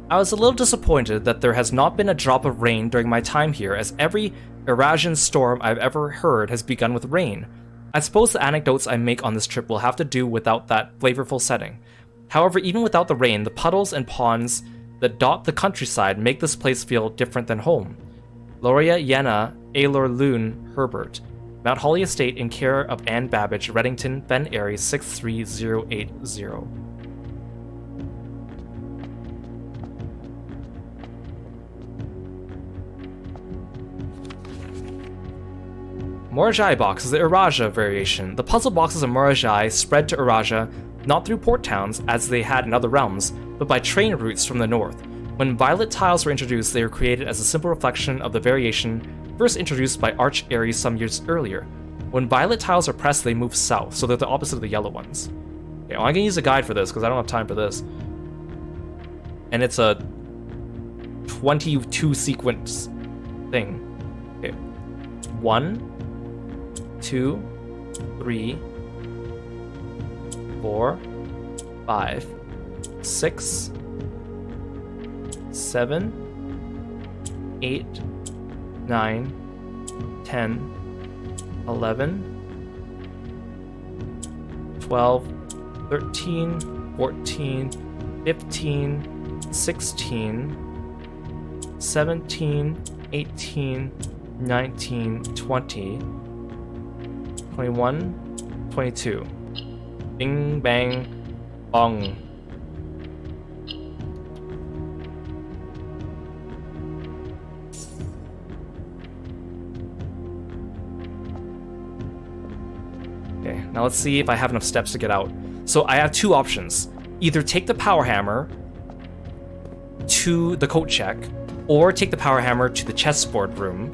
I was a little disappointed that there has not been a drop of rain during my time here, as every Eurasian storm I've ever heard has begun with rain. I suppose the anecdotes I make on this trip will have to do without that flavorful setting. However, even without the rain, the puddles and ponds that dot the countryside make this place feel different than home. Loria, Yenna, Aelor, Loon, Herbert. Mount Holly Estate in care of Ann Babbage, Reddington, Ben Airy, 63080. Morajai box is the Iraja variation. The puzzle boxes of Morajai spread to Iraja not through port towns as they had in other realms, but by train routes from the north. When violet tiles were introduced, they were created as a simple reflection of the variation first introduced by Arch Aries some years earlier. When violet tiles are pressed, they move south, so they're the opposite of the yellow ones. Okay, well, I'm gonna use a guide for this because I don't have time for this. And it's a 22 sequence thing. Okay. 1, 2, 3, 4, 5, 6, 7, 8, 9, 10, 11, 12, 13, 14, 15, 16, 17, 18, 19, 20, 21, 22. Bing, bang, bong. Okay, now let's see if I have enough steps to get out. So I have two options. Either take the power hammer to the coat check, or take the power hammer to the chessboard room,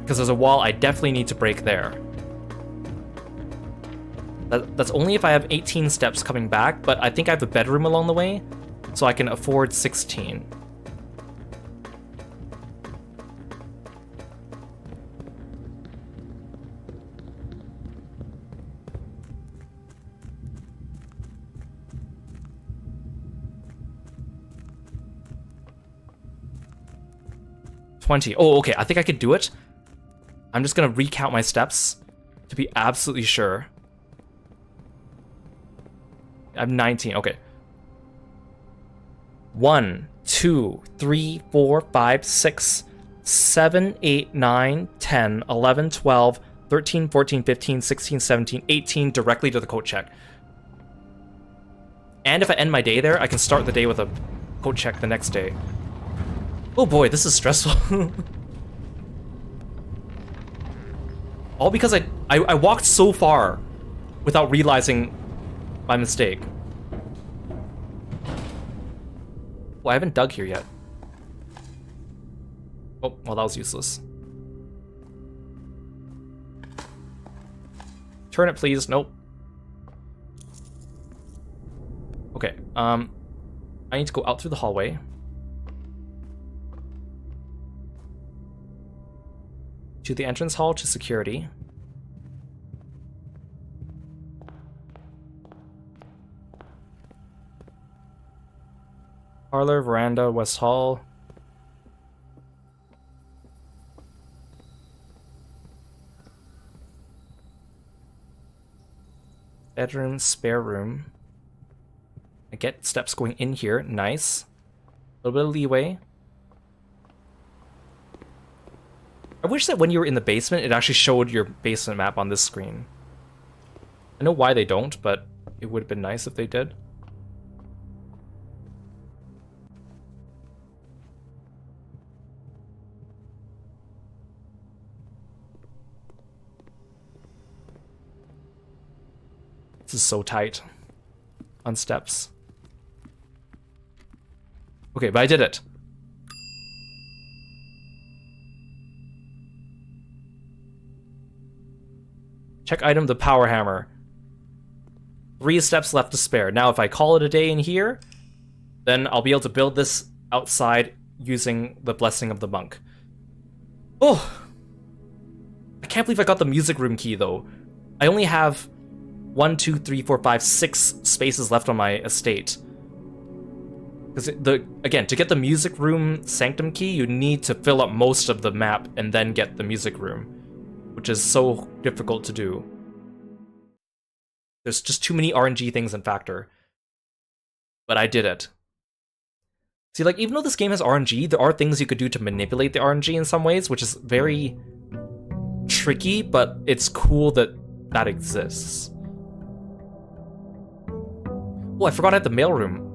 because there's a wall I definitely need to break there. That's only if I have 18 steps coming back, but I think I have a bedroom along the way, so I can afford 16. Oh, okay, I think I could do it. I'm just gonna recount my steps to be absolutely sure. I have 19, okay. 1, 2, 3, 4, 5, 6, 7, 8, 9, 10, 11, 12, 13, 14, 15, 16, 17, 18 directly to the coat check. And if I end my day there, I can start the day with a coat check the next day. Oh boy, this is stressful. All because I walked so far without realizing my mistake. Well, I haven't dug here yet. Oh, well, that was useless. Turn it, please. Nope. Okay, I need to go out through the hallway. To the entrance hall to security. Parlor, veranda, West Hall. Bedroom, spare room. I get steps going in here. Nice. A little bit of leeway. I wish that when you were in the basement, it actually showed your basement map on this screen. I know why they don't, but it would have been nice if they did. This is so tight on steps. Okay, but I did it. Check item, the power hammer. 3 steps left to spare. Now, if I call it a day in here, then I'll be able to build this outside using the blessing of the monk. Oh! I can't believe I got the music room key, though. I only have 1, 2, 3, 4, 5, 6 spaces left on my estate. Because, again, to get the music room sanctum key, you need to fill up most of the map and then get the music room, which is so difficult to do. There's just too many RNG things in Factor. But I did it. See, like, even though this game has RNG, there are things you could do to manipulate the RNG in some ways, which is very tricky, but it's cool that that exists. Oh, I forgot I had the mailroom.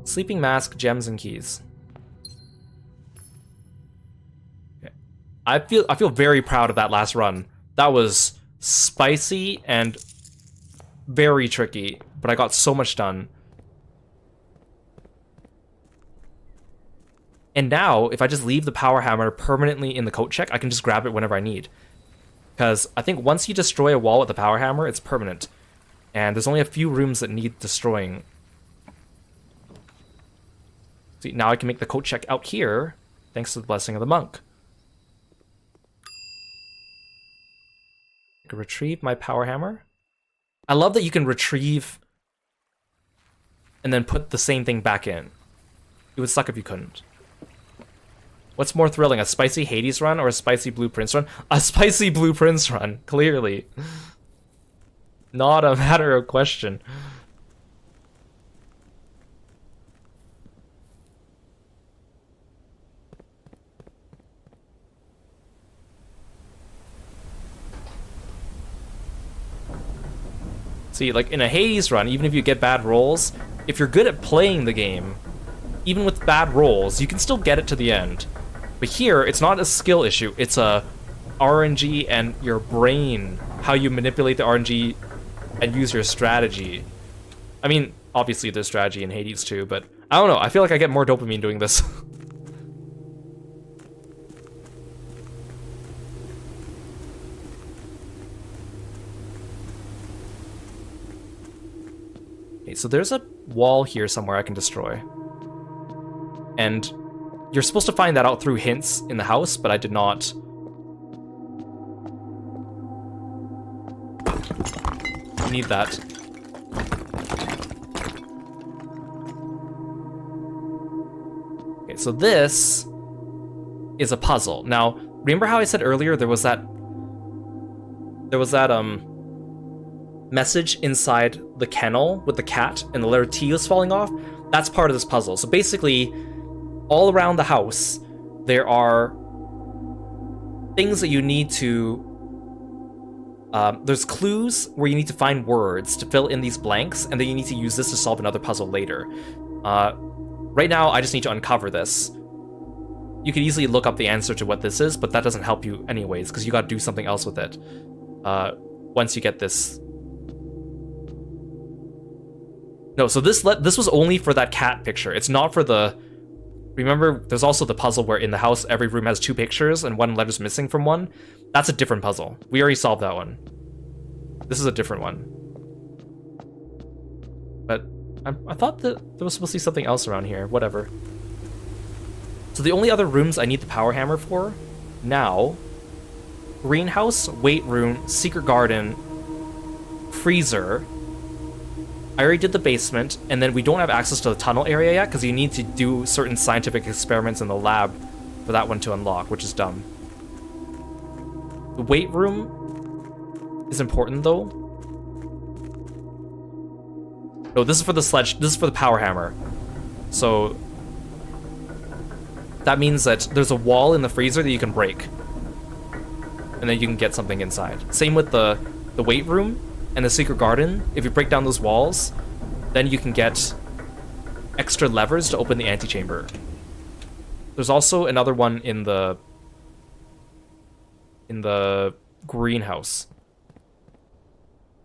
Sleeping mask, gems, and keys. Okay. I feel very proud of that last run. That was spicy and very tricky, but I got so much done. And now, if I just leave the power hammer permanently in the coat check, I can just grab it whenever I need. Because I think once you destroy a wall with the power hammer, it's permanent. And there's only a few rooms that need destroying. See, now I can make the coat check out here, thanks to the blessing of the monk. I can retrieve my power hammer. I love that you can retrieve and then put the same thing back in. It would suck if you couldn't. What's more thrilling, a spicy Hades run or a spicy Blueprints run? A spicy Blueprints run, clearly. Not a matter of question. See, like in a Hades run, even if you get bad rolls, if you're good at playing the game, even with bad rolls, you can still get it to the end. But here, it's not a skill issue, it's a RNG and your brain, how you manipulate the RNG and use your strategy. I mean, obviously there's strategy in Hades too, but I don't know, I feel like I get more dopamine doing this. Okay, so there's a wall here somewhere I can destroy. And you're supposed to find that out through hints in the house, but I did not. I need that. Okay, so this is a puzzle. Now, remember how I said earlier there was that message inside the kennel with the cat and the letter T was falling off? That's part of this puzzle. So basically, all around the house, there are things that you need to... there's clues where you need to find words to fill in these blanks, and then you need to use this to solve another puzzle later. Right now, I just need to uncover this. You could easily look up the answer to what this is, but that doesn't help you anyways, because you gotta do something else with it. Once you get this... No, so this was only for that cat picture. It's not for the... Remember, there's also the puzzle where in the house, every room has 2 pictures and 1 letter's missing from one. That's a different puzzle. We already solved that one. This is a different one. But I thought that there was supposed to be something else around here. Whatever. So the only other rooms I need the power hammer for now: greenhouse, weight room, secret garden, freezer. I already did the basement, and then we don't have access to the tunnel area yet because you need to do certain scientific experiments in the lab for that one to unlock, which is dumb. The weight room is important though. No, this is for the sledge. This is for the power hammer. So that means that there's a wall in the freezer that you can break, and then you can get something inside. Same with the weight room and the secret garden. If you break down those walls, then you can get extra levers to open the antechamber. There's also another one in the greenhouse.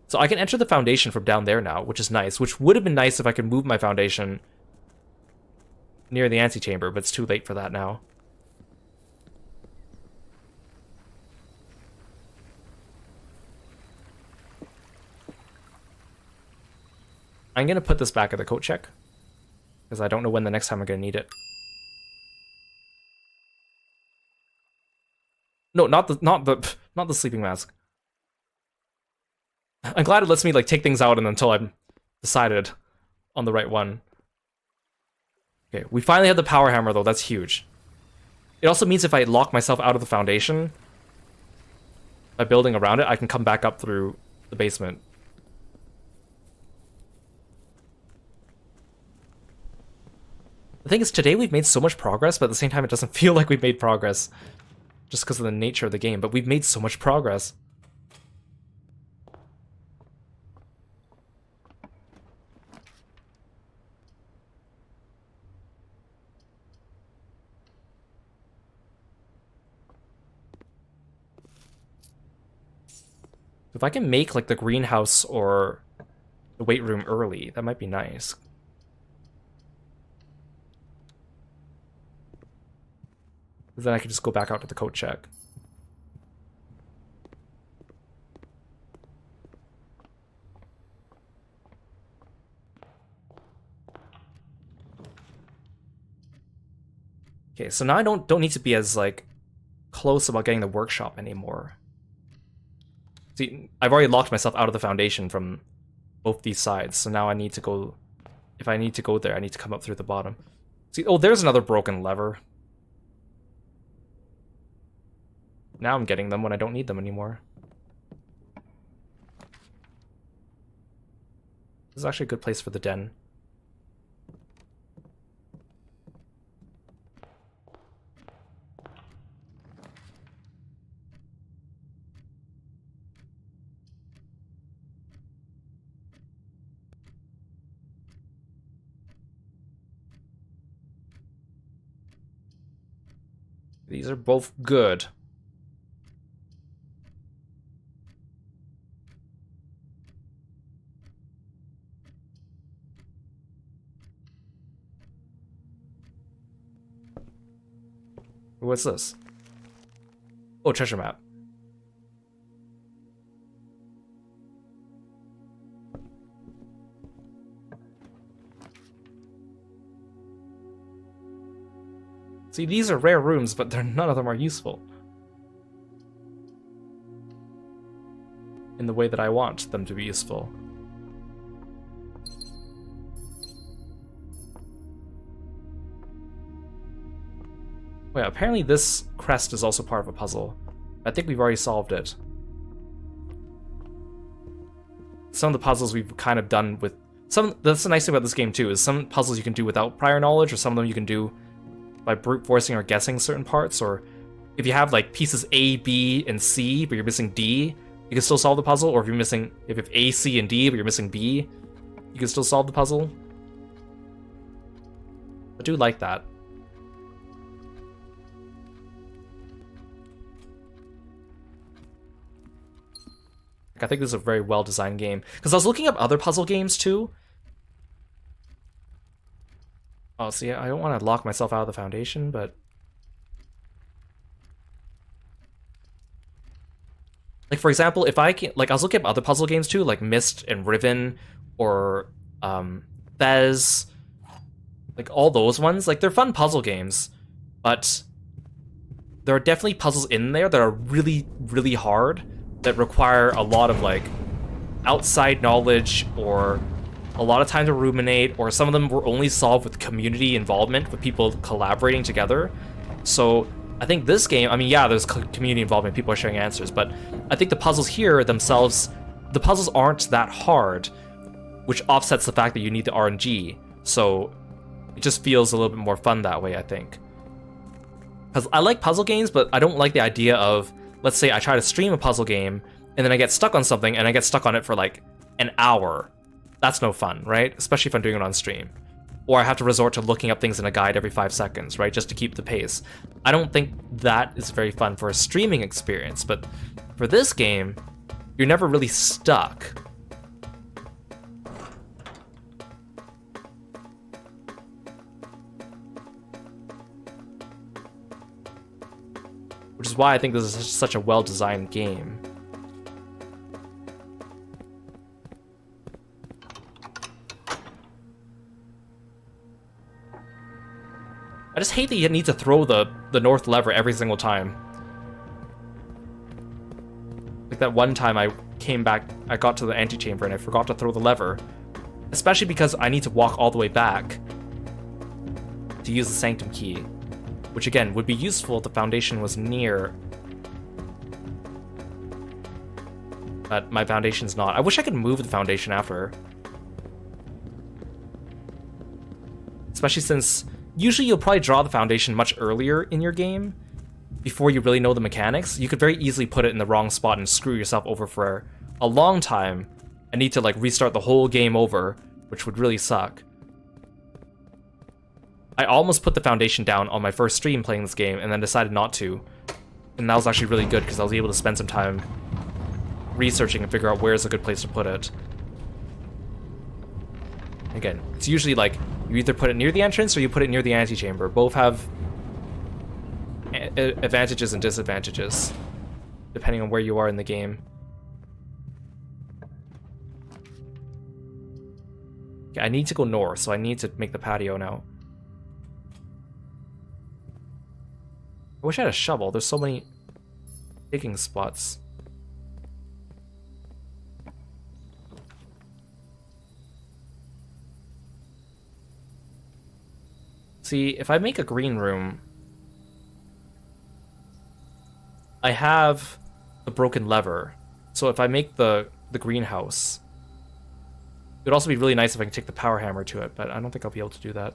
So I can enter the foundation from down there now, which is nice. Which would have been nice if I could move my foundation near the antechamber, but it's too late for that now. I'm gonna put this back at the coat check, because I don't know when the next time I'm gonna need it. No, not the sleeping mask. I'm glad it lets me like take things out and until I'm decided on the right one. Okay, we finally have the power hammer though. That's huge. It also means if I lock myself out of the foundation by building around it, I can come back up through the basement. The thing is, today we've made so much progress, but at the same time it doesn't feel like we've made progress. Just because of the nature of the game, but we've made so much progress. If I can make like the greenhouse or the weight room early, that might be nice. Then I can just go back out to the coat check. Okay, so now I don't need to be as like close about getting the workshop anymore. See, I've already locked myself out of the foundation from both these sides, so now I need to go... If I need to go there, I need to come up through the bottom. See, oh, there's another broken lever. Now I'm getting them when I don't need them anymore. This is actually a good place for the den. These are both good. What's this? Oh, treasure map. See, these are rare rooms, but none of them are useful in the way that I want them to be useful. Wait, apparently this crest is also part of a puzzle. I think we've already solved it. Some of the puzzles we've kind of done with... That's the nice thing about this game too, is some puzzles you can do without prior knowledge, or some of them you can do by brute forcing or guessing certain parts, or if you have like pieces A, B, and C, but you're missing D, you can still solve the puzzle, or if you have A, C, and D, but you're missing B, you can still solve the puzzle. I do like that. I think this is a very well-designed game. Because I was looking up other puzzle games too. Oh, see, I don't want to lock myself out of the foundation, but... Like, for example, if I can... Like, I was looking up other puzzle games too, like Myst and Riven, or Fez. Like, all those ones. Like, they're fun puzzle games, but there are definitely puzzles in there that are really, really hard, that require a lot of, like, outside knowledge, or a lot of time to ruminate, or some of them were only solved with community involvement, with people collaborating together. So I think this game, I mean, yeah, there's community involvement, people are sharing answers, but I think the puzzles here themselves, the puzzles aren't that hard, which offsets the fact that you need the RNG. So it just feels a little bit more fun that way, I think. Because I like puzzle games, but I don't like the idea of, let's say I try to stream a puzzle game, and then I get stuck on something, and I get stuck on it for like an hour. That's no fun, right? Especially if I'm doing it on stream. Or I have to resort to looking up things in a guide every 5 seconds, right? Just to keep the pace. I don't think that is very fun for a streaming experience, but for this game, you're never really stuck. Which is why I think this is such a well-designed game. I just hate that you need to throw the north lever every single time. Like that one time I came back, I got to the antechamber and I forgot to throw the lever. Especially because I need to walk all the way back to use the sanctum key. Which again, would be useful if the foundation was near. But my foundation's not. I wish I could move the foundation after. Especially since usually you'll probably draw the foundation much earlier in your game before you really know the mechanics. You could very easily put it in the wrong spot and screw yourself over for a long time and need to like restart the whole game over, which would really suck. I almost put the foundation down on my first stream playing this game and then decided not to. And that was actually really good because I was able to spend some time researching and figure out where's a good place to put it. Again, it's usually like you either put it near the entrance or you put it near the antechamber. Both have advantages and disadvantages depending on where you are in the game. Okay, I need to go north, so I need to make the patio now. I wish I had a shovel. There's so many digging spots. See, if I make a green room, I have the broken lever. So if I make the greenhouse, it would also be really nice if I can take the power hammer to it, but I don't think I'll be able to do that.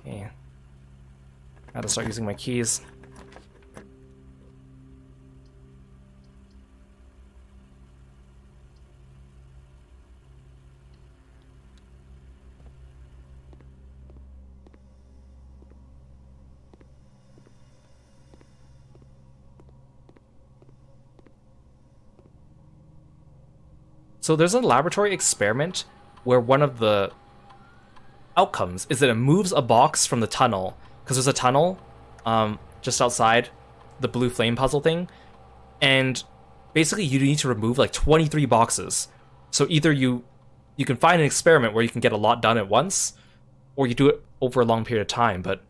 Okay. I have to start using my keys. So there's a laboratory experiment where one of the outcomes is that it moves a box from the tunnel, because there's a tunnel just outside the blue flame puzzle thing, and basically you need to remove like 23 boxes. So either you can find an experiment where you can get a lot done at once, or you do it over a long period of time, but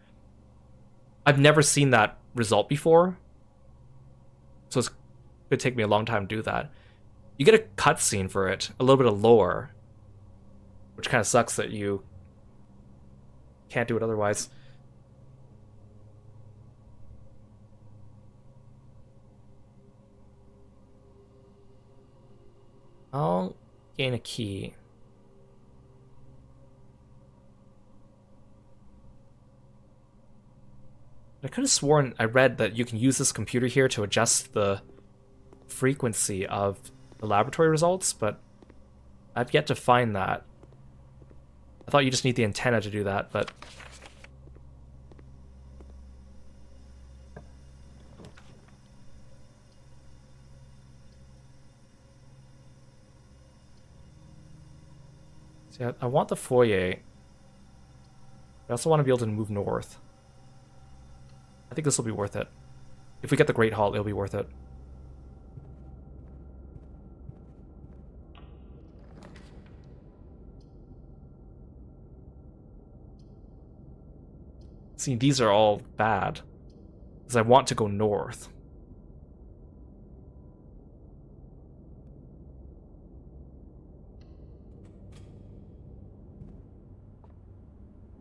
I've never seen that result before, so it's gonna take me a long time to do that. You get a cutscene for it, a little bit of lore, which kind of sucks that you can't do it otherwise. I'll gain a key. I could have sworn I read that you can use this computer here to adjust the frequency of the laboratory results, but I've yet to find that. I thought you just need the antenna to do that, but... See, I want the foyer. I also want to be able to move north. I think this will be worth it. If we get the Great Hall, it'll be worth it. See, these are all bad, because I want to go north.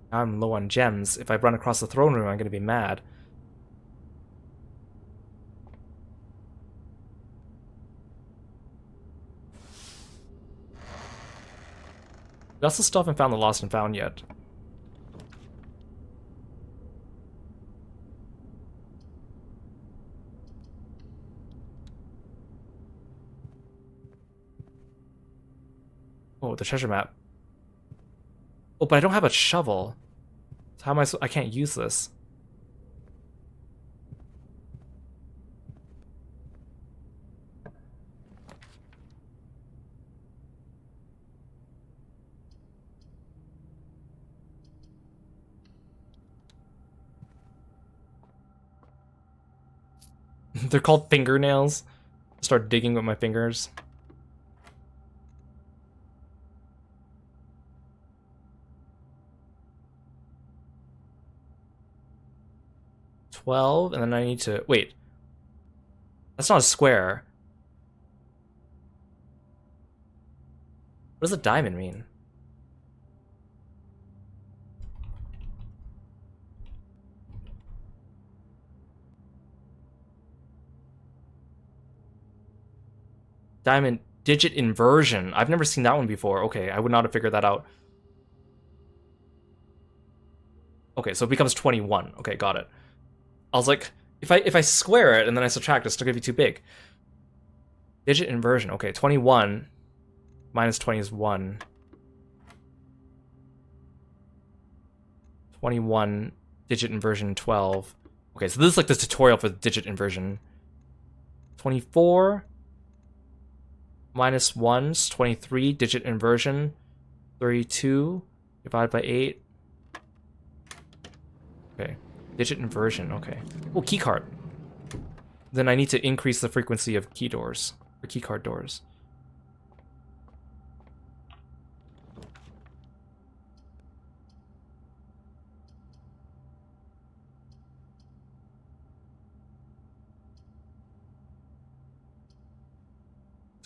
I'm low on gems. If I run across the throne room, I'm going to be mad. I also still haven't found the lost and found yet. Oh, the treasure map. Oh, but I don't have a shovel. So how am I can't use this. They're called fingernails. Start digging with my fingers. $12, and then I need to wait. That's not a square. What does a diamond mean? Diamond digit inversion. I've never seen that one before. Okay, I would not have figured that out. Okay, so it becomes 21. Okay, got it. I was like, if I square it and then I subtract, it's still gonna be too big. Digit inversion. Okay, 21 minus 20 is 1. 21 digit inversion 12. Okay, so this is like the tutorial for the digit inversion. 24 minus 1 is 23 digit inversion. 32 divided by 8. Okay, digit inversion. Okay. Oh, keycard. Then I need to increase the frequency of key doors or keycard doors.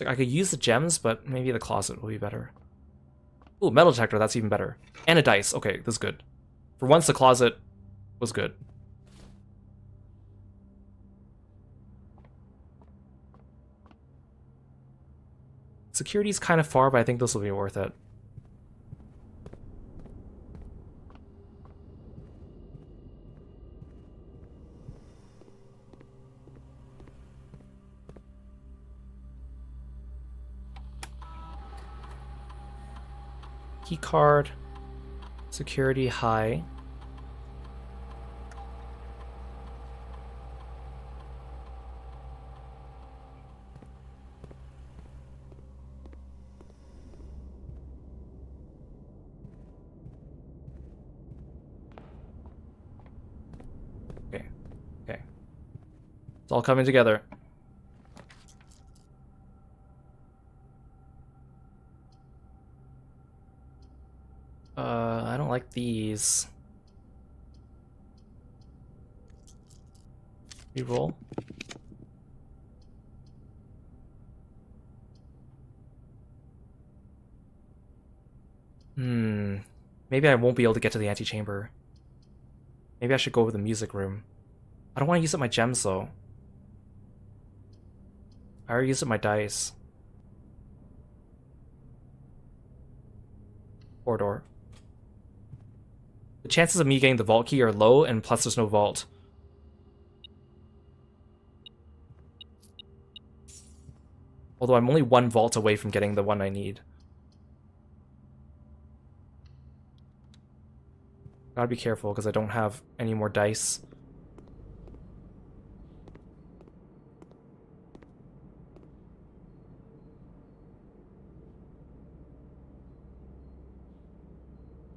Like I could use the gems, but maybe the closet will be better. Ooh, metal detector, that's even better. And a dice. Okay, this is good. For once, the closet was good. Security's kind of far, but I think this will be worth it. Key card, security high. Okay, okay. It's all coming together. I don't like these. Reroll. Maybe I won't be able to get to the antechamber. Maybe I should go over the music room. I don't want to use up my gems, though. I already used up my dice. Corridor. The chances of me getting the vault key are low, and plus there's no vault. Although I'm only one vault away from getting the one I need. Gotta be careful, because I don't have any more dice.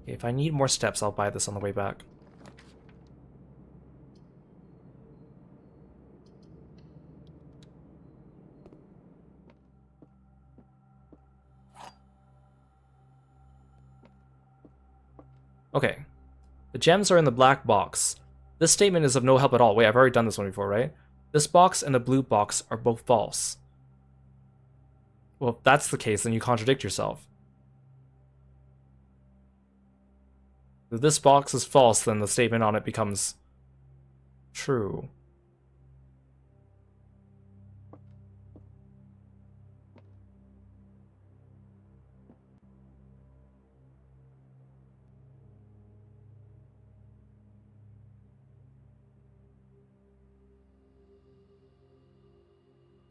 Okay, if I need more steps, I'll buy this on the way back. Okay. The gems are in the black box. This statement is of no help at all. Wait, I've already done this one before, right? This box and the blue box are both false. Well, if that's the case, then you contradict yourself. If this box is false, then the statement on it becomes true.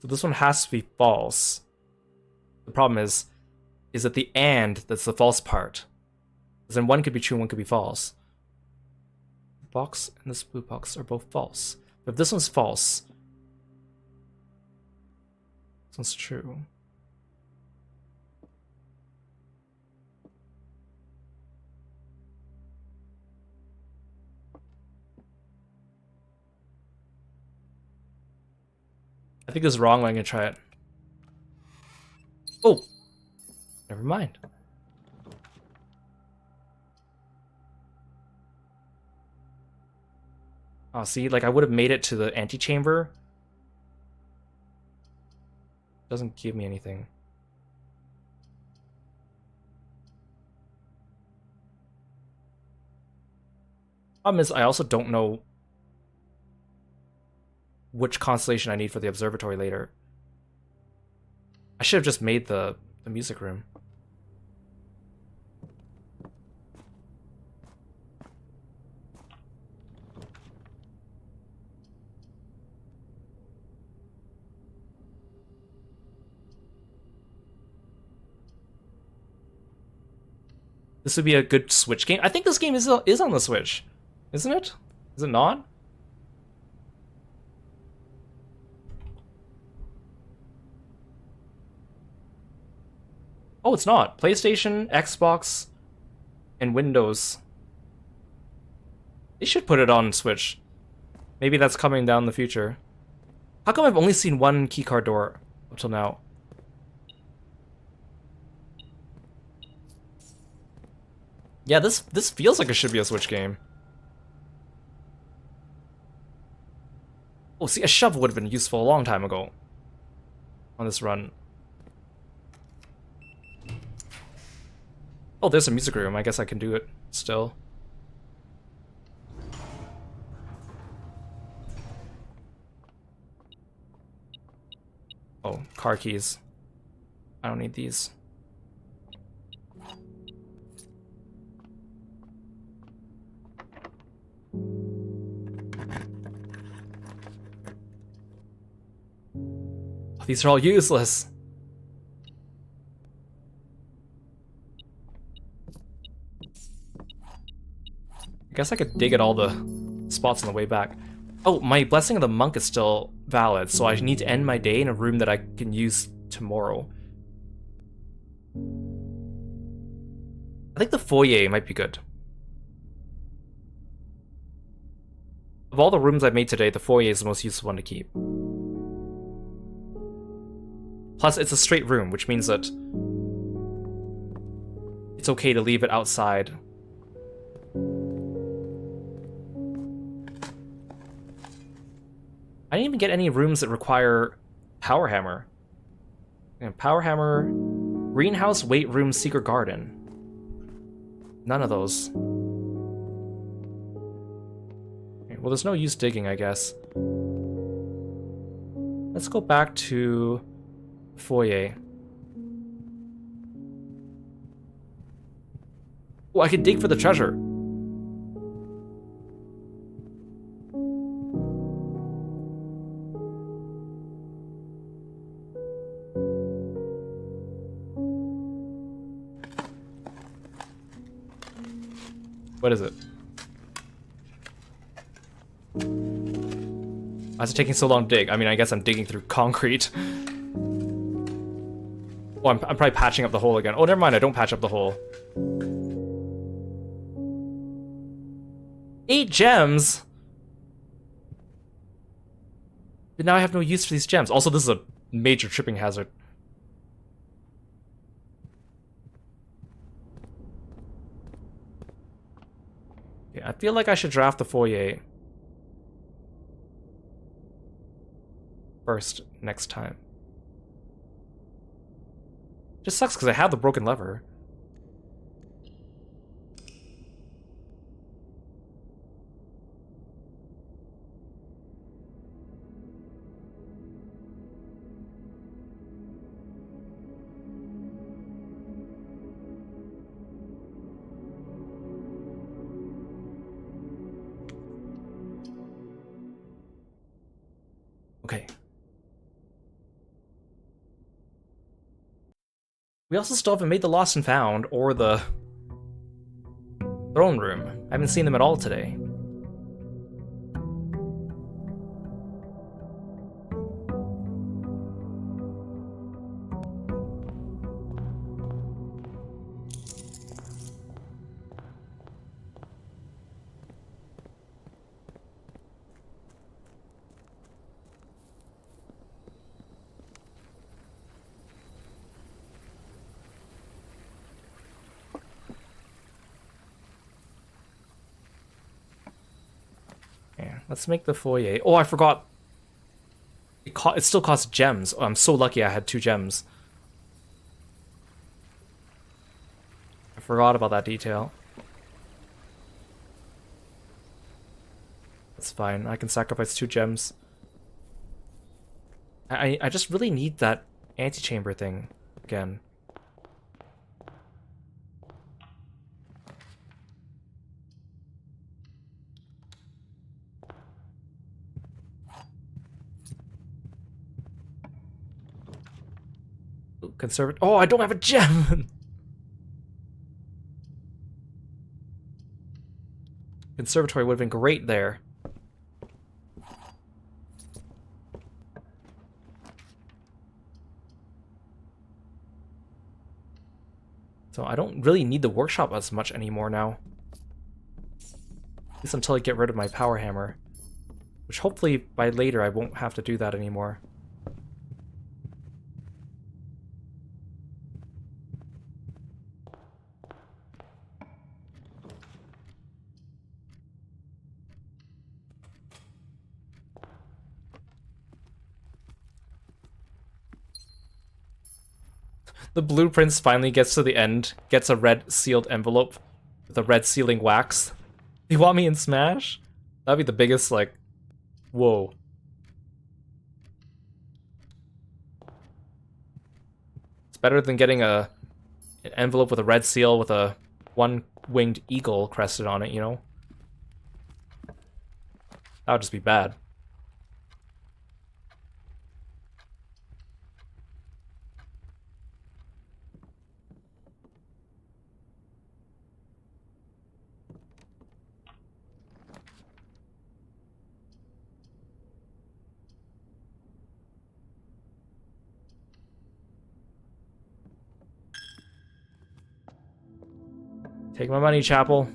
So this one has to be false. The problem is that the and that's the false part. Because then one could be true, one could be false. The box and this blue box are both false. But if this one's false, this one's true. I think this is wrong, but I'm gonna try it. Oh! Never mind. Oh, see, like I would have made it to the antechamber. Doesn't give me anything. Problem is, I also don't know which constellation I need for the observatory later. I should have just made the music room. This would be a good Switch game. I think this game is on the Switch, isn't it? Is it not? Oh, it's not. PlayStation, Xbox, and Windows. They should put it on Switch. Maybe that's coming down the future. How come I've only seen one keycard door up till now? Yeah, this feels like it should be a Switch game. Oh, see, a shovel would have been useful a long time ago on this run. Oh, there's a music room. I guess I can do it still. Oh, car keys. I don't need these. These are all useless. I guess I could dig at all the spots on the way back. Oh, my Blessing of the Monk is still valid, so I need to end my day in a room that I can use tomorrow. I think the foyer might be good. Of all the rooms I've made today, the foyer is the most useful one to keep. Plus, it's a straight room, which means that it's okay to leave it outside. I didn't even get any rooms that require Power Hammer. And Power Hammer, Greenhouse, Weight Room, Secret Garden. None of those. Okay, well, there's no use digging, I guess. Let's go back to foyer. Oh, I can dig for the treasure. What is it? Why is it taking so long to dig? I mean, I guess I'm digging through concrete. Oh, I'm probably patching up the hole again. Oh, never mind, I don't patch up the hole. 8 gems? But now I have no use for these gems. Also, this is a major tripping hazard. Okay, I feel like I should draft the foyer first next time. Just sucks because I have the broken lever. Okay. We also still haven't made the Lost and Found or the Throne Room. I haven't seen them at all today. Okay, let's make the foyer. Oh, I forgot. It still costs gems. Oh, I'm so lucky I had 2 gems. I forgot about that detail. That's fine. I can sacrifice 2 gems. I just really need that antechamber thing again. Conservative. Oh, I don't have a gem! Conservatory would have been great there. So I don't really need the workshop as much anymore now. At least until I get rid of my power hammer. Which hopefully by later I won't have to do that anymore. The blueprints finally gets to the end, gets a red sealed envelope with a red sealing wax. You want me in Smash? That'd be the biggest, like, whoa. It's better than getting an envelope with a red seal with a one-winged eagle crested on it, you know? That would just be bad. Take my money, Chapel.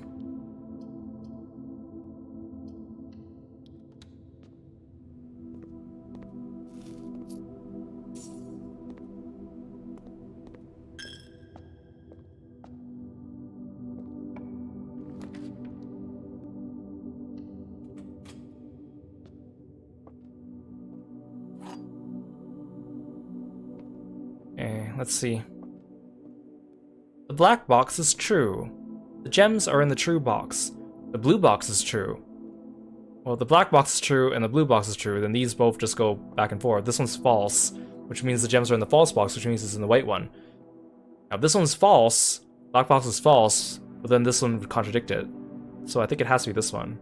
Okay, let's see. The black box is true. The gems are in the true box. The blue box is true. Well, the black box is true and the blue box is true, then these both just go back and forth. This one's false, which means the gems are in the false box, which means it's in the white one. Now, if this one's false, black box is false, but then this one would contradict it. So I think it has to be this one.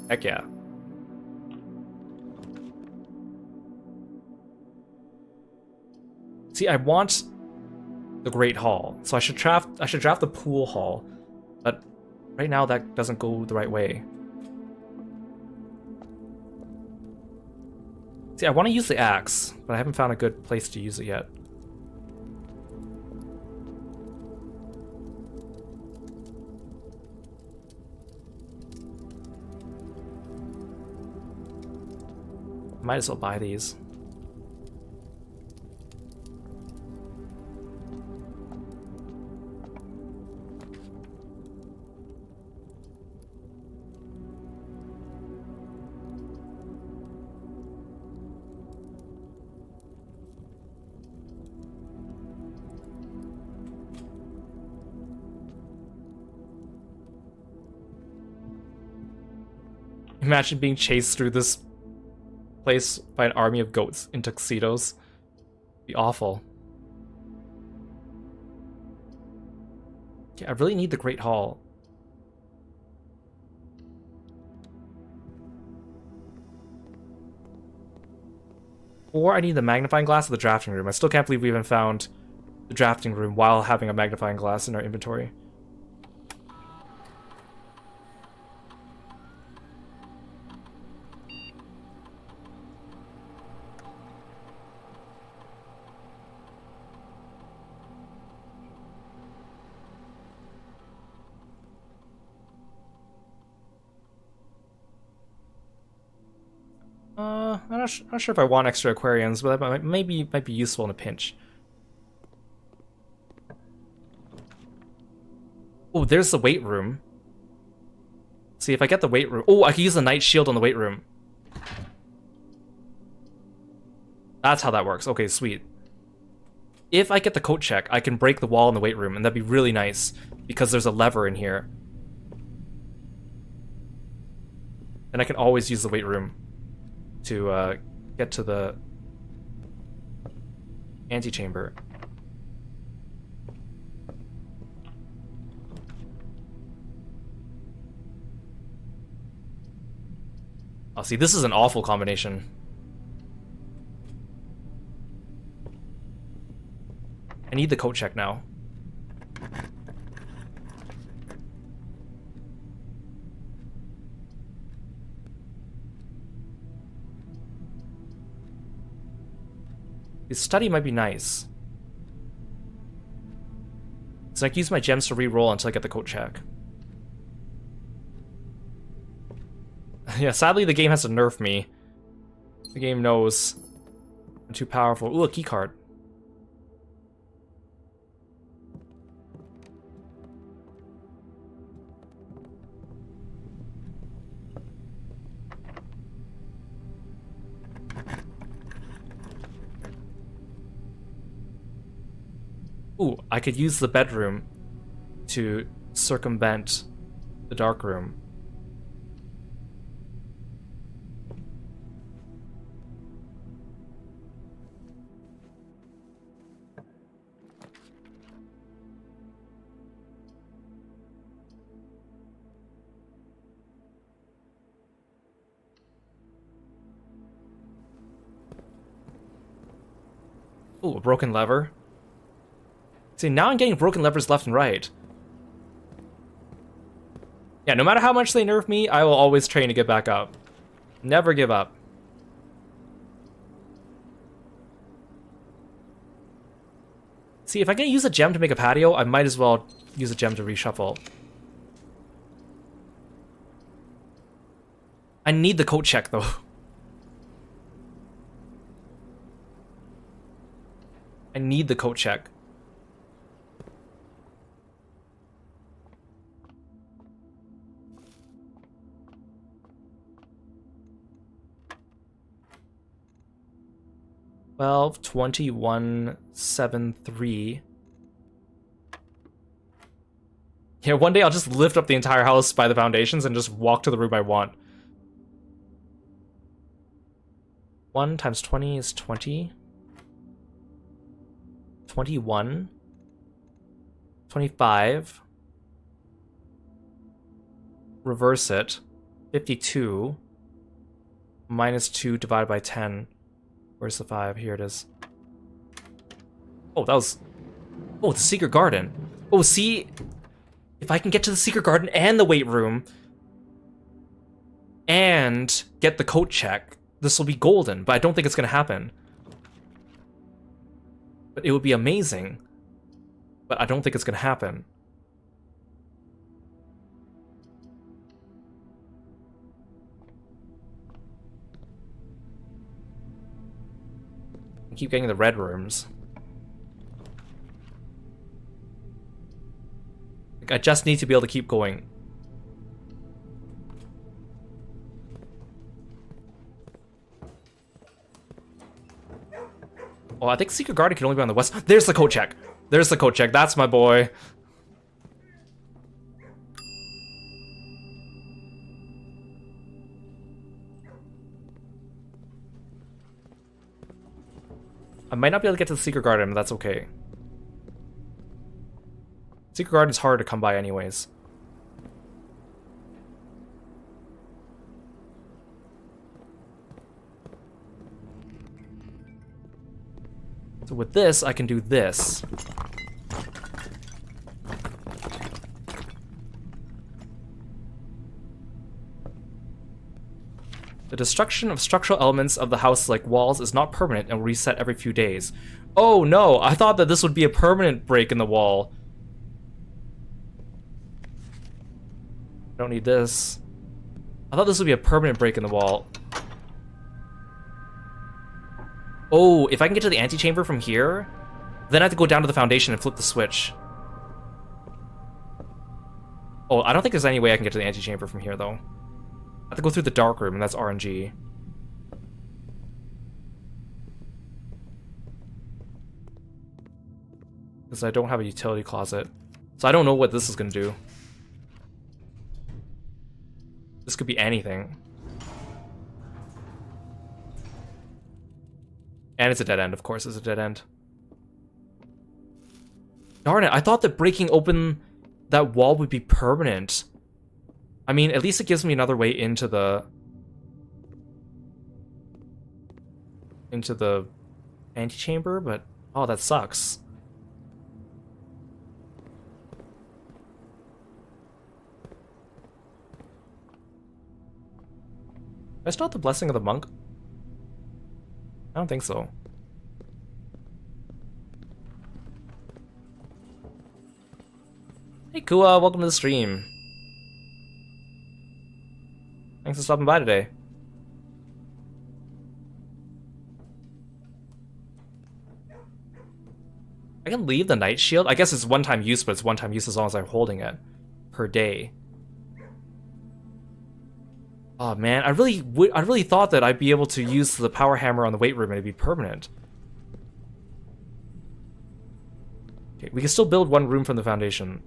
Heck yeah. See, I want the Great Hall, so I should draft the Pool Hall, but right now that doesn't go the right way. See, I want to use the axe, but I haven't found a good place to use it yet. Might as well buy these. Imagine being chased through this place by an army of goats in tuxedos. It'd be awful. Yeah, I really need the Great Hall. Or I need the magnifying glass of the drafting room. I still can't believe we haven't found the drafting room while having a magnifying glass in our inventory. I'm not sure if I want extra aquariums, but that might be useful in a pinch. Oh, there's the weight room. See, if I get the weight room... Oh, I can use the night shield on the weight room. That's how that works. Okay, sweet. If I get the coat check, I can break the wall in the weight room, and that'd be really nice, because there's a lever in here. And I can always use the weight room to get to the antechamber. Oh, see, this is an awful combination. I need the coat check now. The study might be nice. So I can use my gems to re-roll until I get the coat check. Yeah, sadly the game has to nerf me. The game knows I'm too powerful. Ooh, a key card. Ooh, I could use the bedroom to circumvent the dark room. Ooh, a broken lever. See, now I'm getting broken levers left and right. Yeah, no matter how much they nerf me, I will always train to get back up. Never give up. See, if I can use a gem to make a patio, I might as well use a gem to reshuffle. I need the coat check, though. I need the coat check. Well, 2173. Yeah, one day I'll just lift up the entire house by the foundations and just walk to the room I want. 1 times 20 is 20. 21. 25. Reverse it. 52. Minus 2 divided by 10. Where's the 5? Here it is. Oh, that was... Oh, the secret garden. Oh, see? If I can get to the secret garden and the weight room and get the coat check, this will be golden, but I don't think it's going to happen. But it would be amazing. But I don't think it's going to happen. I keep getting the red rooms. Like, I just need to be able to keep going. Oh, I think Secret Garden can only be on the west. There's the coat check. There's the coat check. That's my boy. I might not be able to get to the Secret Garden, but that's okay. Secret Garden is hard to come by anyways. So with this, I can do this. The destruction of structural elements of the house like walls is not permanent and will reset every few days. Oh no, I thought that this would be a permanent break in the wall. Don't need this. I thought this would be a permanent break in the wall. Oh, if I can get to the antechamber from here, then I have to go down to the foundation and flip the switch. Oh, I don't think there's any way I can get to the antechamber from here, though. I have to go through the dark room, and that's RNG. Because I don't have a utility closet. So I don't know what this is going to do. This could be anything. And it's a dead end, of course, it's a dead end. Darn it, I thought that breaking open that wall would be permanent. I mean, at least it gives me another way into the antechamber, but oh, that sucks. Did I still have the blessing of the monk? I don't think so. Hey Kua, welcome to the stream. Thanks for stopping by today. I can leave the night shield. I guess it's one-time use, but it's one-time use as long as I'm holding it per day. Oh man, I really thought that I'd be able to use the power hammer on the weight room and it'd be permanent. Okay, we can still build one room from the foundation.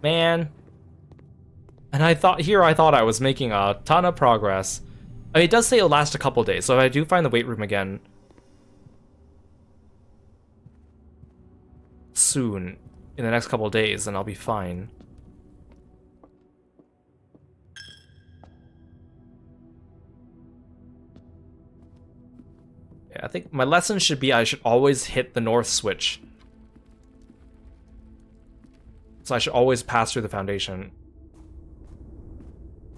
Man. And I thought I was making a ton of progress. I mean, it does say it'll last a couple days, so if I do find the weight room again soon, in the next couple of days, then I'll be fine. Yeah, I think my lesson should be I should always hit the north switch. So I should always pass through the foundation.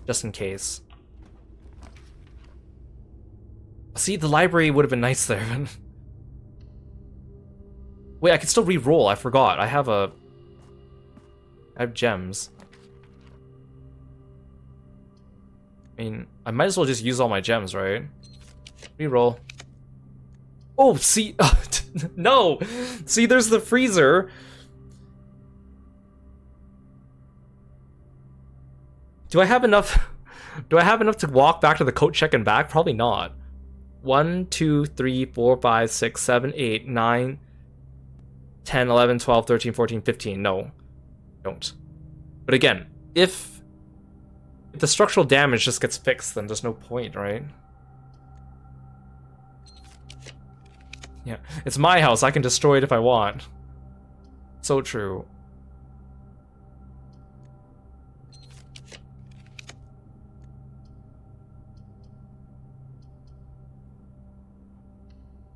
Just in case. See, the library would have been nice there. Wait, I can still re-roll. I forgot. I have gems. I mean, I might as well just use all my gems, right? Re-roll. Oh, see, no. See, there's the freezer. Do I have enough? Do I have enough to walk back to the coat check and back? Probably not. 1, 2, 3, 4, 5, 6, 7, 8, 9, 10, 11, 12, 13, 14, 15. No, don't. But again, if the structural damage just gets fixed, then there's no point, right? Yeah, it's my house. I can destroy it if I want. So true.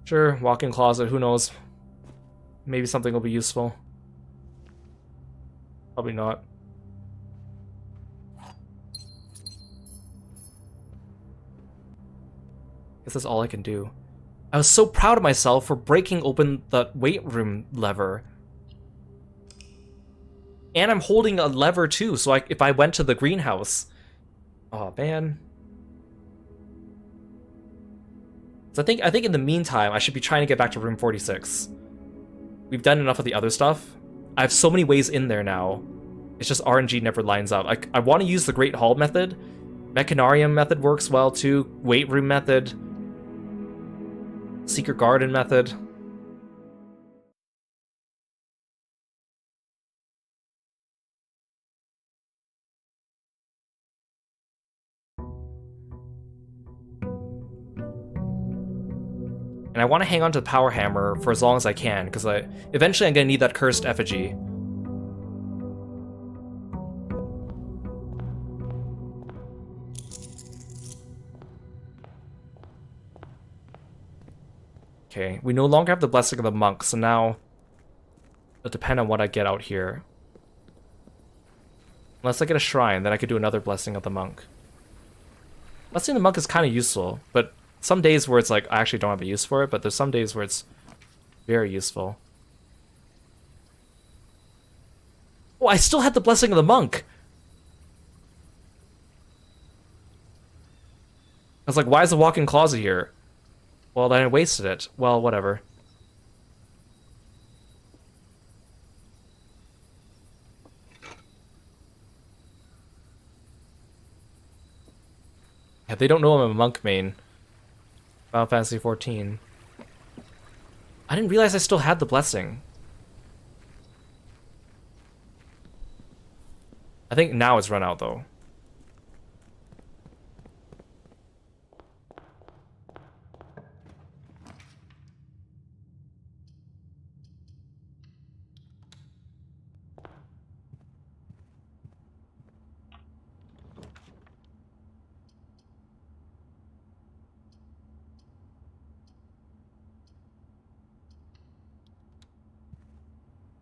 Sure, walk-in closet, who knows? Maybe something will be useful. Probably not. Guess that's all I can do. I was so proud of myself for breaking open the weight room lever. And I'm holding a lever too, so if I went to the greenhouse... Oh man. So I think in the meantime, I should be trying to get back to room 46. We've done enough of the other stuff. I have so many ways in there now. It's just RNG never lines up. I want to use the Great Hall method. Mechanarium method works well too. Weight room method. Secret Garden method. And I want to hang on to the power hammer for as long as I can, because eventually I'm going to need that cursed effigy. Okay, we no longer have the blessing of the monk, so now it'll depend on what I get out here. Unless I get a shrine, then I could do another blessing of the monk. Blessing of the monk is kind of useful, but some days where it's like, I actually don't have a use for it, but there's some days where it's very useful. Oh, I still had the blessing of the monk! I was like, why is the walk-in closet here? Well, then I wasted it. Well, whatever. Yeah, they don't know I'm a monk main. Final Fantasy 14. I didn't realize I still had the blessing. I think now it's run out, though.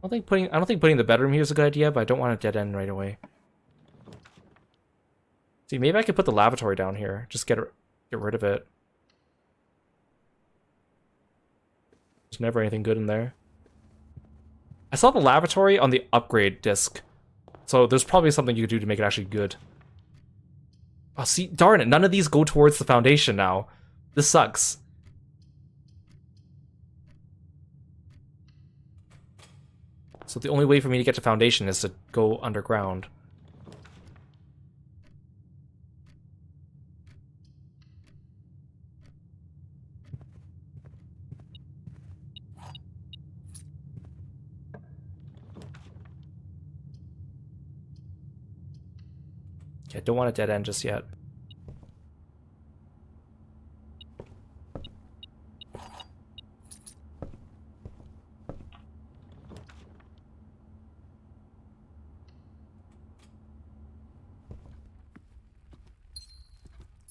I don't think putting the bedroom here is a good idea, but I don't want a dead end right away. See, maybe I could put the lavatory down here. Just get rid of it. There's never anything good in there. I saw the lavatory on the upgrade disc, so there's probably something you could do to make it actually good. Oh, see, darn it, none of these go towards the foundation now. This sucks. So the only way for me to get to foundation is to go underground. Okay, I don't want a dead end just yet.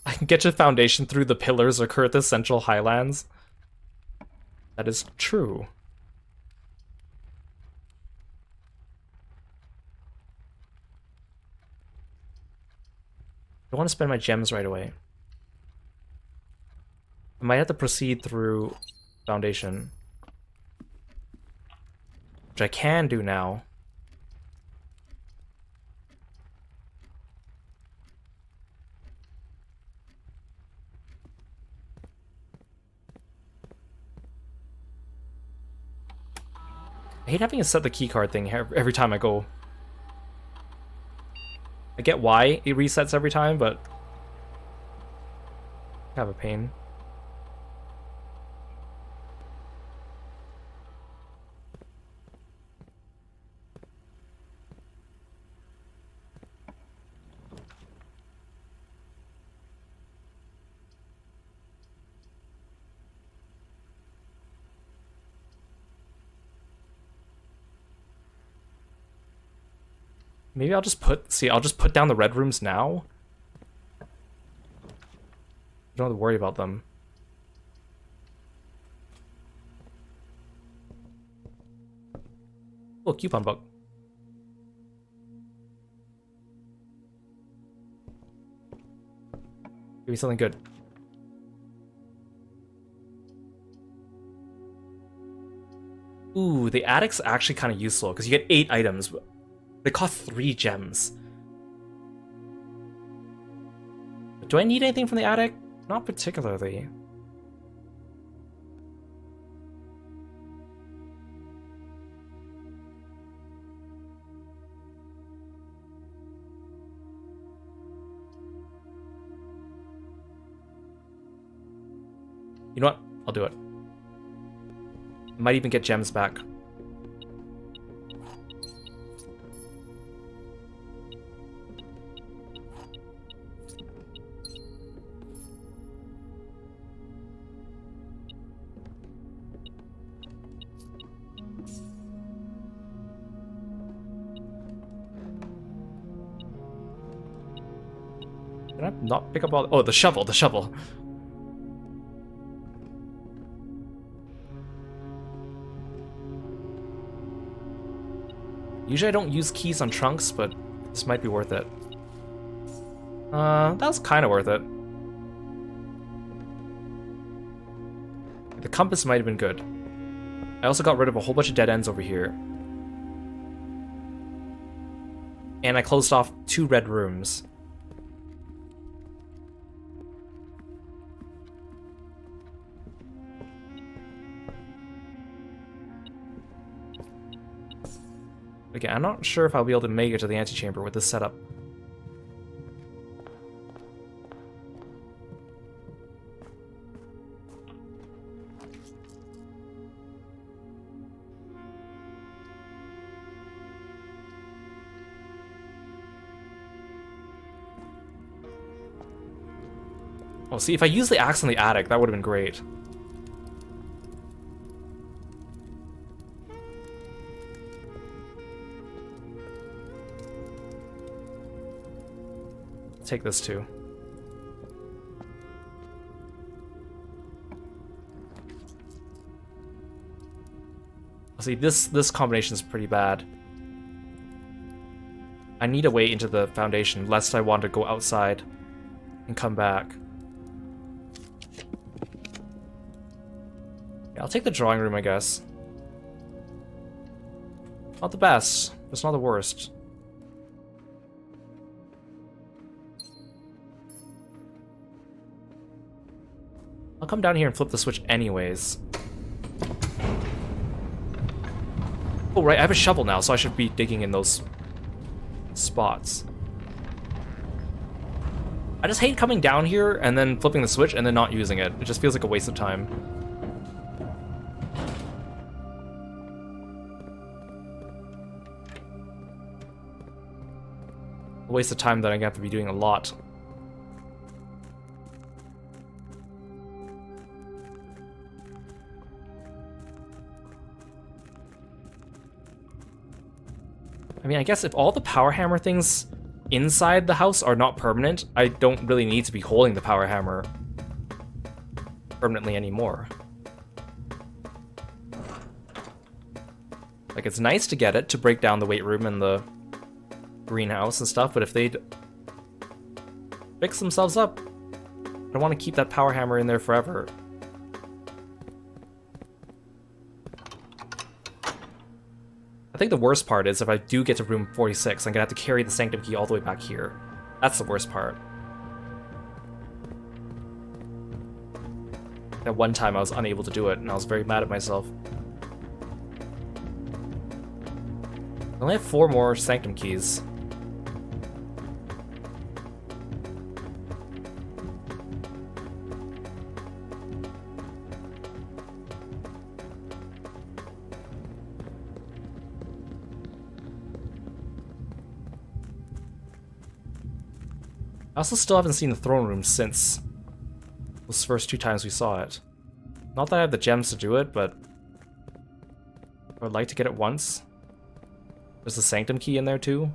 I can get to foundation through the pillars occur at the central highlands. That is true. I want to spend my gems right away. I might have to proceed through foundation. Which I can do now. I hate having to set the keycard thing every time I go. I get why it resets every time, but I have a pain. Maybe I'll just I'll just put down the red rooms now. I don't have to worry about them. Oh, coupon book. Give me something good. Ooh, the attic's actually kind of useful because you get 8 items. They cost 3 gems. But do I need anything from the attic? Not particularly. You know what? I'll do it. Might even get gems back. Can I not pick up all... Oh, the shovel, the shovel. Usually I don't use keys on trunks, but this might be worth it. That was kind of worth it. The compass might have been good. I also got rid of a whole bunch of dead ends over here. And I closed off 2 red rooms. Again, I'm not sure if I'll be able to make it to the antechamber with this setup. Oh, see, if I used the axe in the attic, that would have been great. Take this too. See, this combination is pretty bad. I need a way into the foundation, lest I want to go outside and come back. Yeah, I'll take the drawing room, I guess. Not the best, but it's not the worst. I'll come down here and flip the switch anyways. Oh, right, I have a shovel now, so I should be digging in those spots. I just hate coming down here and then flipping the switch and then not using it. It just feels like a waste of time. A waste of time that I'm gonna have to be doing a lot. I mean, I guess if all the power hammer things inside the house are not permanent, I don't really need to be holding the power hammer permanently anymore. Like, it's nice to get it to break down the weight room and the greenhouse and stuff, but if they'd fix themselves up, I don't want to keep that power hammer in there forever. I think the worst part is if I do get to room 46, I'm gonna have to carry the sanctum key all the way back here. That's the worst part. That one time I was unable to do it, and I was very mad at myself. I only have 4 more sanctum keys. I also still haven't seen the throne room since those first 2 times we saw it. Not that I have the gems to do it, but I would like to get it once. There's the sanctum key in there too.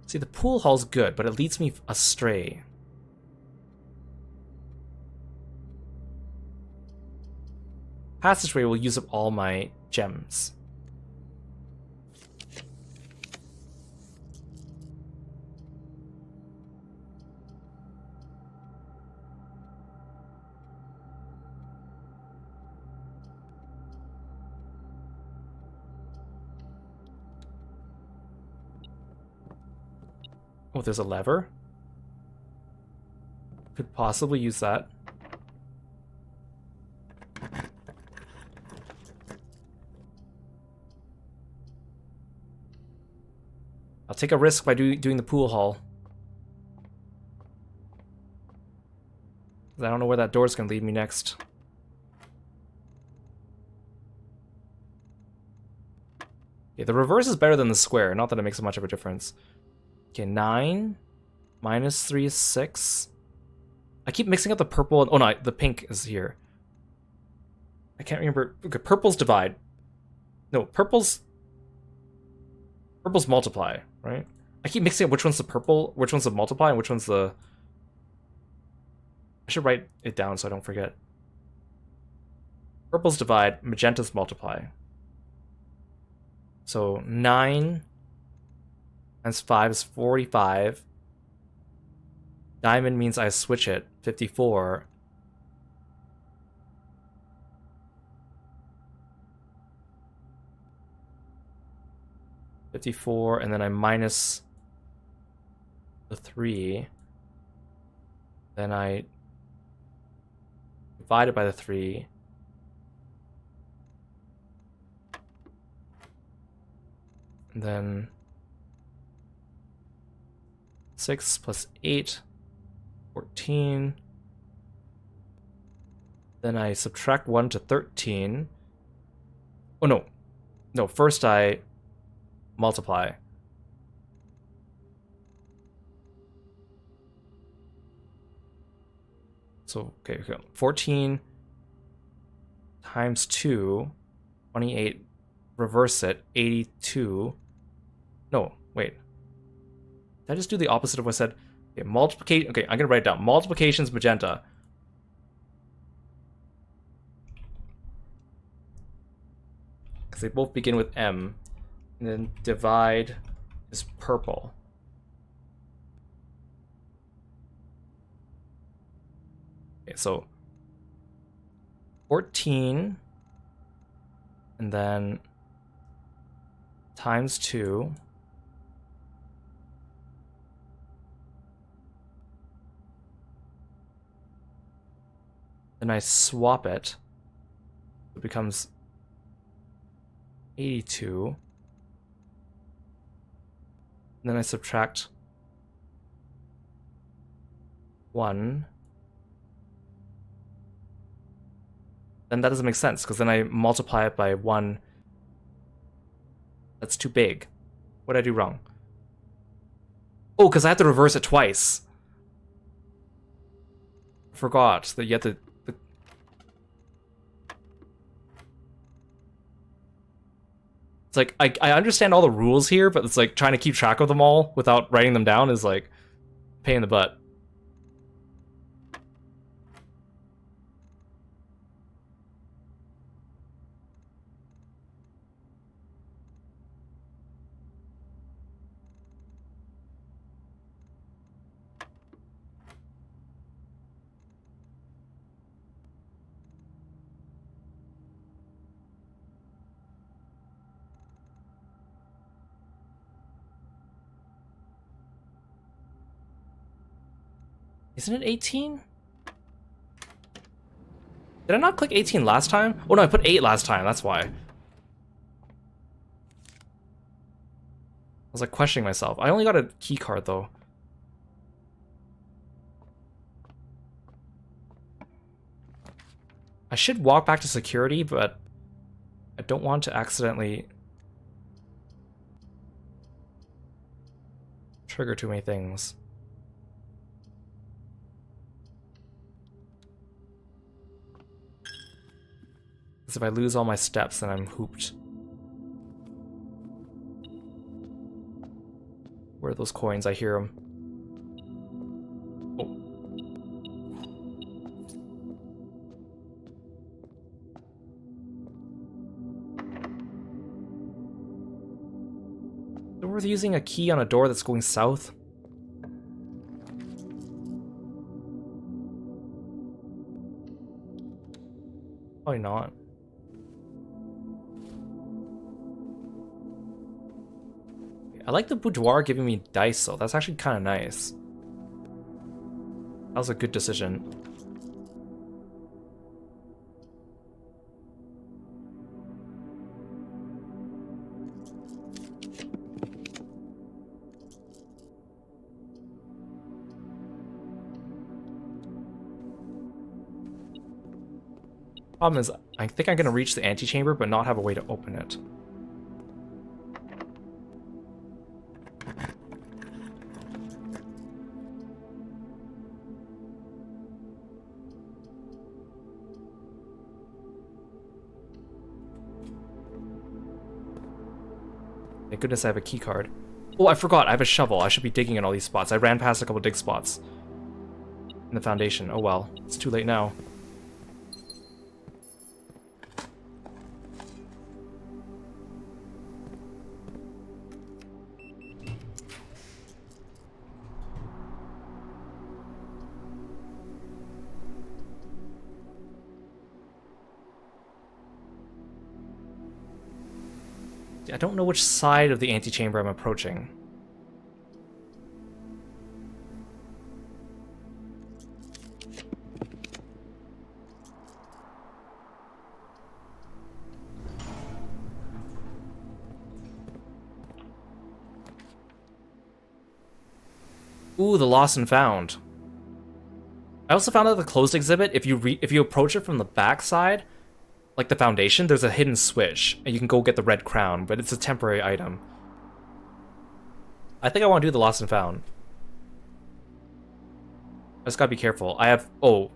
See, the pool hall's good, but it leads me astray. Passageway will use up all my gems. Oh, there's a lever? Could possibly use that. I'll take a risk by doing the pool hall. I don't know where that door's gonna lead me next. Yeah, the reverse is better than the square. Not that it makes much of a difference. Okay, 9 minus 3 is 6. I keep mixing up the purple and... Oh no, the pink is here. I can't remember. Okay, purples divide. No, purples multiply, right? I keep mixing up which one's the purple, which one's the multiply, and which one's the... I should write it down so I don't forget. Purples divide, magentas multiply. So 9 Times 5 is 45. Diamond means I switch it. 54. And then I minus the 3. Then I divide it by the 3. And then 6 plus 8, 14. Then I subtract 1 to 13. Oh, no. No, first I multiply. So, okay, 14 times 2, 28. Reverse it, 82. No, wait. Did I just do the opposite of what I said? Okay, multiplication. Okay, I'm gonna write it down. Multiplication's magenta. Because they both begin with M. And then divide is purple. Okay, so 14 and then times 2. Then I swap it. It becomes 82. And then I subtract 1. Then that doesn't make sense, because then I multiply it by 1. That's too big. What did I do wrong? Oh, because I have to reverse it twice. Forgot that you have to... It's like, I understand all the rules here, but it's like trying to keep track of them all without writing them down is like a pain in the butt. Isn't it 18? Did I not click 18 last time? Oh no, I put 8 last time, that's why. I was like questioning myself. I only got a key card though. I should walk back to security, but I don't want to accidentally trigger too many things. Because if I lose all my steps, then I'm hooped. Where are those coins? I hear them. Oh. Is it worth using a key on a door that's going south? Probably not. I like the boudoir giving me dice, though. That's actually kind of nice. That was a good decision. Problem is, I think I'm going to reach the antechamber, but not have a way to open it. Thank goodness I have a key card. Oh, I forgot. I have a shovel. I should be digging in all these spots. I ran past a couple dig spots in the foundation. Oh well. It's too late now. I don't know which side of the antechamber I'm approaching. Ooh, the lost and found. I also found out the closed exhibit, if you approach it from the back side, like the foundation, there's a hidden switch, and you can go get the red crown, but it's a temporary item. I think I want to do the lost and found. I just gotta be careful. I have... Oh.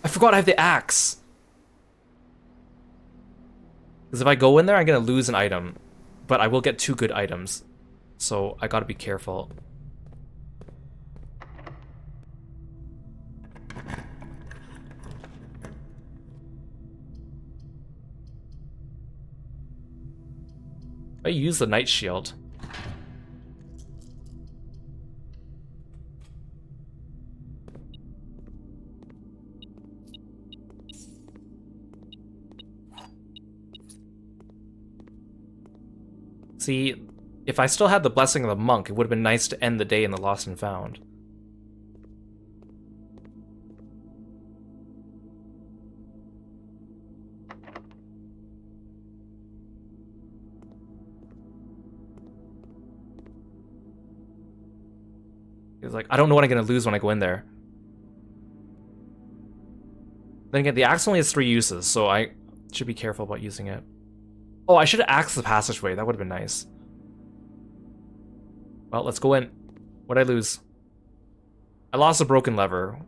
I forgot I have the axe! Because if I go in there, I'm gonna lose an item. But I will get 2 good items. So I gotta be careful. I use the night shield. See, if I still had the blessing of the monk, it would have been nice to end the day in the lost and found. It's like, I don't know what I'm going to lose when I go in there. Then again, the axe only has 3 uses, so I should be careful about using it. Oh, I should have axed the passageway. That would have been nice. Well, let's go in. What'd I lose? I lost a broken lever.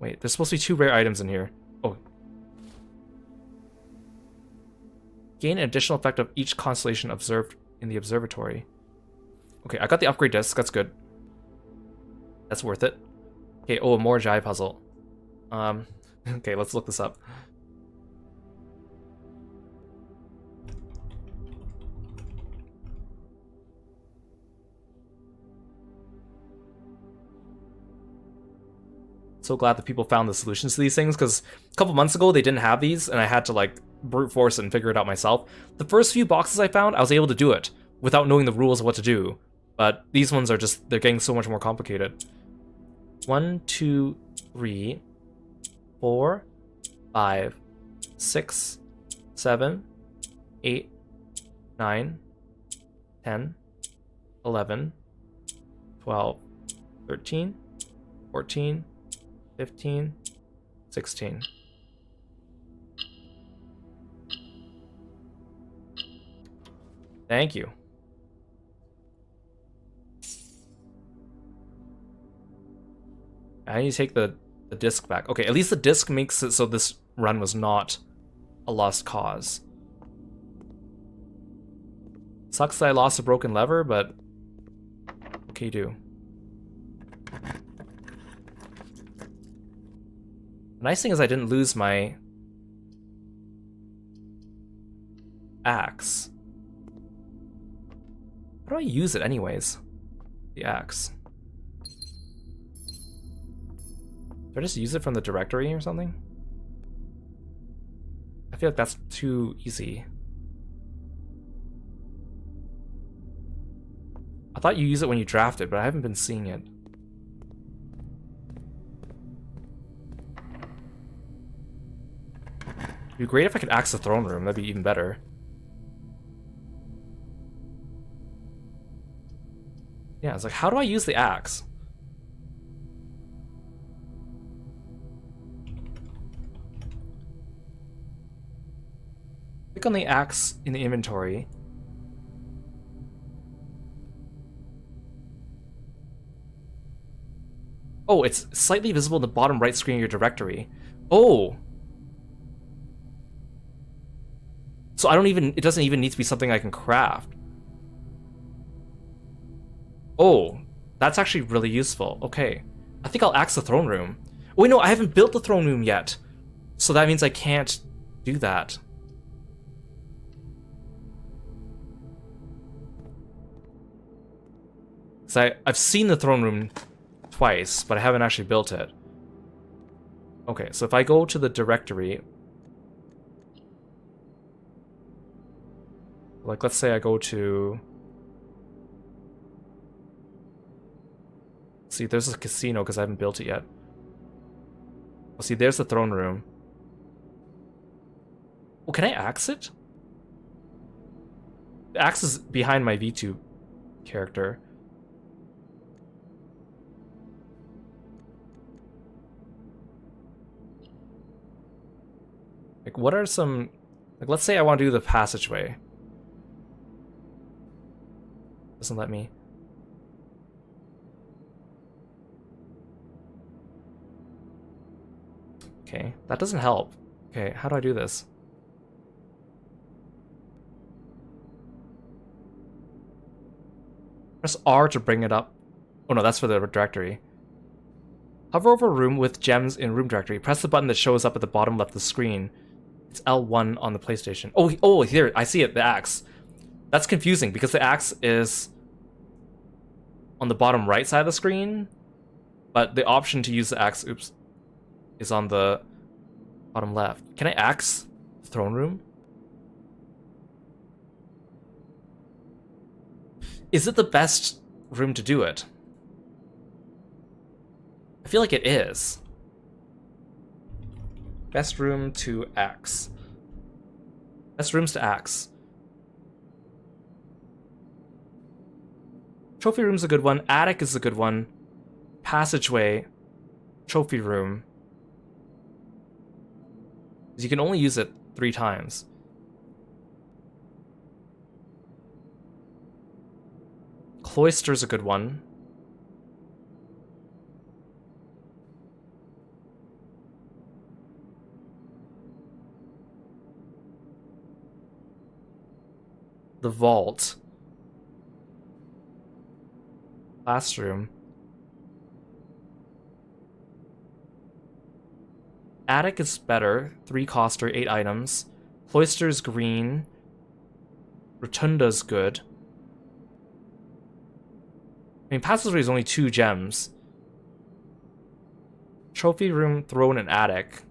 Wait, there's supposed to be 2 rare items in here. Oh. Gain an additional effect of each constellation observed in the observatory. Okay, I got the upgrade disc. That's good. That's worth it. Okay, oh, a more Jai puzzle. Okay, let's look this up. So glad that people found the solutions to these things, because a couple months ago they didn't have these, and I had to like brute force it and figure it out myself. The first few boxes I found, I was able to do it without knowing the rules of what to do. But these ones are just, they're getting so much more complicated. 1, 2, 3, 4, 5, 6, 7, 8, 9, 10, 11, 12, 13, 14, 15, 16. Thank you. I need to take the disc back. Okay, at least the disc makes it so this run was not a lost cause. Sucks that I lost a broken lever, but what can you do? The nice thing is I didn't lose my axe. How do I use it anyways? The axe. Do I just use it from the directory or something? I feel like that's too easy. I thought you use it when you draft it, but I haven't been seeing it. It'd be great if I could axe the throne room, that'd be even better. Yeah, it's like, how do I use the axe? Click on the axe in the inventory. Oh, it's slightly visible in the bottom right screen of your directory. Oh! So it doesn't even need to be something I can craft. Oh, that's actually really useful. Okay. I think I'll axe the throne room. Oh, wait, no, I haven't built the throne room yet. So that means I can't do that. So I've seen the throne room twice, but I haven't actually built it. Okay, so if I go to the directory, Like, let's say I go to... See, there's a casino because I haven't built it yet. Oh, see, there's the throne room. Oh, can I axe it? The axe is behind my Vtuber character. Like, what are some... Like, let's say I want to do the passageway. Doesn't let me. Okay, that doesn't help. Okay, how do I do this? Press R to bring it up. Oh no, that's for the directory. Hover over a room with gems in room directory. Press the button that shows up at the bottom left of the screen. It's L1 on the PlayStation. Oh, here, I see it, the axe. That's confusing because the axe is on the bottom right side of the screen, but the option to use the axe, oops, is on the bottom left. Can I axe the throne room? Is it the best room to do it? I feel like it is. Best room to axe. Best rooms to axe. Trophy room's a good one. Attic is a good one. Passageway. Trophy room. You can only use it 3 times. Cloister's a good one. The vault. Classroom. Attic is better. 3 coster, 8 items. Cloister's green. Rotunda's good. I mean, passageway is only 2 gems. Trophy room, throne, and attic.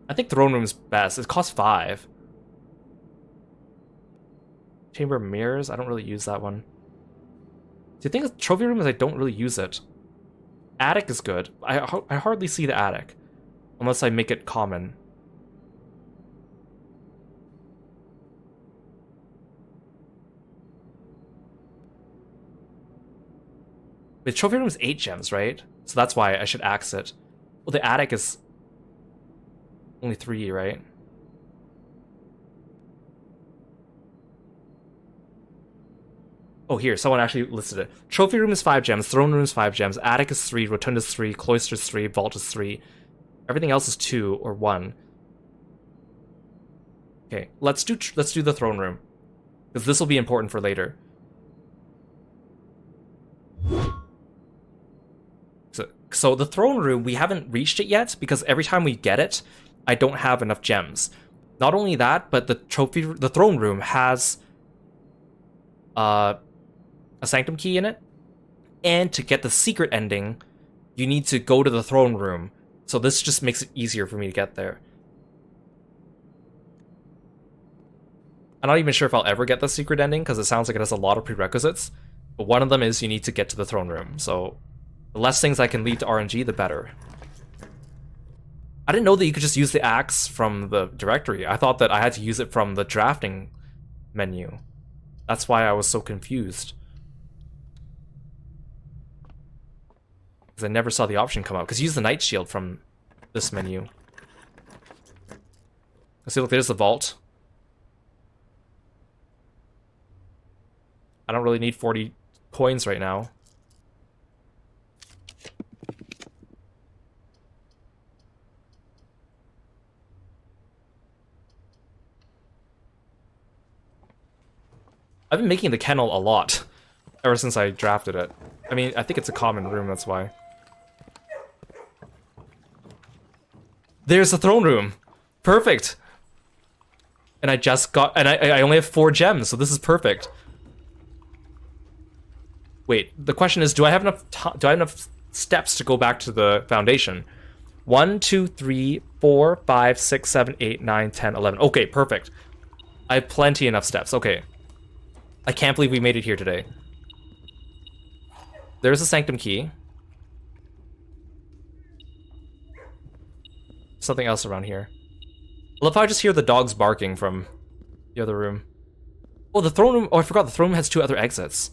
I think throne room's best. It costs 5. Chamber of mirrors. I don't really use that one. Do you think trophy room is I don't really use it? Attic is good. I hardly see the attic. Unless I make it common. The trophy room is 8 gems, right? So that's why I should axe it. Well, the attic is only 3, right? Oh, here, someone actually listed it. Trophy room is 5 gems, throne room is 5 gems, attic is 3, rotunda's 3, cloister's 3, vault is 3. Everything else is 2 or 1. Okay, let's do the throne room, because this will be important for later. So the throne room, we haven't reached it yet because every time we get it, I don't have enough gems. Not only that, but the throne room has a sanctum key in it, and to get the secret ending, you need to go to the throne room. So this just makes it easier for me to get there. I'm not even sure if I'll ever get the secret ending because it sounds like it has a lot of prerequisites, but one of them is you need to get to the throne room. So the less things I can lead to RNG, the better. I didn't know that you could just use the axe from the directory. I thought that I had to use it from the drafting menu. That's why I was so confused. Because I never saw the option come up. Because use the night shield from this menu. Let's see, look, there's the vault. I don't really need 40 coins right now. I've been making the kennel a lot ever since I drafted it. I mean, I think it's a common room, that's why. There's the throne room. Perfect. And I just got, and I only have 4 gems, so this is perfect. Wait, the question is, do I have enough steps to go back to the foundation? 1, 2, 3, 4, 5, 6, 7, 8, 9, 10, 11. Okay, perfect. I have plenty enough steps. Okay. I can't believe we made it here today. There's a sanctum key. Something else around here. I love how I just hear the dogs barking from the other room. Oh, the throne room. Oh, I forgot the throne room has 2 other exits.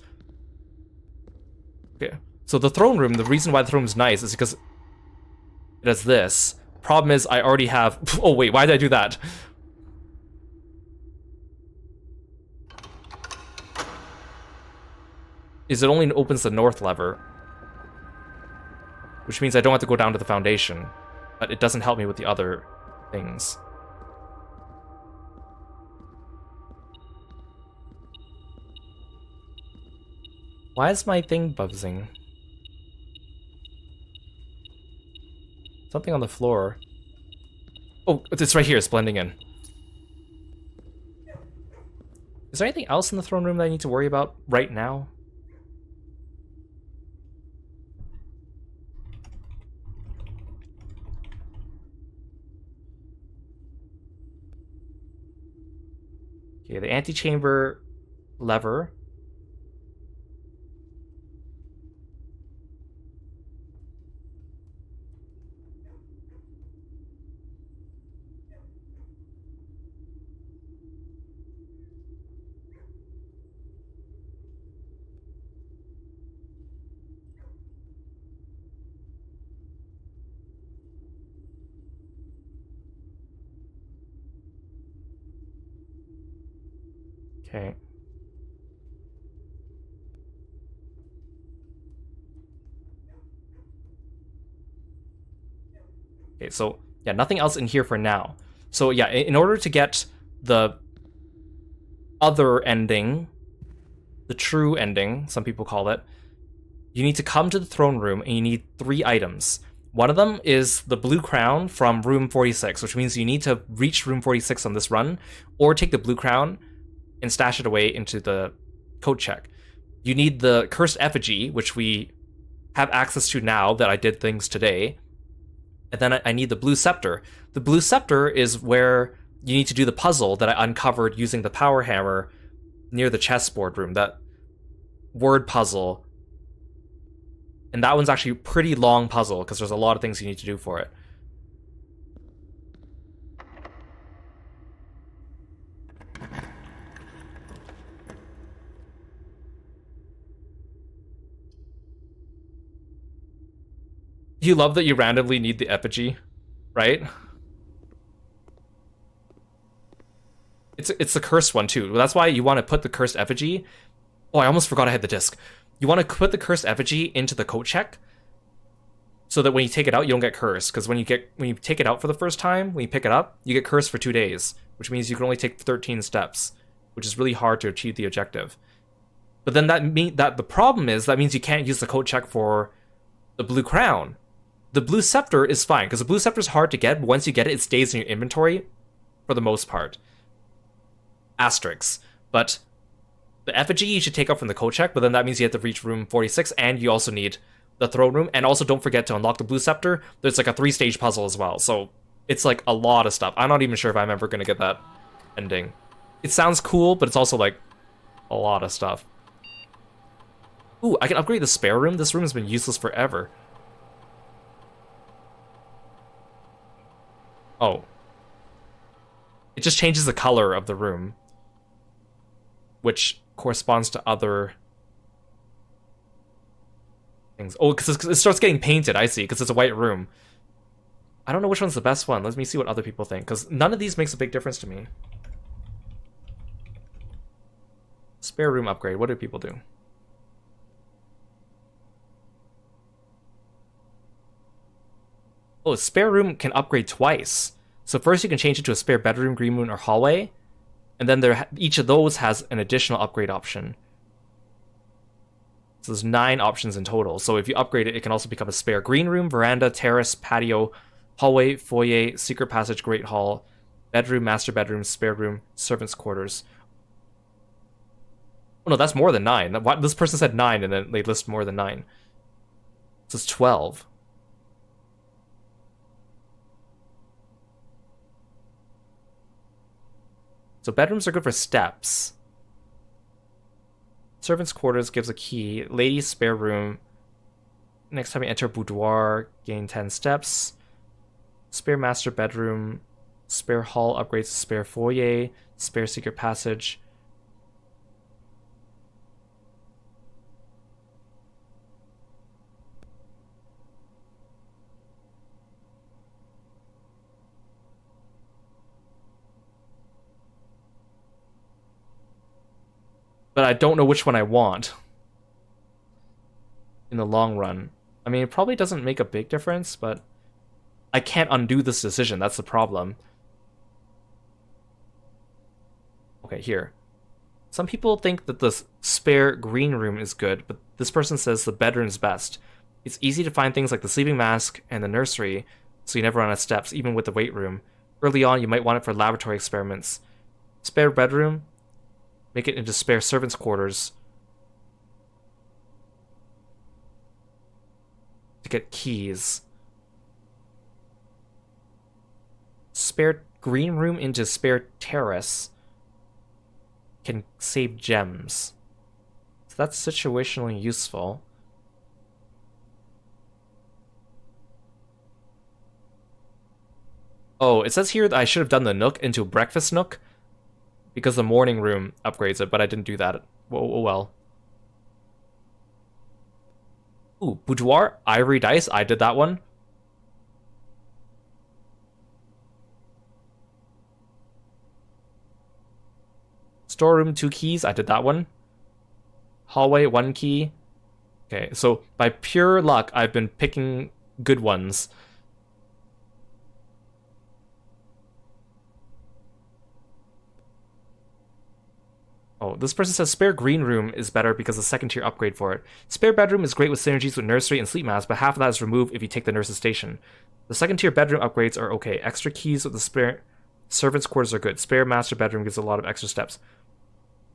Okay. So the throne room, the reason why the throne room is nice is because it has this. Problem is, I already have... Oh, wait, why did I do that? Is it only opens the north lever. Which means I don't have to go down to the foundation. But it doesn't help me with the other things. Why is my thing buzzing? Something on the floor. Oh, it's right here. It's blending in. Is there anything else in the throne room that I need to worry about right now? Okay, the antechamber lever. Okay. Okay, so yeah, nothing else in here for now. So yeah, in order to get the other ending, the true ending, some people call it, you need to come to the throne room and you need 3 items. One of them is the blue crown from room 46, which means you need to reach room 46 on this run, or take the blue crown and stash it away into the code check. You need the cursed effigy, which we have access to now that I did things today. And then I need the blue scepter. The blue scepter is where you need to do the puzzle that I uncovered using the power hammer near the chessboard room, that word puzzle. And that one's actually a pretty long puzzle because there's a lot of things you need to do for it. You love that you randomly need the effigy, right? It's the cursed one too. That's why you want to put the cursed effigy. Oh, I almost forgot I had the disc. You want to put the cursed effigy into the coat check, so that when you take it out, you don't get cursed. Because when you take it out for the first time, when you pick it up, you get cursed for 2 days, which means you can only take 13 steps, which is really hard to achieve the objective. But then that the problem is that means you can't use the coat check for the blue crown. The blue scepter is fine, because the blue scepter is hard to get, but once you get it, it stays in your inventory for the most part. Asterisks. But the effigy you should take up from the code check, but then that means you have to reach room 46, and you also need the throne room, and also don't forget to unlock the blue scepter. There's like a 3-stage puzzle as well, so it's like a lot of stuff. I'm not even sure if I'm ever going to get that ending. It sounds cool, but it's also like a lot of stuff. Ooh, I can upgrade the spare room. This room has been useless forever. Oh. It just changes the color of the room, which corresponds to other things. Oh, because it starts getting painted, I see, because it's a white room. I don't know which one's the best one. Let me see what other people think, because none of these makes a big difference to me. Spare room upgrade, what do people do? Oh, spare room can upgrade twice. So first you can change it to a spare bedroom, green room, or hallway. And then each of those has an additional upgrade option. So there's 9 options in total. So if you upgrade it, it can also become a spare green room, veranda, terrace, patio, hallway, foyer, secret passage, great hall, bedroom, master bedroom, spare room, servants' quarters. Oh no, that's more than 9. This person said 9 and then they list more than 9. So it's 12. So bedrooms are good for steps. Servant's quarters gives a key. Ladies' spare room. Next time you enter boudoir, gain 10 steps. Spare master bedroom. Spare hall upgrades to spare foyer. Spare secret passage. But I don't know which one I want in the long run. I mean, it probably doesn't make a big difference, but I can't undo this decision. That's the problem. Okay, here. Some people think that the spare green room is good, but this person says the bedroom's best. It's easy to find things like the sleeping mask and the nursery, so you never run out of steps, even with the weight room. Early on, you might want it for laboratory experiments. Spare bedroom? Make it into spare servants' quarters. To get keys. Spare green room into spare terrace. Can save gems. So that's situationally useful. Oh, it says here that I should have done the nook into breakfast nook, because the morning room upgrades it, but I didn't do that. Oh well. Ooh, boudoir, ivory dice, I did that one. Storeroom, 2 keys, I did that one. Hallway, 1 key. Okay, so by pure luck, I've been picking good ones. Oh, this person says spare green room is better because the second tier upgrade for it. Spare bedroom is great with synergies with nursery and sleep mask, but half of that is removed if you take the nurse's station. The second tier bedroom upgrades are okay. Extra keys with the spare servants' quarters are good. Spare master bedroom gives a lot of extra steps.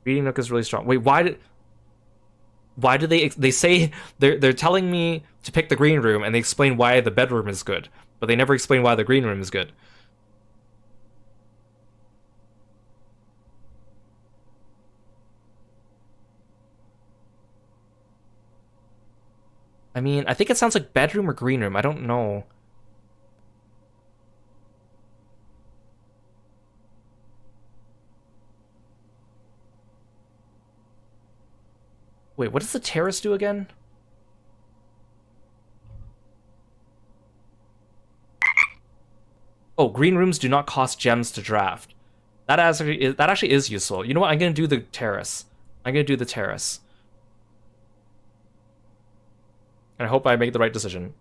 Reading nook is really strong. Wait, why did they say they're telling me to pick the green room and they explain why the bedroom is good, but they never explain why the green room is good. I mean, I think it sounds like bedroom or green room. I don't know. Wait, what does the terrace do again? Oh, green rooms do not cost gems to draft. That actually is useful. You know what? I'm gonna do the terrace. I'm gonna do the terrace. And I hope I make the right decision.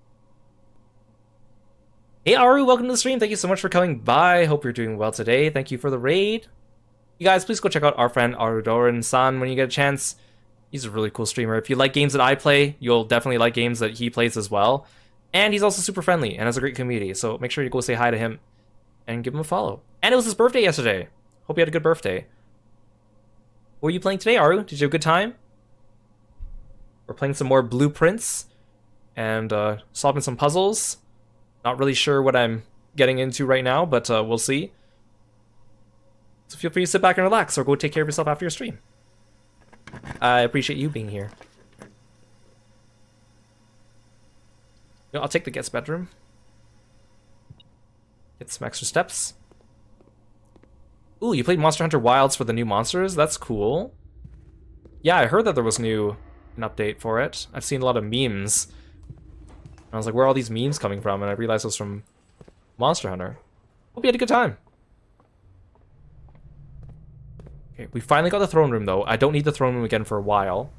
Hey Aru, welcome to the stream. Thank you so much for coming by. Hope you're doing well today. Thank you for the raid. You guys, please go check out our friend Arudoran-san when you get a chance. He's a really cool streamer. If you like games that I play, you'll definitely like games that he plays as well. And he's also super friendly and has a great community. So make sure you go say hi to him and give him a follow. And it was his birthday yesterday. Hope you had a good birthday. What were you playing today, Aru? Did you have a good time? We're playing some more blueprints and solving some puzzles. Not really sure what I'm getting into right now, but we'll see. So feel free to sit back and relax or go take care of yourself after your stream. I appreciate you being here. You know, I'll take the guest bedroom. Get some extra steps. Ooh, you played Monster Hunter Wilds for the new monsters? That's cool. Yeah, I heard that there was an update for it. I've seen a lot of memes. I was like, where are all these memes coming from? And I realized it was from Monster Hunter. Hope you had a good time. Okay, we finally got the throne room, though. I don't need the throne room again for a while.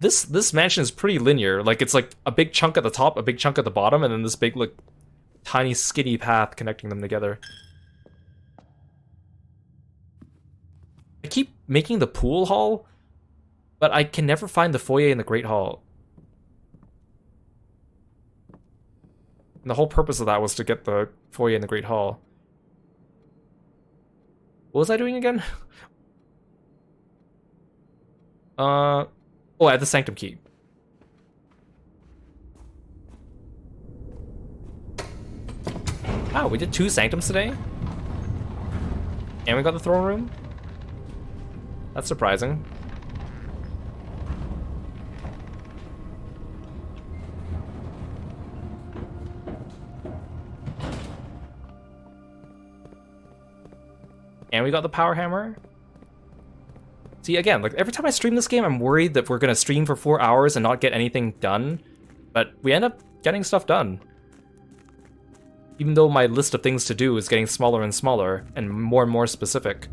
This mansion is pretty linear. Like, it's like a big chunk at the top, a big chunk at the bottom, and then this big, like, tiny skinny path connecting them together. I keep making the pool hall, but I can never find the foyer in the Great Hall. And the whole purpose of that was to get the foyer in the Great Hall. What was I doing again? Oh, I had the Sanctum key. Oh, we did 2 Sanctums today? And we got the throne room? That's surprising. And we got the power hammer. See, again, like every time I stream this game, I'm worried that we're gonna stream for 4 hours and not get anything done. But we end up getting stuff done. Even though my list of things to do is getting smaller and smaller and more specific.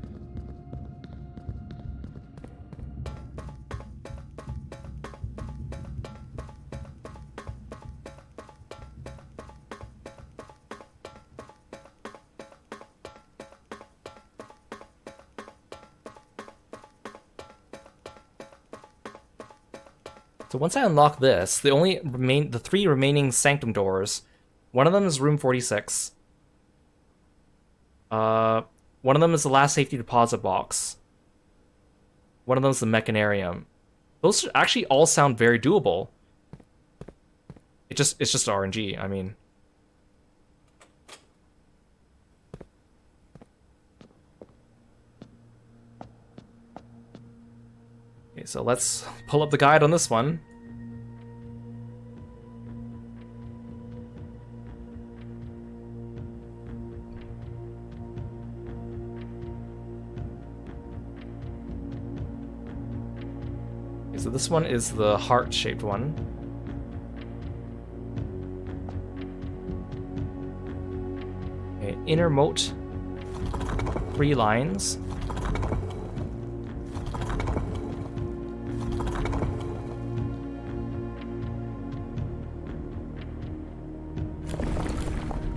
So once I unlock this, the 3 remaining sanctum doors, one of them is room 46. One of them is the last safety deposit box. One of them is the mechanarium. Those actually all sound very doable. It's just RNG, I mean. Okay, so let's pull up the guide on this one. Okay, so this one is the heart-shaped one. Okay, inner moat, 3 lines.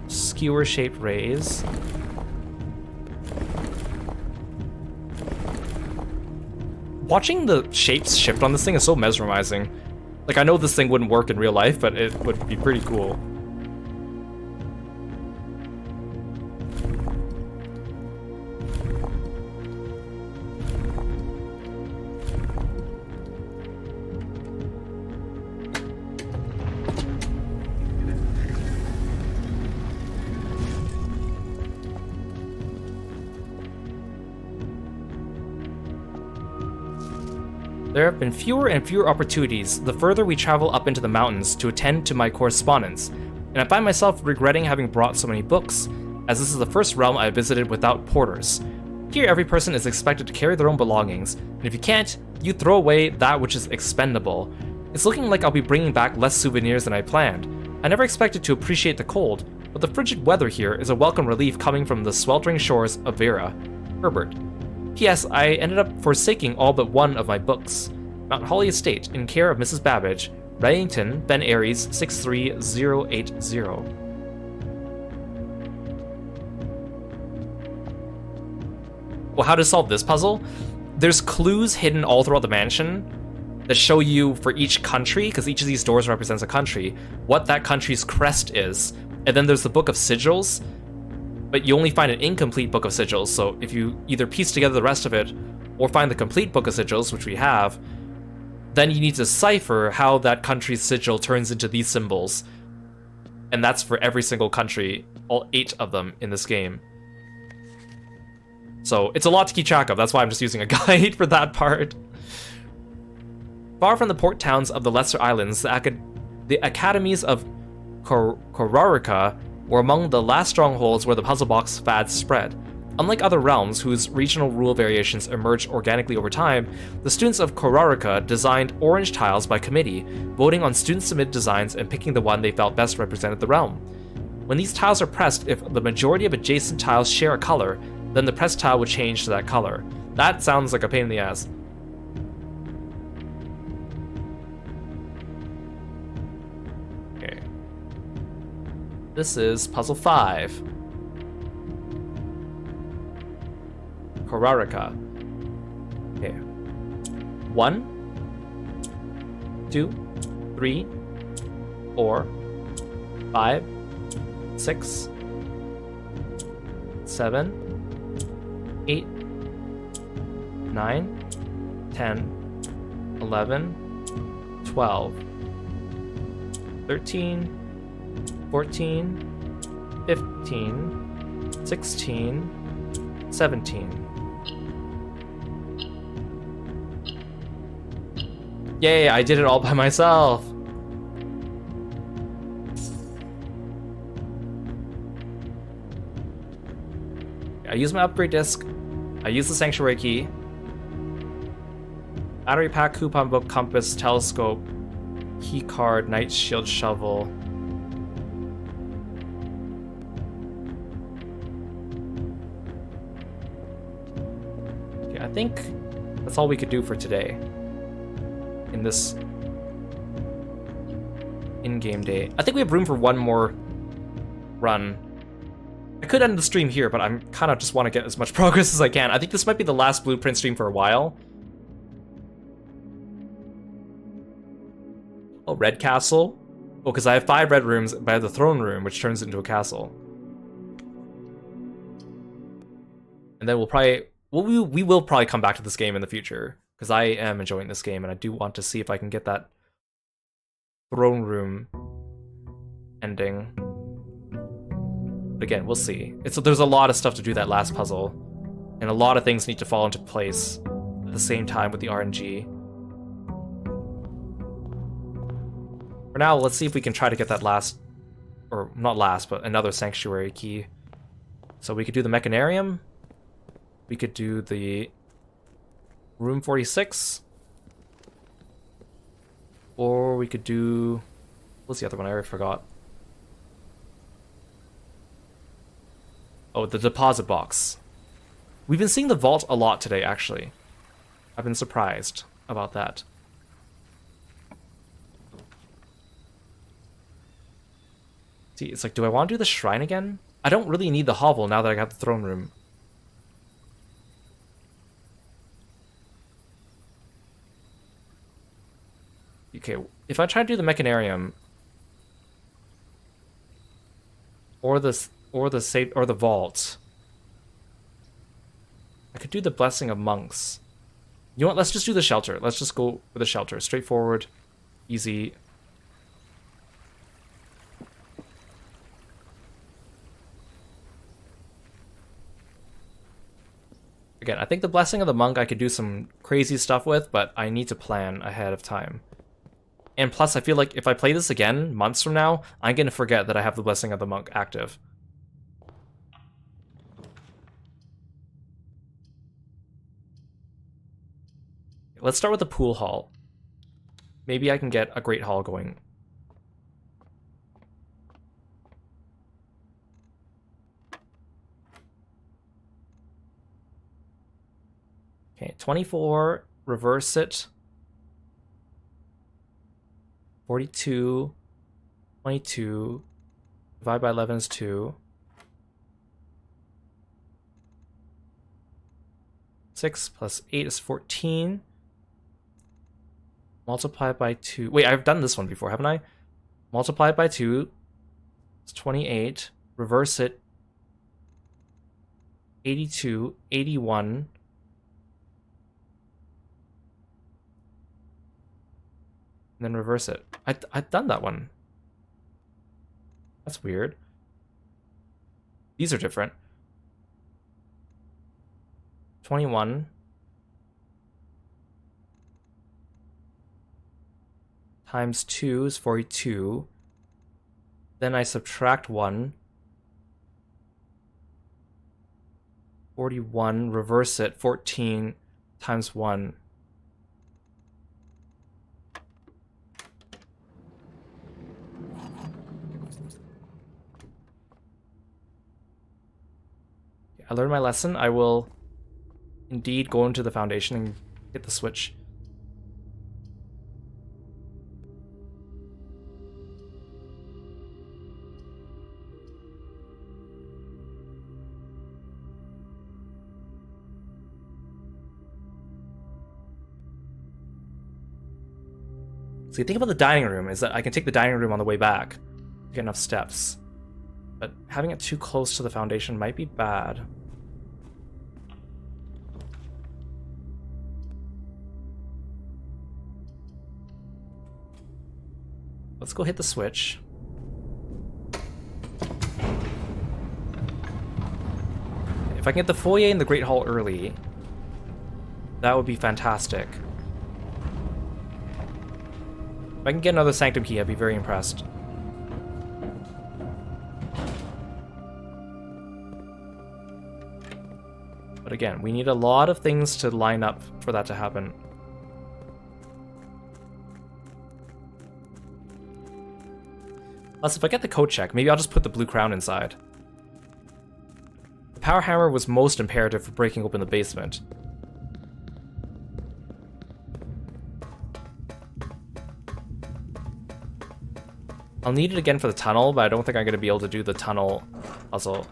Skewer-shaped rays. Watching the shapes shift on this thing is so mesmerizing. Like, I know this thing wouldn't work in real life, but it would be pretty cool. There have been fewer and fewer opportunities the further we travel up into the mountains to attend to my correspondence, and I find myself regretting having brought so many books, as this is the first realm I have visited without porters. Here every person is expected to carry their own belongings, and if you can't, you throw away that which is expendable. It's looking like I'll be bringing back less souvenirs than I planned. I never expected to appreciate the cold, but the frigid weather here is a welcome relief coming from the sweltering shores of Vera. Herbert. P.S. I ended up forsaking all but one of my books. Mount Holly Estate, in care of Mrs. Babbage, Reddington, Ben Aries, 63080. Well, how to solve this puzzle? There's clues hidden all throughout the mansion that show you for each country, because each of these doors represents a country, what that country's crest is. And then there's the Book of Sigils, but you only find an incomplete Book of Sigils, so if you either piece together the rest of it, or find the complete Book of Sigils, which we have, then you need to decipher how that country's sigil turns into these symbols. And that's for every single country, all 8 of them in this game. So it's a lot to keep track of, that's why I'm just using a guide for that part. Far from the port towns of the lesser islands, the academies of Korarika were among the last strongholds where the puzzle box fads spread. Unlike other realms whose regional rule variations emerged organically over time, the students of Korarika designed orange tiles by committee, voting on student-submitted designs and picking the one they felt best represented the realm. When these tiles are pressed, if the majority of adjacent tiles share a color, then the pressed tile would change to that color. That sounds like a pain in the ass. Okay. This is puzzle 5. Korarika. Okay. 1, 2, 3, 4, 5, 6, 7, 8, 9, 10, 11, 12, 13, 14, 15, 16, 17. Yay, I did it all by myself. I use my upgrade disc. I use the sanctuary key. Battery pack, coupon book, compass, telescope, key card, night shield, shovel. Okay, I think that's all we could do for today. In this in-game day. I think we have room for one more run. I could end the stream here, but I'm kind of just want to get as much progress as I can. I think this might be the last Blueprint stream for a while. Oh, Red Castle? Oh, because I have 5 red rooms, but I have the throne room, which turns into a castle. And then we'll probably... Well, we will probably come back to this game in the future, because I am enjoying this game, and I do want to see if I can get that throne room ending. But again, we'll see. There's a lot of stuff to do that last puzzle, and a lot of things need to fall into place at the same time with the RNG. For now, let's see if we can try to get that last, or not last, but another sanctuary key. So we could do the Mechanarium. We could do the room 46. Or we could do... What's the other one? I already forgot. Oh, the deposit box. We've been seeing the vault a lot today, actually. I've been surprised about that. See, it's like, do I want to do the shrine again? I don't really need the hovel now that I got the throne room. Okay, if I try to do the Mechanarium or the vault, I could do the Blessing of Monks. You know what? Let's just do the shelter. Let's just go with the shelter. Straightforward, easy. Again, I think the Blessing of the Monk I could do some crazy stuff with, but I need to plan ahead of time. And plus, I feel like if I play this again months from now, I'm going to forget that I have the Blessing of the Monk active. Let's start with the pool hall. Maybe I can get a great hall going. Okay, 24, reverse it. 42, 22, divide by 11 is 2. 6 plus 8 is 14. Multiply it by 2. Wait, I've done this one before, haven't I? Multiply it by 2. It's 28. Reverse it. 82, 81. And then reverse it. I've done that one. That's weird. These are different. 21 times 2 is 42. Then I subtract 1. 41, reverse it, 14 times 1. I learned my lesson. I will indeed go into the foundation and get the switch. See, think about the dining room is that I can take the dining room on the way back. Get enough steps. But having it too close to the foundation might be bad. Let's go hit the switch. If I can get the foyer and the Great Hall early, that would be fantastic. If I can get another Sanctum Key, I'd be very impressed. But again, we need a lot of things to line up for that to happen. Plus, if I get the code check, maybe I'll just put the blue crown inside. The power hammer was most imperative for breaking open the basement. I'll need it again for the tunnel, but I don't think I'm going to be able to do the tunnel puzzle.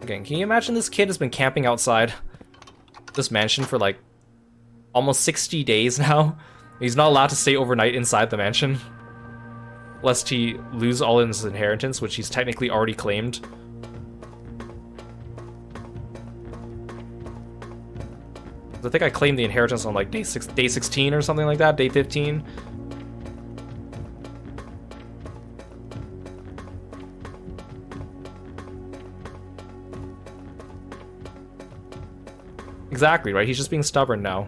Again, can you imagine this kid has been camping outside this mansion for like almost 60 days now? He's not allowed to stay overnight inside the mansion, lest he lose all his inheritance, which he's technically already claimed. I think I claimed the inheritance on like day 16 or something like that, day 15. Exactly, right? He's just being stubborn now.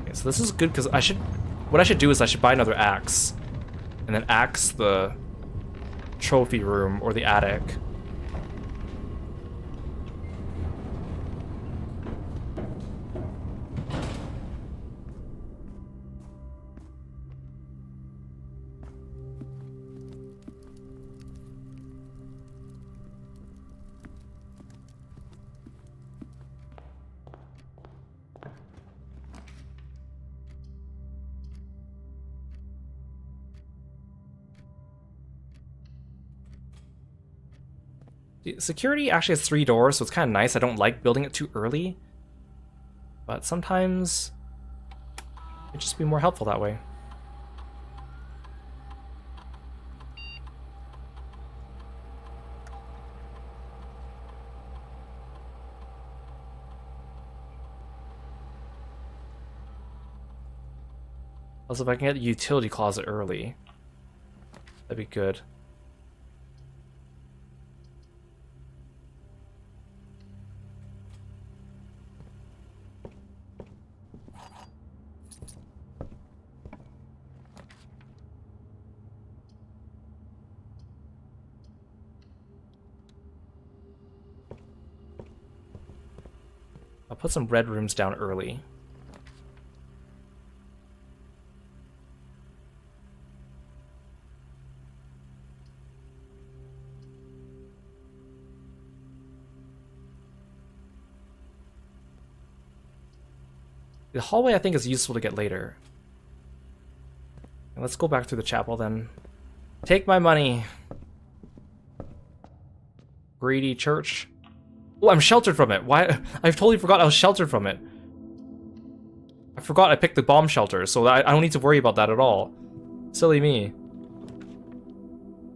Okay, so this is good because what I should do is I should buy another axe and then axe the trophy room or the attic. Security actually has 3 doors, so it's kind of nice. I don't like building it too early, but sometimes it'd just be more helpful that way. Also, if I can get the utility closet early, that'd be good. I'll put some red rooms down early. The hallway I think is useful to get later. And let's go back through the chapel then. Take my money. Greedy church. Oh, I'm sheltered from it. Why? I totally forgot I was sheltered from it. I forgot I picked the bomb shelter, so I don't need to worry about that at all. Silly me.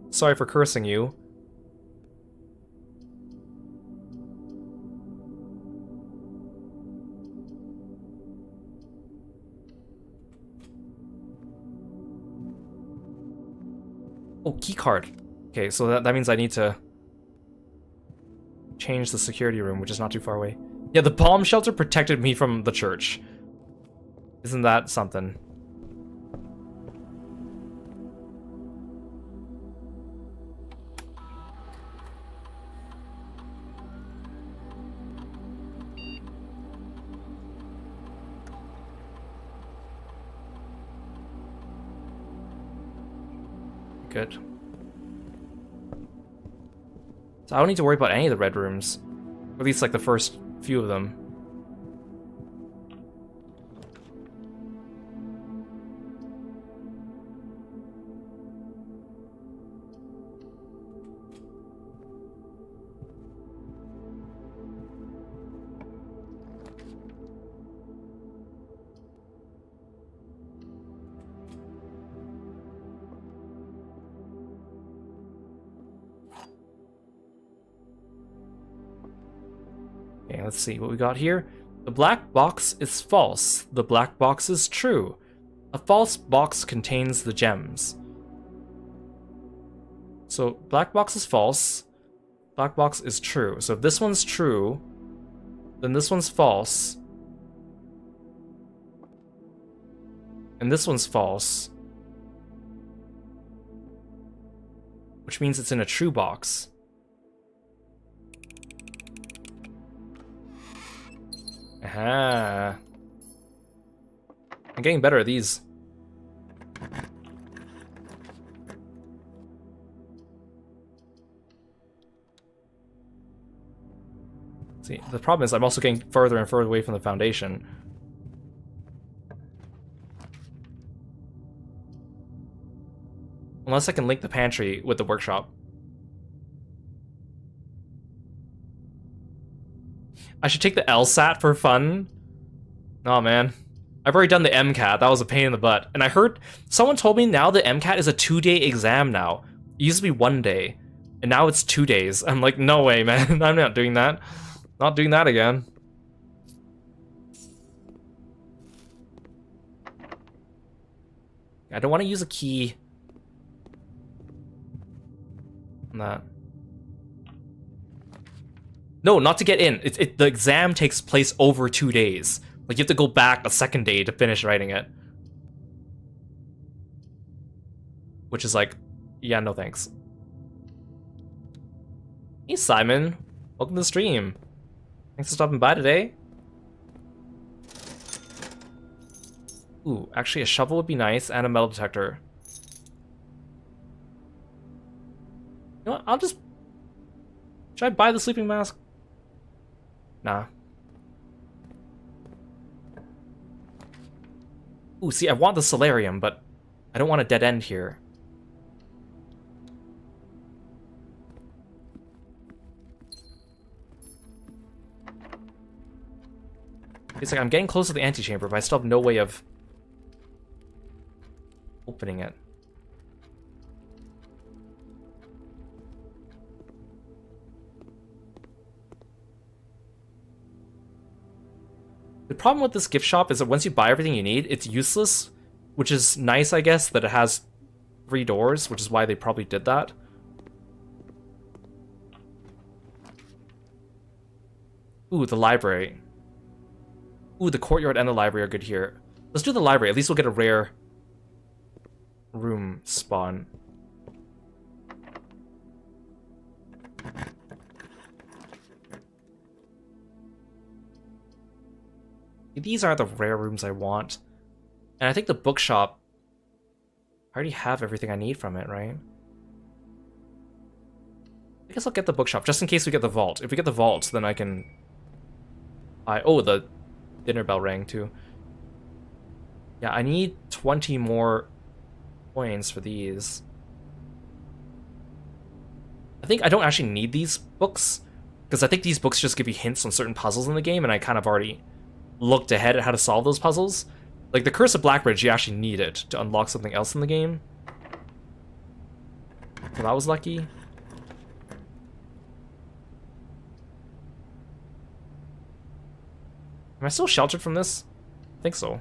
Sorry for cursing you. Oh, keycard. Okay, so that means I need to change the security room, which is not too far away. Yeah, the bomb shelter protected me from the church. Isn't that something? Good. So I don't need to worry about any of the red rooms. Or at least like the first few of them. Okay, let's see what we got here. The black box is false. The black box is true. A false box contains the gems. So black box is false. Black box is true. So if this one's true, then this one's false. And this one's false. Which means it's in a true box. Aha. I'm getting better at these. See, the problem is I'm also getting further and further away from the foundation. Unless I can link the pantry with the workshop. I should take the LSAT for fun. Oh man. I've already done the MCAT. That was a pain in the butt. And I heard someone told me now the MCAT is a 2-day exam now. It used to be 1 day. And now it's 2 days. I'm like, no way, man. I'm not doing that. Not doing that again. I don't want to use a key. On that. No, not to get in. The exam takes place over 2 days. Like, you have to go back a second day to finish writing it. Which is like, yeah, no thanks. Hey, Simon. Welcome to the stream. Thanks for stopping by today. Ooh, actually a shovel would be nice, and a metal detector. You know what, I'll just... Should I buy the sleeping mask? Nah. Ooh, see, I want the solarium, but I don't want a dead end here. It's like I'm getting close to the antechamber, but I still have no way of opening it. The problem with this gift shop is that once you buy everything you need, it's useless, which is nice, I guess, that it has 3 doors, which is why they probably did that. Ooh, the library. Ooh, the courtyard and the library are good here. Let's do the library. At least we'll get a rare room spawn. These are the rare rooms I want. And I think the bookshop... I already have everything I need from it, right? I guess I'll get the bookshop, just in case we get the vault. If we get the vault, then I can... Oh, the dinner bell rang, too. Yeah, I need 20 more coins for these. I think I don't actually need these books, because I think these books just give you hints on certain puzzles in the game, and I kind of already looked ahead at how to solve those puzzles. Like the Curse of Blackbridge, you actually need it to unlock something else in the game. So that was lucky. Am I still sheltered from this? I think so.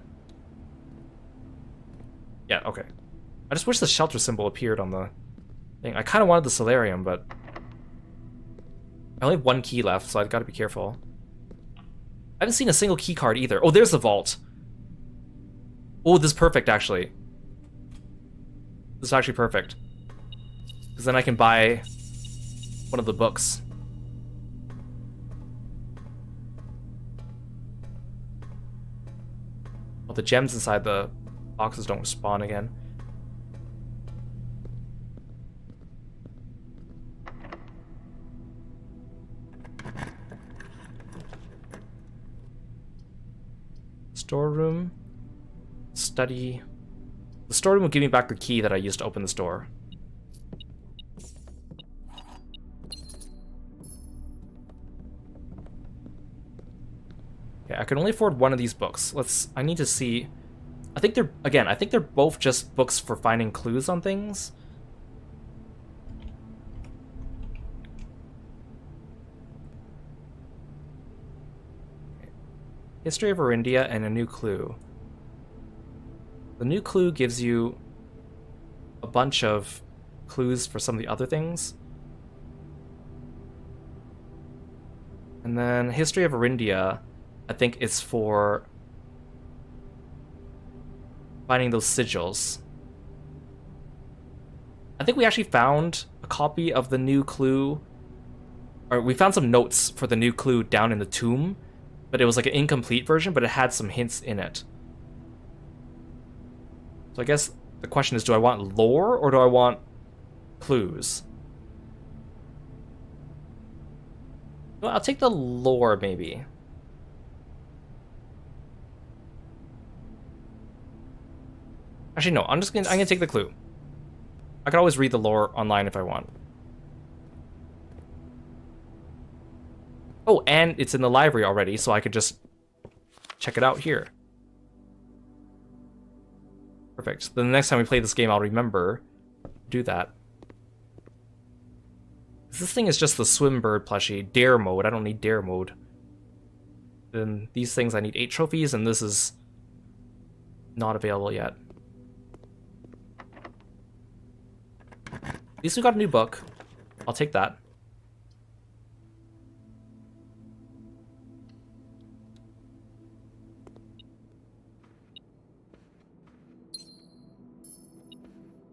Yeah, okay. I just wish the shelter symbol appeared on the thing. I kind of wanted the solarium, but I only have 1 key left, so I've got to be careful. I haven't seen a single key card either. Oh, there's the vault. Oh, this is perfect, actually. This is actually perfect. Because then I can buy one of the books. Well, the gems inside the boxes don't spawn again. Storeroom. Study. The storeroom will give me back the key that I used to open the store. Okay, I can only afford one of these books. I need to see. I think they're both just books for finding clues on things. History of Orindia and a new clue. The new clue gives you a bunch of clues for some of the other things. And then History of Orindia, I think, is for finding those sigils. I think we actually found a copy of the new clue, or we found some notes for the new clue down in the tomb, but it was like an incomplete version, but it had some hints in it. So I guess the question is, do I want lore or do I want clues? Well, I'll take the lore, maybe. Actually, no, I'm gonna take the clue. I could always read the lore online if I want. Oh, and it's in the library already, so I could just check it out here. Perfect. Then the next time we play this game, I'll remember to do that. This thing is just the swim bird plushie. Dare mode. I don't need dare mode. Then these things I need 8 trophies, and this is not available yet. At least we got a new book. I'll take that.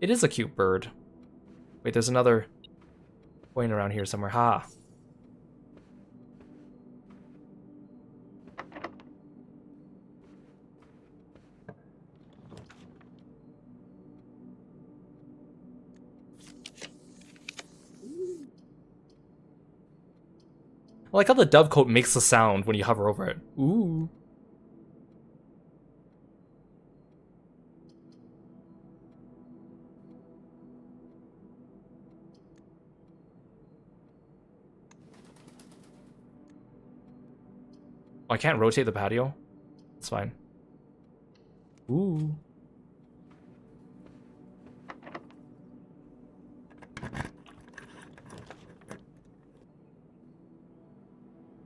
It is a cute bird. Wait, there's another coin around here somewhere. Ha! I like how the dovecote makes the sound when you hover over it. Ooh. Oh, I can't rotate the patio? It's fine. Ooh.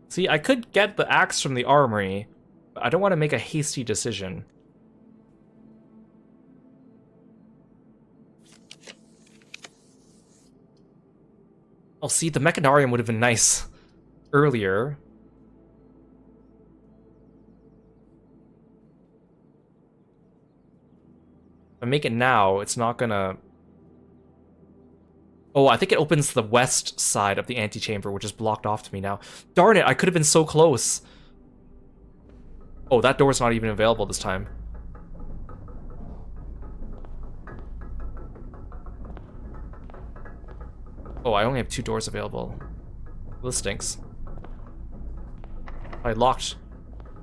See, I could get the axe from the armory, but I don't want to make a hasty decision. Oh, see, the Mechanarium would have been nice earlier. If I make it now, it's not gonna... Oh, I think it opens the west side of the antechamber, which is blocked off to me now. Darn it, I could have been so close. Oh, that door's not even available this time. Oh, I only have 2 doors available. Well, this stinks. I locked.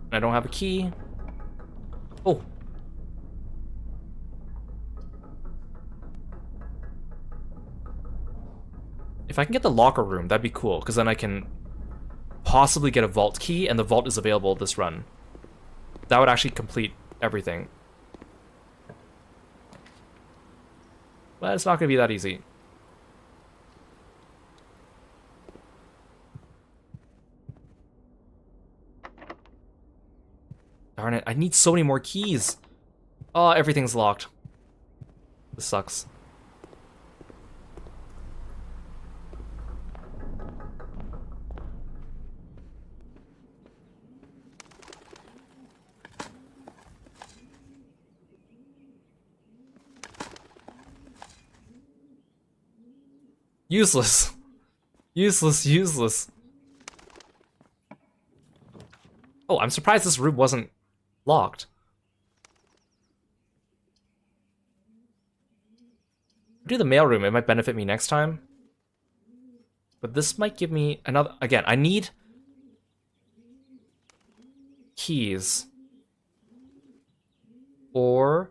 And I don't have a key. Oh. If I can get the locker room, that'd be cool, because then I can possibly get a vault key, and the vault is available this run. That would actually complete everything. But it's not going to be that easy. Darn it, I need so many more keys. Oh, everything's locked. This sucks. Useless. Useless, useless. Oh, I'm surprised this room wasn't locked. Do the mail room, it might benefit me next time. But this might give me another... Again, I need keys for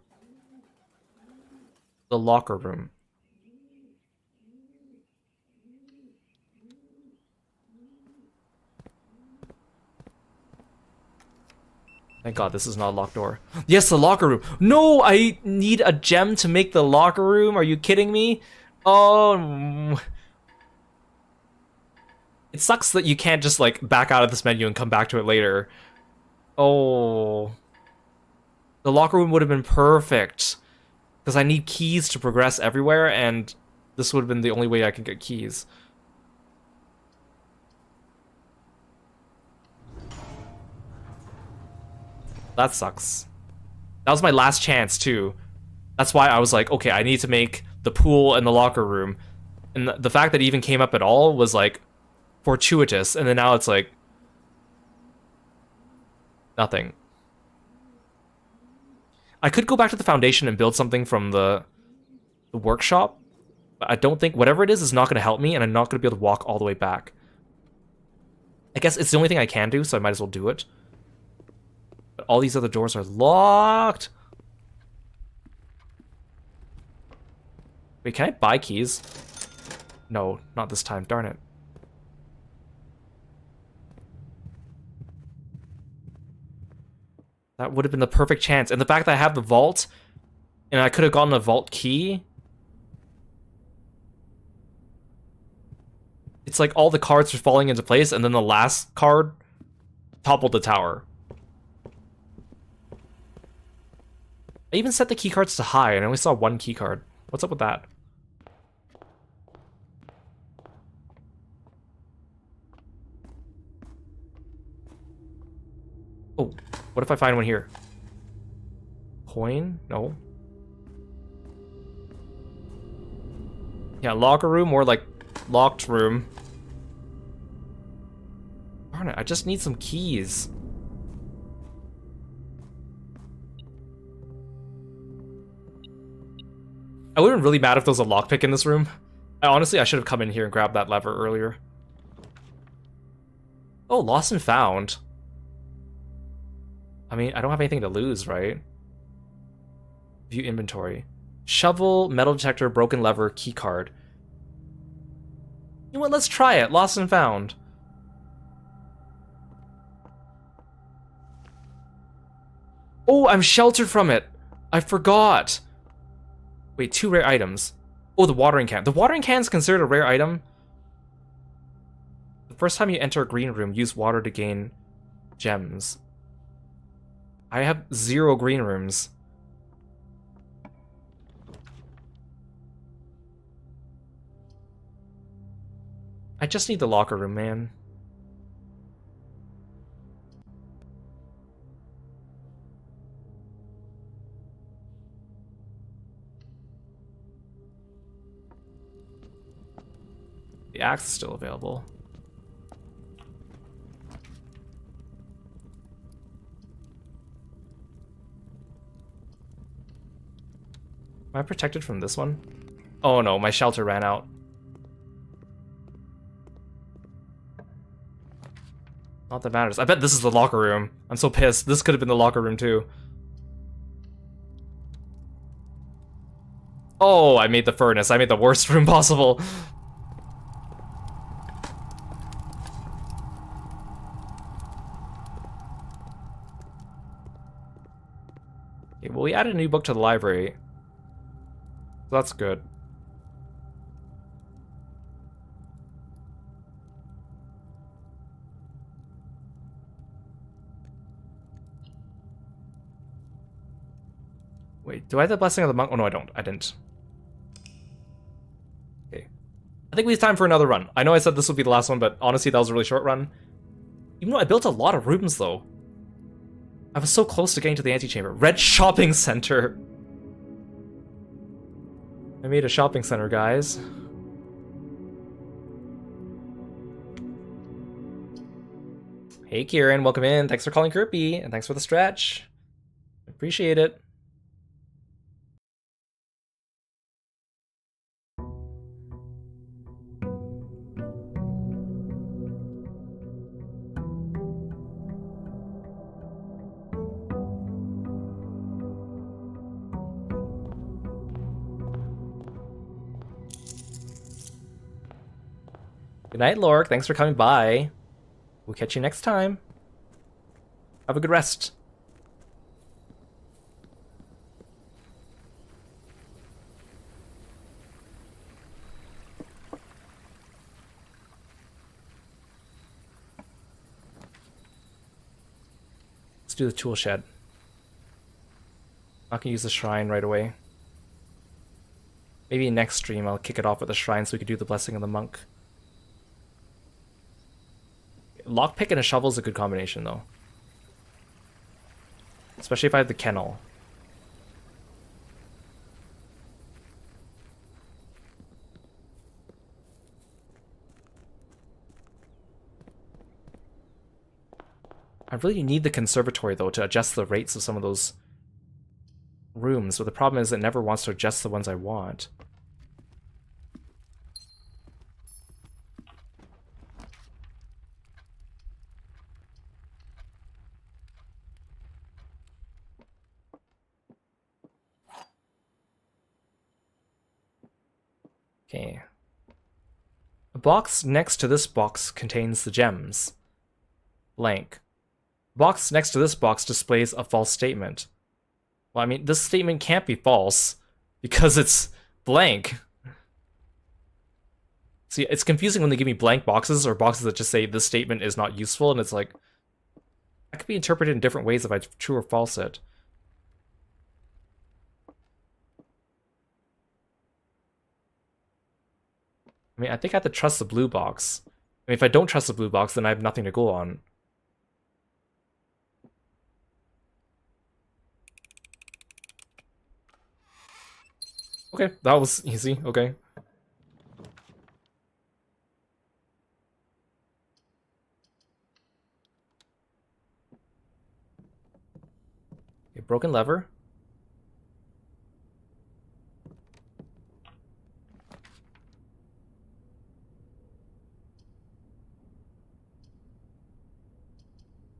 the locker room. Thank God this is not a locked door. Yes, the locker room. No, I need a gem to make the locker room. Are you kidding me? Oh. It sucks that you can't just like back out of this menu and come back to it later. Oh. The locker room would have been perfect. Because I need keys to progress everywhere, and this would have been the only way I could get keys. That sucks. That was my last chance, too. That's why I was like, okay, I need to make the pool and the locker room. And the fact that it even came up at all was, like, fortuitous. And then now it's like... nothing. I could go back to the foundation and build something from the workshop. But I don't think... whatever it is not going to help me, and I'm not going to be able to walk all the way back. I guess it's the only thing I can do, so I might as well do it. But all these other doors are locked. Wait, can I buy keys? No, not this time. Darn it. That would have been the perfect chance. And the fact that I have the vault, and I could have gotten a vault key. It's like all the cards are falling into place, and then the last card toppled the tower. I even set the key cards to high, and I only saw one key card. What's up with that? Oh, what if I find one here? Coin? No. Yeah, locker room or like locked room. Darn it, I just need some keys. I wouldn't be really mad if there was a lockpick in this room. Honestly, I should have come in here and grabbed that lever earlier. Oh, lost and found. I mean, I don't have anything to lose, right? View inventory. Shovel, metal detector, broken lever, key card. You know what? Let's try it. Lost and found. Oh, I'm sheltered from it. I forgot. Wait, 2 rare items. Oh, the watering can. The watering can is considered a rare item. The first time you enter a green room, use water to gain gems. I have 0 green rooms. I just need the locker room, man. The axe is still available. Am I protected from this one? Oh no, my shelter ran out. Not that matters. I bet this is the locker room. I'm so pissed. This could have been the locker room too. Oh, I made the furnace. I made the worst room possible. Okay, well, we added a new book to the library. So that's good. Wait, do I have the Blessing of the Monk? Oh, no, I don't. I didn't. Okay. I think we have time for another run. I know I said this would be the last one, but honestly, that was a really short run. Even though I built a lot of rooms, though. I was so close to getting to the antechamber. Red Shopping Center. I made a shopping center, guys. Hey, Kieran, welcome in. Thanks for calling Kirby, and thanks for the stretch. Appreciate it. Good night, Lork. Thanks for coming by. We'll catch you next time. Have a good rest. do the tool shed. Not gonna use the shrine right away. Maybe next stream I'll kick it off with the shrine so we can do the blessing of the monk. Lockpick and a shovel is a good combination though. Especially if I have the kennel. I really need the conservatory though to adjust the rates of some of those rooms, but the problem is it never wants to adjust the ones I want. Okay. A box next to this box contains the gems. Blank. The box next to this box displays a false statement. Well, I mean, this statement can't be false because it's blank. See, it's confusing when they give me blank boxes or boxes that just say this statement is not useful, and it's like, that could be interpreted in different ways if I true or false it. I mean, I think I have to trust the blue box. I mean, if I don't trust the blue box, then I have nothing to go on. Okay, that was easy, okay. Okay, broken lever.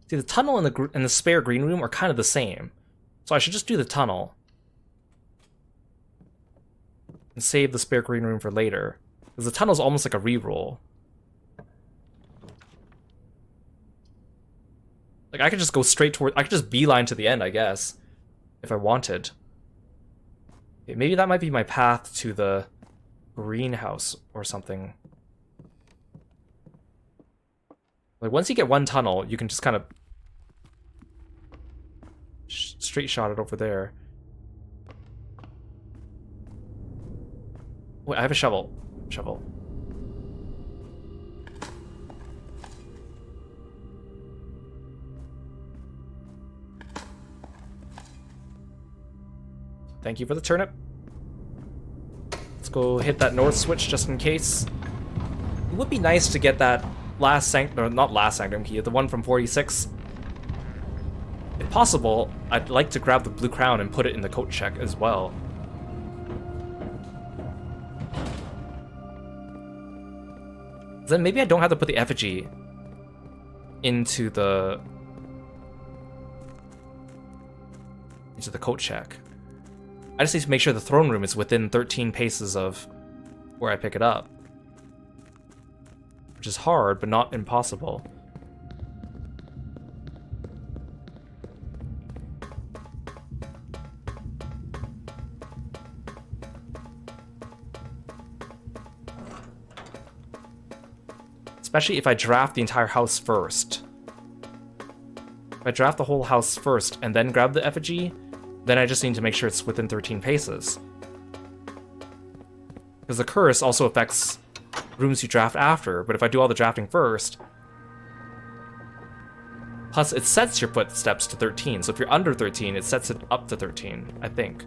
See, the tunnel and the spare green room are kind of the same. So I should just do the tunnel. And save the spare green room for later. Because the tunnel's almost like a reroll. Like, I could just go straight toward... I could just beeline to the end, I guess. If I wanted. Okay, maybe that might be my path to the greenhouse or something. Like, once you get one tunnel, you can just kind of... straight shot it over there. Wait, I have a shovel. Shovel. Thank you for the turnip. Let's go hit that north switch just in case. It would be nice to get that last sanctum, or not last sanctum key, the one from 46. If possible, I'd like to grab the blue crown and put it in the coat check as well. Then maybe I don't have to put the effigy into the coat check. I just need to make sure the throne room is within 13 paces of where I pick it up. Which is hard, but not impossible. Especially if I draft the entire house first. If I draft the whole house first and then grab the effigy, then I just need to make sure it's within 13 paces. Because the curse also affects rooms you draft after, but if I do all the drafting first... Plus, it sets your footsteps to 13, so if you're under 13, it sets it up to 13, I think.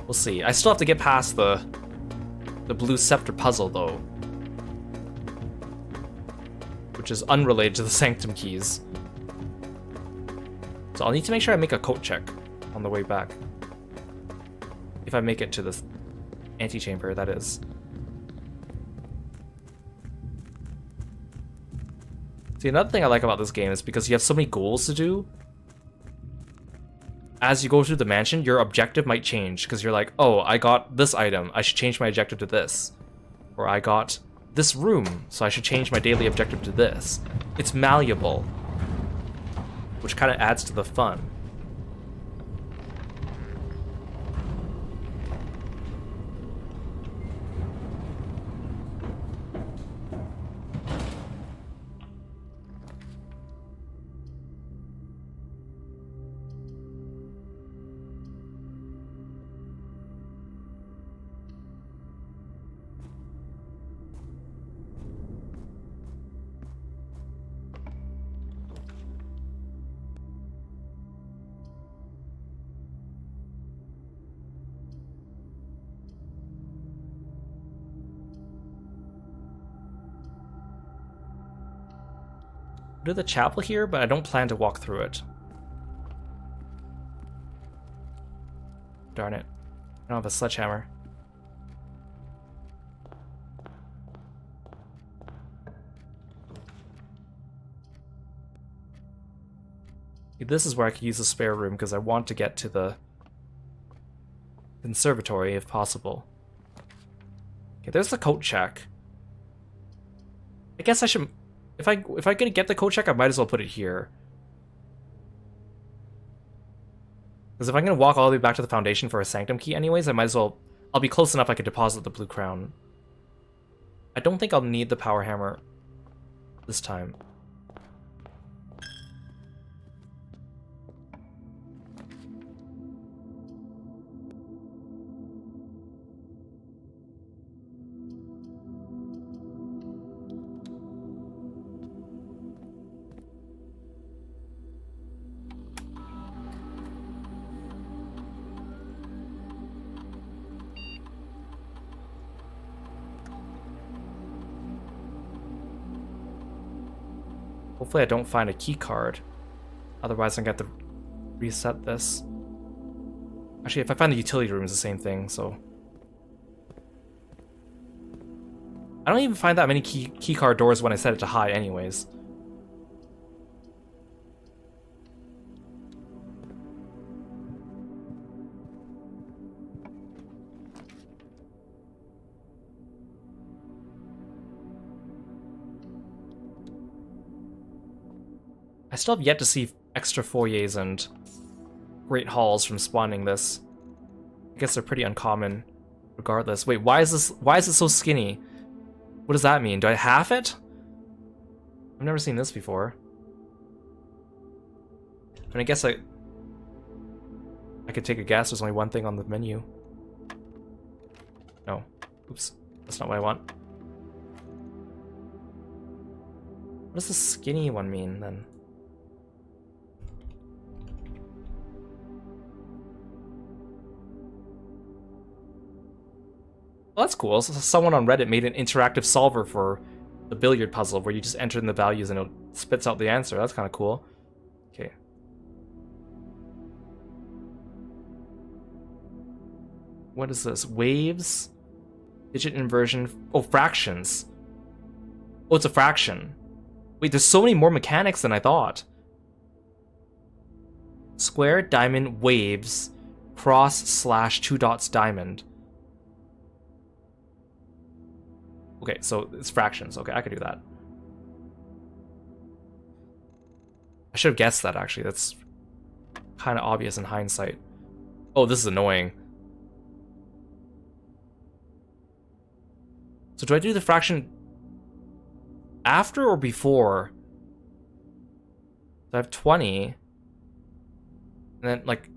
We'll see. I still have to get past the blue scepter puzzle, though. Which is unrelated to the sanctum keys. So I'll need to make sure I make a coat check on the way back. If I make it to this antechamber, that is. See, another thing I like about this game is because you have so many goals to do. As you go through the mansion, your objective might change, because you're like, oh, I got this item, I should change my objective to this. Or I got this room, so I should change my daily objective to this. It's malleable, which kind of adds to the fun. Do the chapel here, but I don't plan to walk through it. Darn it. I don't have a sledgehammer. This is where I could use the spare room because I want to get to the conservatory if possible. Okay, there's the coat check. I guess I should, if I'm gonna get the coat check, I might as well put it here. Because if I'm gonna walk all the way back to the foundation for a sanctum key anyways, I might as well, I'll be close enough I could deposit the blue crown. I don't think I'll need the power hammer this time. Hopefully I don't find a key card. Otherwise I'm gonna have to reset this. Actually, if I find the utility room, it's the same thing, so... I don't even find that many key card doors when I set it to high anyways. I still have yet to see extra foyers and great halls from spawning this. I guess they're pretty uncommon regardless. Wait, why is it so skinny? What does that mean? Do I half it? I've never seen this before. And I guess I could take a guess. There's only one thing on the menu. No. Oops. That's not what I want. What does the skinny one mean then? Well, that's cool. So someone on Reddit made an interactive solver for the billiard puzzle where you just enter in the values and it spits out the answer. That's kind of cool. Okay. What is this? Waves? Digit inversion? Oh, fractions. Oh, it's a fraction. Wait, there's so many more mechanics than I thought. Square, diamond, waves, cross, / 2 dots, diamond. Okay, so it's fractions. Okay, I could do that. I should have guessed that, actually. That's kind of obvious in hindsight. Oh, this is annoying. So do I do the fraction after or before? So I have 20. And then, like,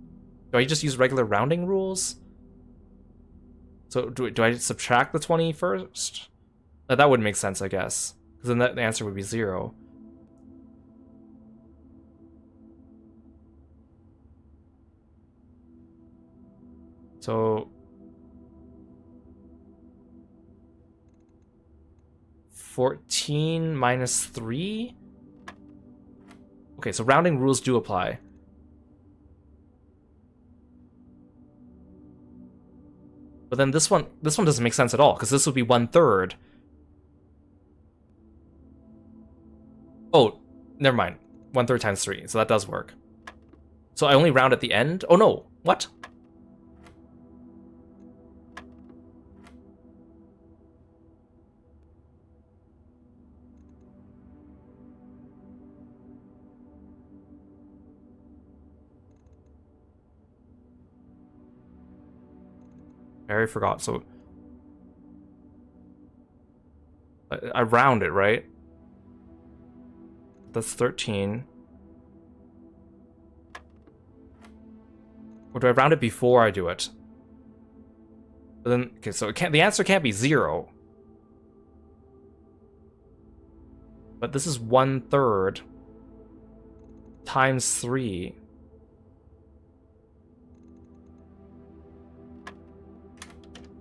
do I just use regular rounding rules? So do I subtract the 20 first? That would make sense, I guess. Because then the answer would be 0. So... 14 minus 3? Okay, so rounding rules do apply. But then this one doesn't make sense at all, because this would be 1/3. Oh, never mind. 1/3 times 3, so that does work. So I only round at the end? Oh no, what? I already forgot, so... I round it, right? That's 13. Or do I round it before I do it? But then, okay, so the answer can't be 0. But this is 1/3 times 3.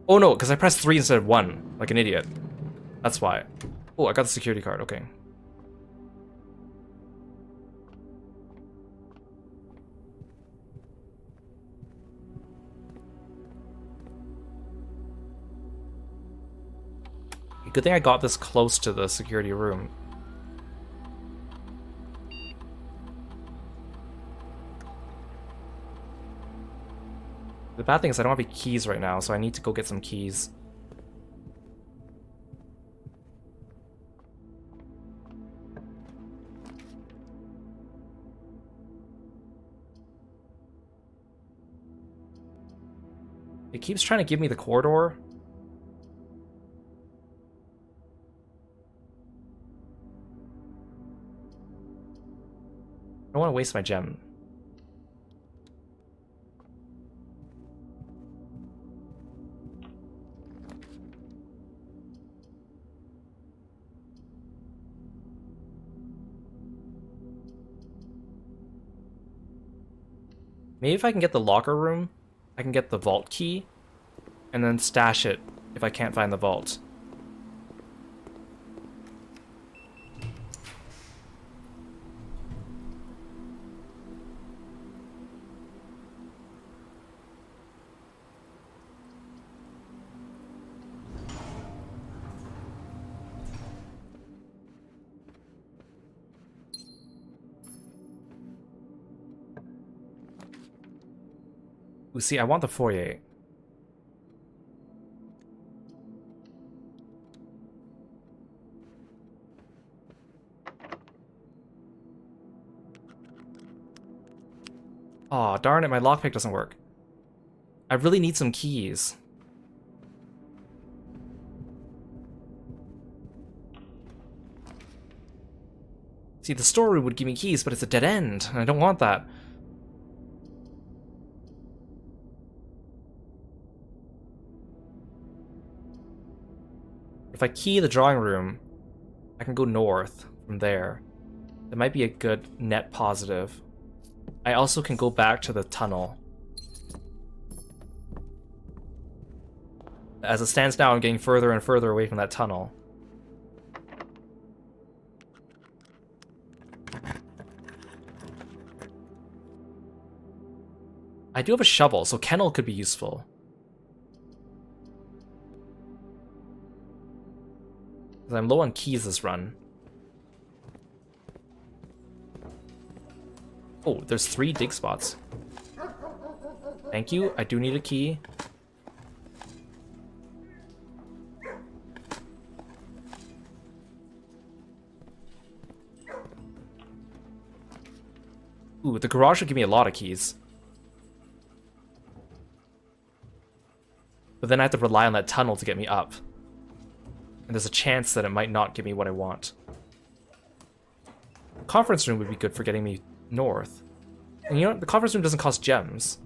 Oh no, because I pressed 3 instead of 1, like an idiot. That's why. Oh, I got the security card, okay. Good thing I got this close to the security room. The bad thing is I don't have any keys right now, so I need to go get some keys. It keeps trying to give me the corridor. I don't want to waste my gem. Maybe if I can get the locker room, I can get the vault key, and then stash it if I can't find the vault. Ooh, see, I want the foyer. Aw, darn it, my lockpick doesn't work. I really need some keys. See, the storeroom would give me keys, but it's a dead end, and I don't want that. If I key the drawing room, I can go north from there. That might be a good net positive. I also can go back to the tunnel. As it stands now, I'm getting further and further away from that tunnel. I do have a shovel, so kennel could be useful. I'm low on keys this run. Oh, there's 3 dig spots. Thank you, I do need a key. Ooh, the garage would give me a lot of keys. But then I have to rely on that tunnel to get me up. And there's a chance that it might not give me what I want. The conference room would be good for getting me north. And you know what? The conference room doesn't cost gems.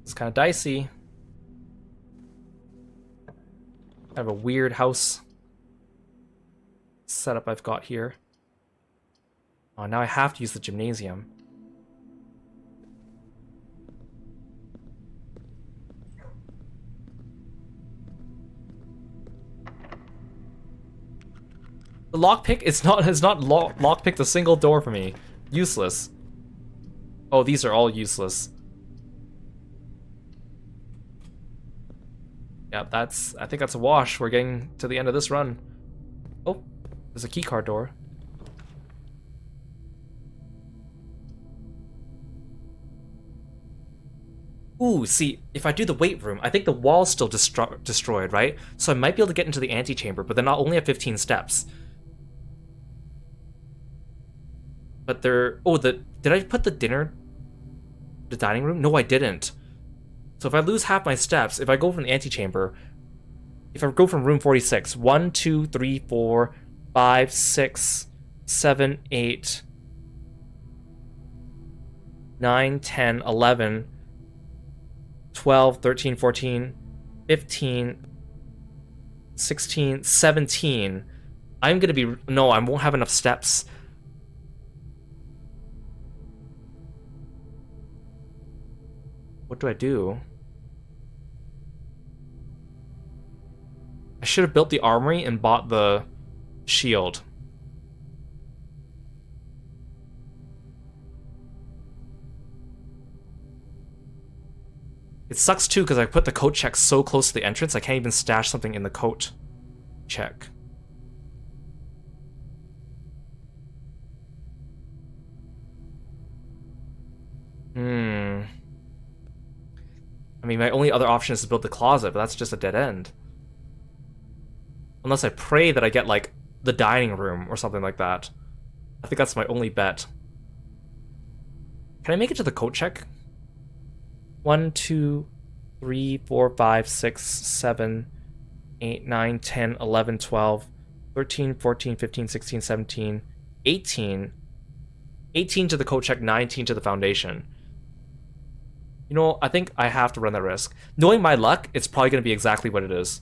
It's kind of dicey. I have a weird house setup I've got here. Oh, now I have to use the gymnasium. The lockpick has not lockpicked a single door for me. Useless. Oh, these are all useless. Yeah, I think that's a wash. We're getting to the end of this run. Oh, there's a keycard door. Ooh, see, if I do the weight room, I think the wall's still destroyed, right? So I might be able to get into the antechamber, but then I'll only have 15 steps. But there... Oh, did I put the dining room? No, I didn't. So if I lose half my steps, if I go from the antechamber, if I go from room 46, 1, 2, 3, 4, 5, 6, 7, 8, 9, 10, 11, 12, 13, 14, 15, 16, 17, I'm gonna be... No, I won't have enough steps. What do I do? I should have built the armory and bought the shield. It sucks too because I put the coat check so close to the entrance I can't even stash something in the coat check. I mean, my only other option is to build the closet, but that's just a dead end. Unless I pray that I get, like, the dining room or something like that. I think that's my only bet. Can I make it to the coat check? 1, 2, 3, 4, 5, 6, 7, 8, 9, 10, 11, 12, 13, 14, 15, 16, 17, 18. 18 to the coat check, 19 to the foundation. You know, I think I have to run that risk. Knowing my luck, it's probably going to be exactly what it is.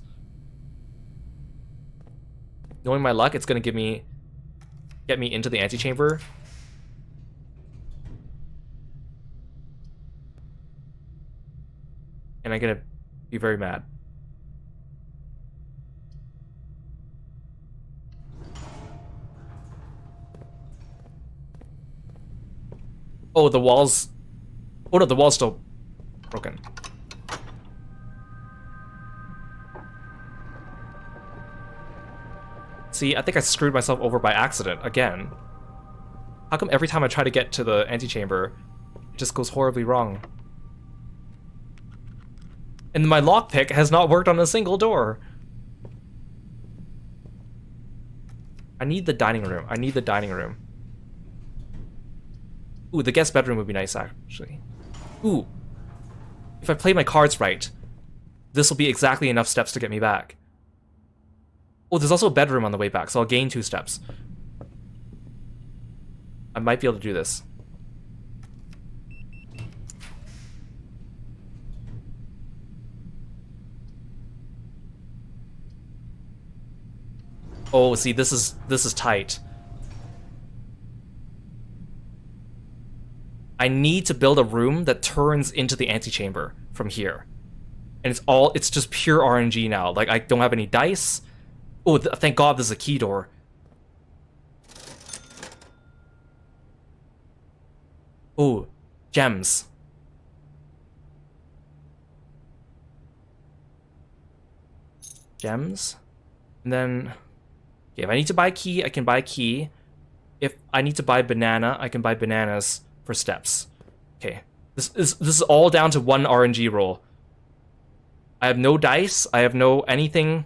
Knowing my luck, it's going to get me into the antechamber. And I'm going to be very mad. Oh, the walls... Oh no, the wall's still broken. See, I think I screwed myself over by accident again. How come every time I try to get to the antechamber, it just goes horribly wrong? And my lockpick has not worked on a single door. I need the dining room. I need the dining room. Ooh, the guest bedroom would be nice, actually. Ooh. If I play my cards right, this will be exactly enough steps to get me back. Oh, there's also a bedroom on the way back, so I'll gain 2 steps. I might be able to do this. Oh, see, this is tight. I need to build a room that turns into the antechamber from here. And it's just pure RNG now. Like, I don't have any dice. Oh, thank God there's a key door. Oh, gems. Gems. And then, okay, if I need to buy a key, I can buy a key. If I need to buy banana, I can buy bananas for steps. Okay, this is all down to 1 RNG roll. I have no dice. I have no anything.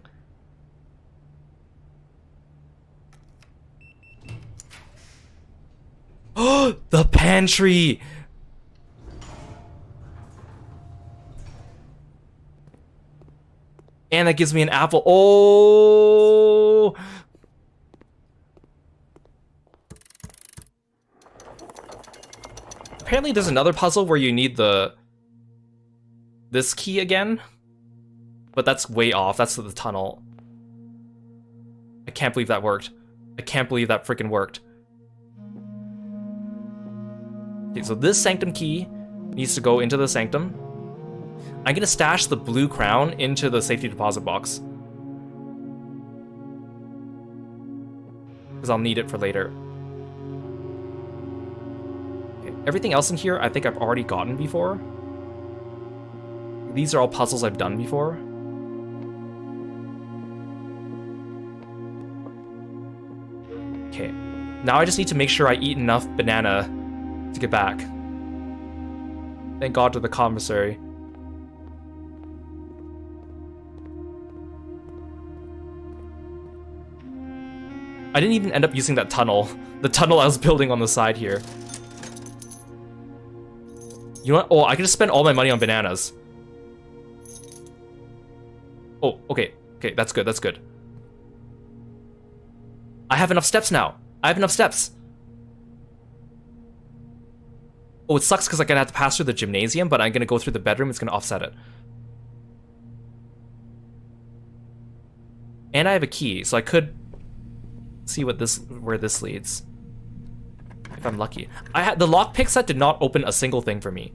Oh, the pantry. And that gives me an apple. Oh. Apparently there's another puzzle where you need this key again. But that's way off. That's the tunnel. I can't believe that worked. I can't believe that freaking worked. Okay, so this sanctum key needs to go into the sanctum. I'm gonna stash the blue crown into the safety deposit box. Because I'll need it for later. Everything else in here, I think I've already gotten before. These are all puzzles I've done before. Okay, now I just need to make sure I eat enough banana to get back. Thank God to the commissary. I didn't even end up using that tunnel. The tunnel I was building on the side here. You know what? Oh, I can just spend all my money on bananas. Oh, okay. Okay, that's good, that's good. I have enough steps now. I have enough steps. Oh, it sucks because I'm gonna have to pass through the gymnasium, but I'm gonna go through the bedroom. It's gonna offset it. And I have a key, so I could see where this leads. If I'm lucky. The lockpick set did not open a single thing for me.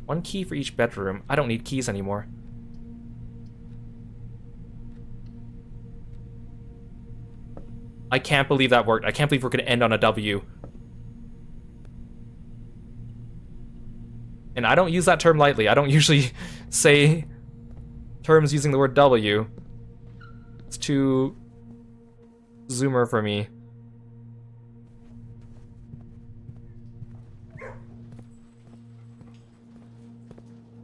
1 key for each bedroom. I don't need keys anymore. I can't believe that worked. I can't believe we're going to end on a W. And I don't use that term lightly. I don't usually say terms using the word W. It's too zoomer for me.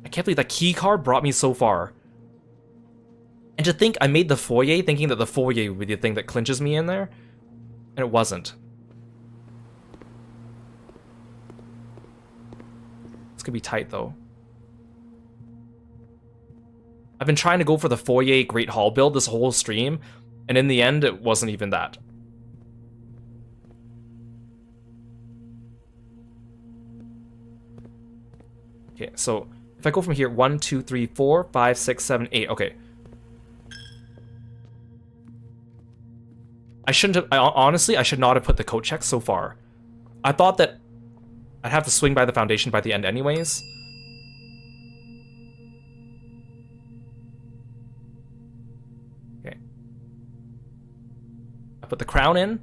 I can't believe that key card brought me so far. And to think I made the foyer thinking that the foyer would be the thing that clinches me in there, and it wasn't. It's gonna be tight though. I've been trying to go for the foyer Great Hall build this whole stream, and in the end, it wasn't even that. Okay, so if I go from here, 1, 2, 3, 4, 5, 6, 7, 8. Okay. I shouldn't have. Honestly, I should not have put the coat check so far. I thought that I'd have to swing by the foundation by the end anyways. Okay. I put the crown in.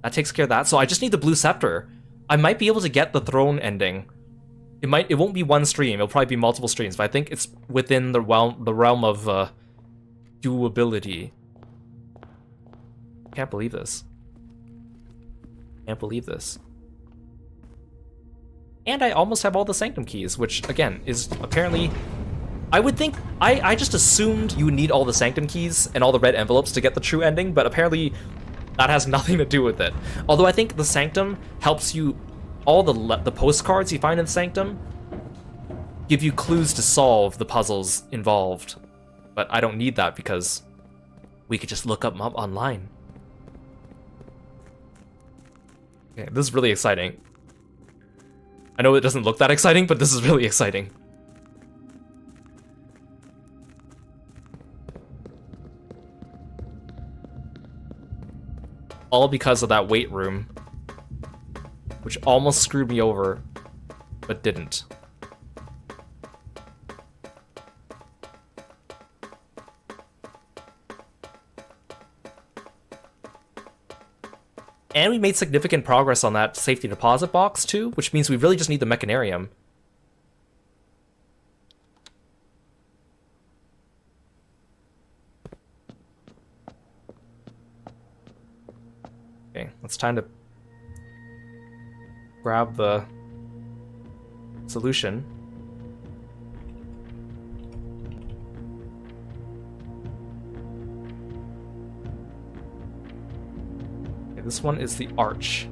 That takes care of that. So I just need the blue scepter. I might be able to get the throne ending. It won't be one stream. It'll probably be multiple streams, but I think it's within the realm of doability. Can't believe this. Can't believe this. And I almost have all the Sanctum keys, which, again, is apparently... I would think... I just assumed you would need all the Sanctum keys and all the red envelopes to get the true ending, but apparently that has nothing to do with it. Although I think the Sanctum helps you... All the postcards you find in Sanctum give you clues to solve the puzzles involved. But I don't need that because we could just look them up online. Okay, this is really exciting. I know it doesn't look that exciting, but this is really exciting. All because of that weight room, which almost screwed me over, but didn't. And we made significant progress on that safety deposit box too, which means we really just need the mechanarium. Okay, it's time to grab the solution. Okay, this one is the arch.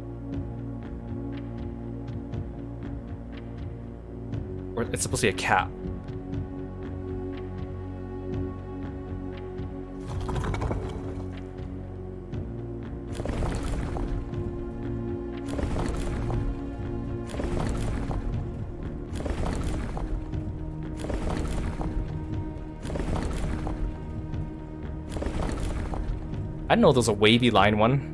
Or it's supposed to be a cap. I didn't know there was a wavy line one.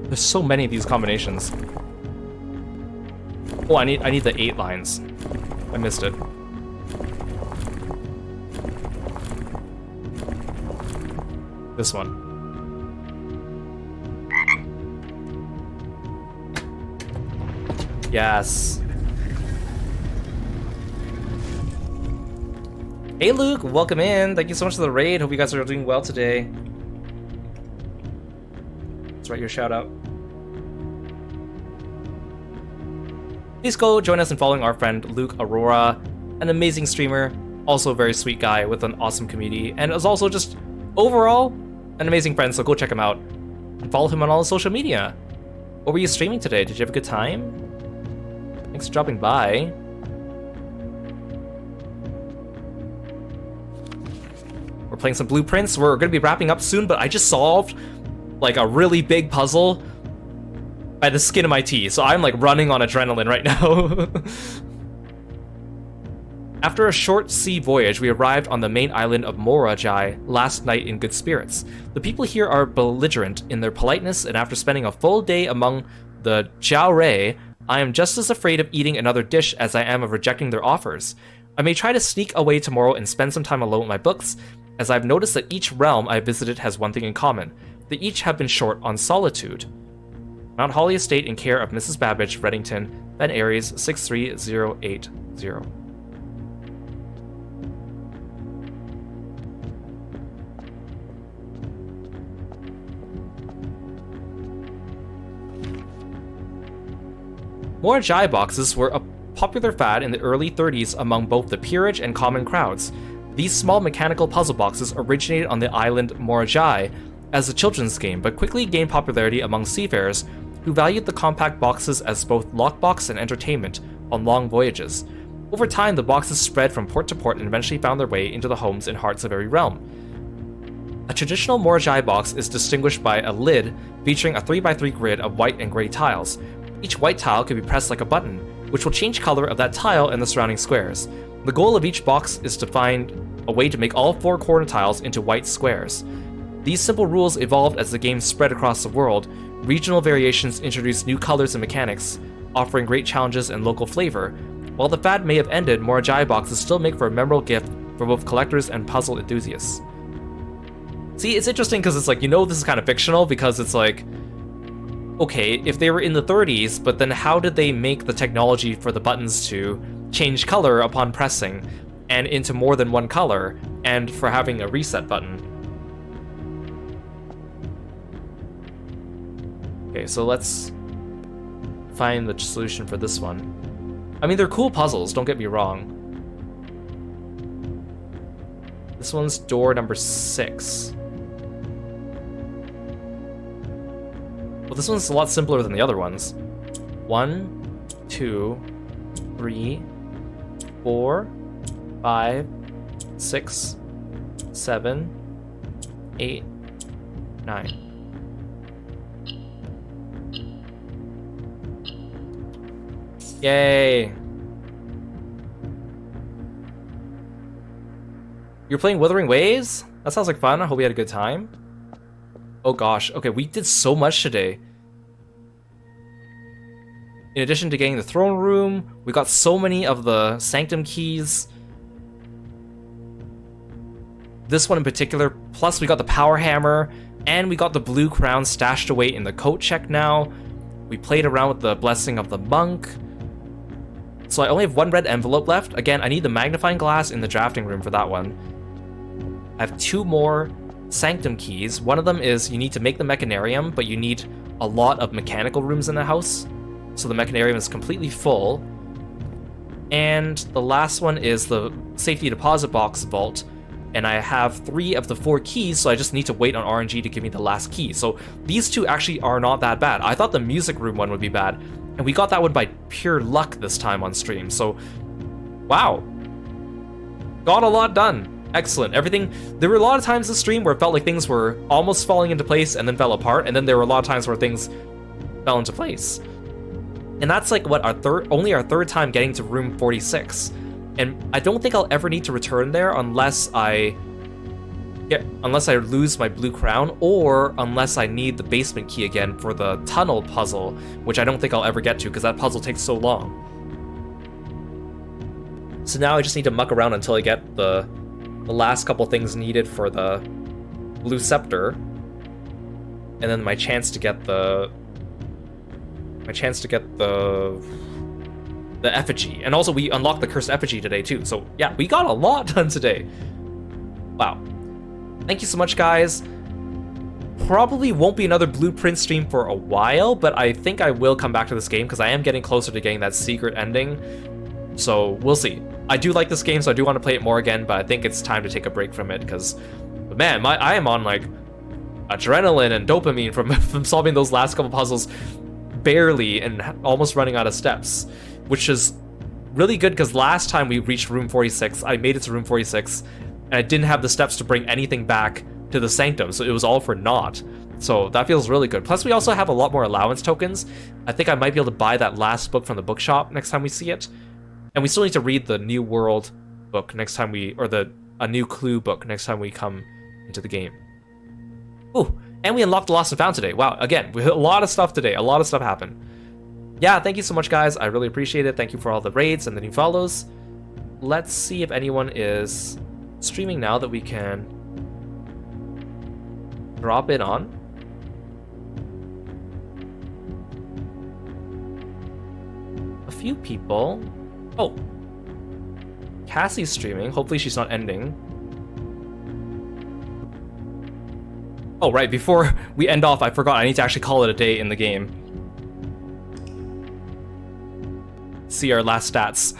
There's so many of these combinations. Oh, I need the 8 lines. I missed it. This one. Yes. Hey Luke, welcome in. Thank you so much for the raid. Hope you guys are doing well today. Let's write your shout out. Please go join us in following our friend Luke Aurora, an amazing streamer, also a very sweet guy with an awesome community, and is also just overall an amazing friend, so go check him out and follow him on all his social media. What were you streaming today? Did you have a good time? Thanks for dropping by. We're playing some blueprints. We're going to be wrapping up soon, but I just solved like a really big puzzle. by the skin of my teeth, so I'm like running on adrenaline right now. After a short sea voyage, we arrived on the main island of Morajai last night in good spirits. The people here are belligerent in their politeness, and after spending a full day among the Jiaorei, I am just as afraid of eating another dish as I am of rejecting their offers. I may try to sneak away tomorrow and spend some time alone with my books, as I've noticed that each realm I visited has one thing in common. They each have been short on solitude. Mount Holly Estate in care of Mrs. Babbage, Reddington, Ben Aries, 63080. Morajai boxes were a popular fad in the early 30s among both the peerage and common crowds. These small mechanical puzzle boxes originated on the island Morajai as a children's game, but quickly gained popularity among seafarers who valued the compact boxes as both lockbox and entertainment on long voyages. Over time, the boxes spread from port to port and eventually found their way into the homes and hearts of every realm. A traditional Morajai box is distinguished by a lid featuring a 3x3 grid of white and gray tiles. Each white tile can be pressed like a button, which will change color of that tile and the surrounding squares. The goal of each box is to find a way to make all 4 corner tiles into white squares. These simple rules evolved as the game spread across the world. Regional variations introduced new colors and mechanics, offering great challenges and local flavor. While the fad may have ended, Morajai boxes still make for a memorable gift for both collectors and puzzle enthusiasts. See, it's interesting because it's like, you know, this is kind of fictional because it's like, okay, if they were in the 30s, but then how did they make the technology for the buttons to change color upon pressing and into more than one color and for having a reset button? Okay, so let's find the solution for this one. I mean, they're cool puzzles, don't get me wrong. This one's door number 6. Well, this one's a lot simpler than the other ones. 1, 2, 3, 4, 5, 6, 7, 8, 9. Yay! You're playing Wuthering Waves? That sounds like fun. I hope you had a good time. Oh gosh, okay, we did so much today. In addition to getting the throne room, we got so many of the sanctum keys. This one in particular, plus we got the power hammer, and we got the blue crown stashed away in the coat check now. We played around with the blessing of the monk. So I only have 1 red envelope left. Again, I need the magnifying glass in the drafting room for that one. I have 2 more sanctum keys. One of them is you need to make the mechanarium, but you need a lot of mechanical rooms in the house. So the mechanarium is completely full. And the last one is the safety deposit box vault. And I have 3 of the 4 keys, so I just need to wait on RNG to give me the last key. So these 2 actually are not that bad. I thought the music room one would be bad, and we got that one by pure luck this time on stream. So, wow. Got a lot done. Excellent. Everything, there were a lot of times this stream where it felt like things were almost falling into place and then fell apart, and then there were a lot of times where things fell into place. And that's like what only our third time getting to room 46. And I don't think I'll ever need to return there unless I lose my blue crown, or unless I need the basement key again for the tunnel puzzle, which I don't think I'll ever get to because that puzzle takes so long. So now I just need to muck around until I get the last couple things needed for the blue scepter, and then my chance to get the effigy. And also we unlocked the cursed effigy today too. So yeah, we got a lot done today. Wow. Thank you so much, guys. Probably won't be another Blueprint stream for a while, but I think I will come back to this game because I am getting closer to getting that secret ending. So we'll see. I do like this game, so I do want to play it more again, but I think it's time to take a break from it because, man, I am on like adrenaline and dopamine from solving those last couple puzzles barely and almost running out of steps, which is really good because last time we reached room 46, I made it to room 46, and I didn't have the steps to bring anything back to the sanctum, so it was all for naught. So that feels really good. Plus, we also have a lot more allowance tokens. I think I might be able to buy that last book from the bookshop next time we see it. And we still need to read the New World book next time a New Clue book next time we come into the game. Ooh, and we unlocked the Lost and Found today. Wow, again, we hit a lot of stuff today. A lot of stuff happened. Yeah, thank you so much, guys. I really appreciate it. Thank you for all the raids and the new follows. Let's see if anyone is streaming now that we can drop in on. A few people. Oh, Cassie's streaming. Hopefully she's not ending. Oh, right, before we end off, I forgot I need to actually call it a day in the game. See our last stats.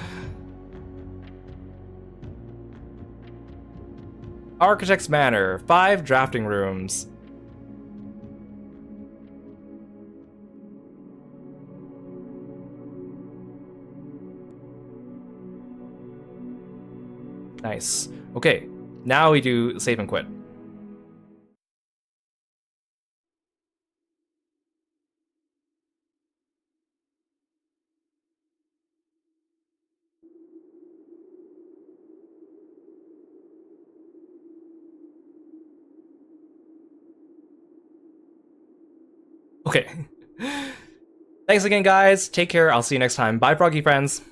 Architect's Manor, 5 drafting rooms. Nice. Okay, now we do save and quit. Okay. Thanks again, guys. Take care. I'll see you next time. Bye, froggy friends.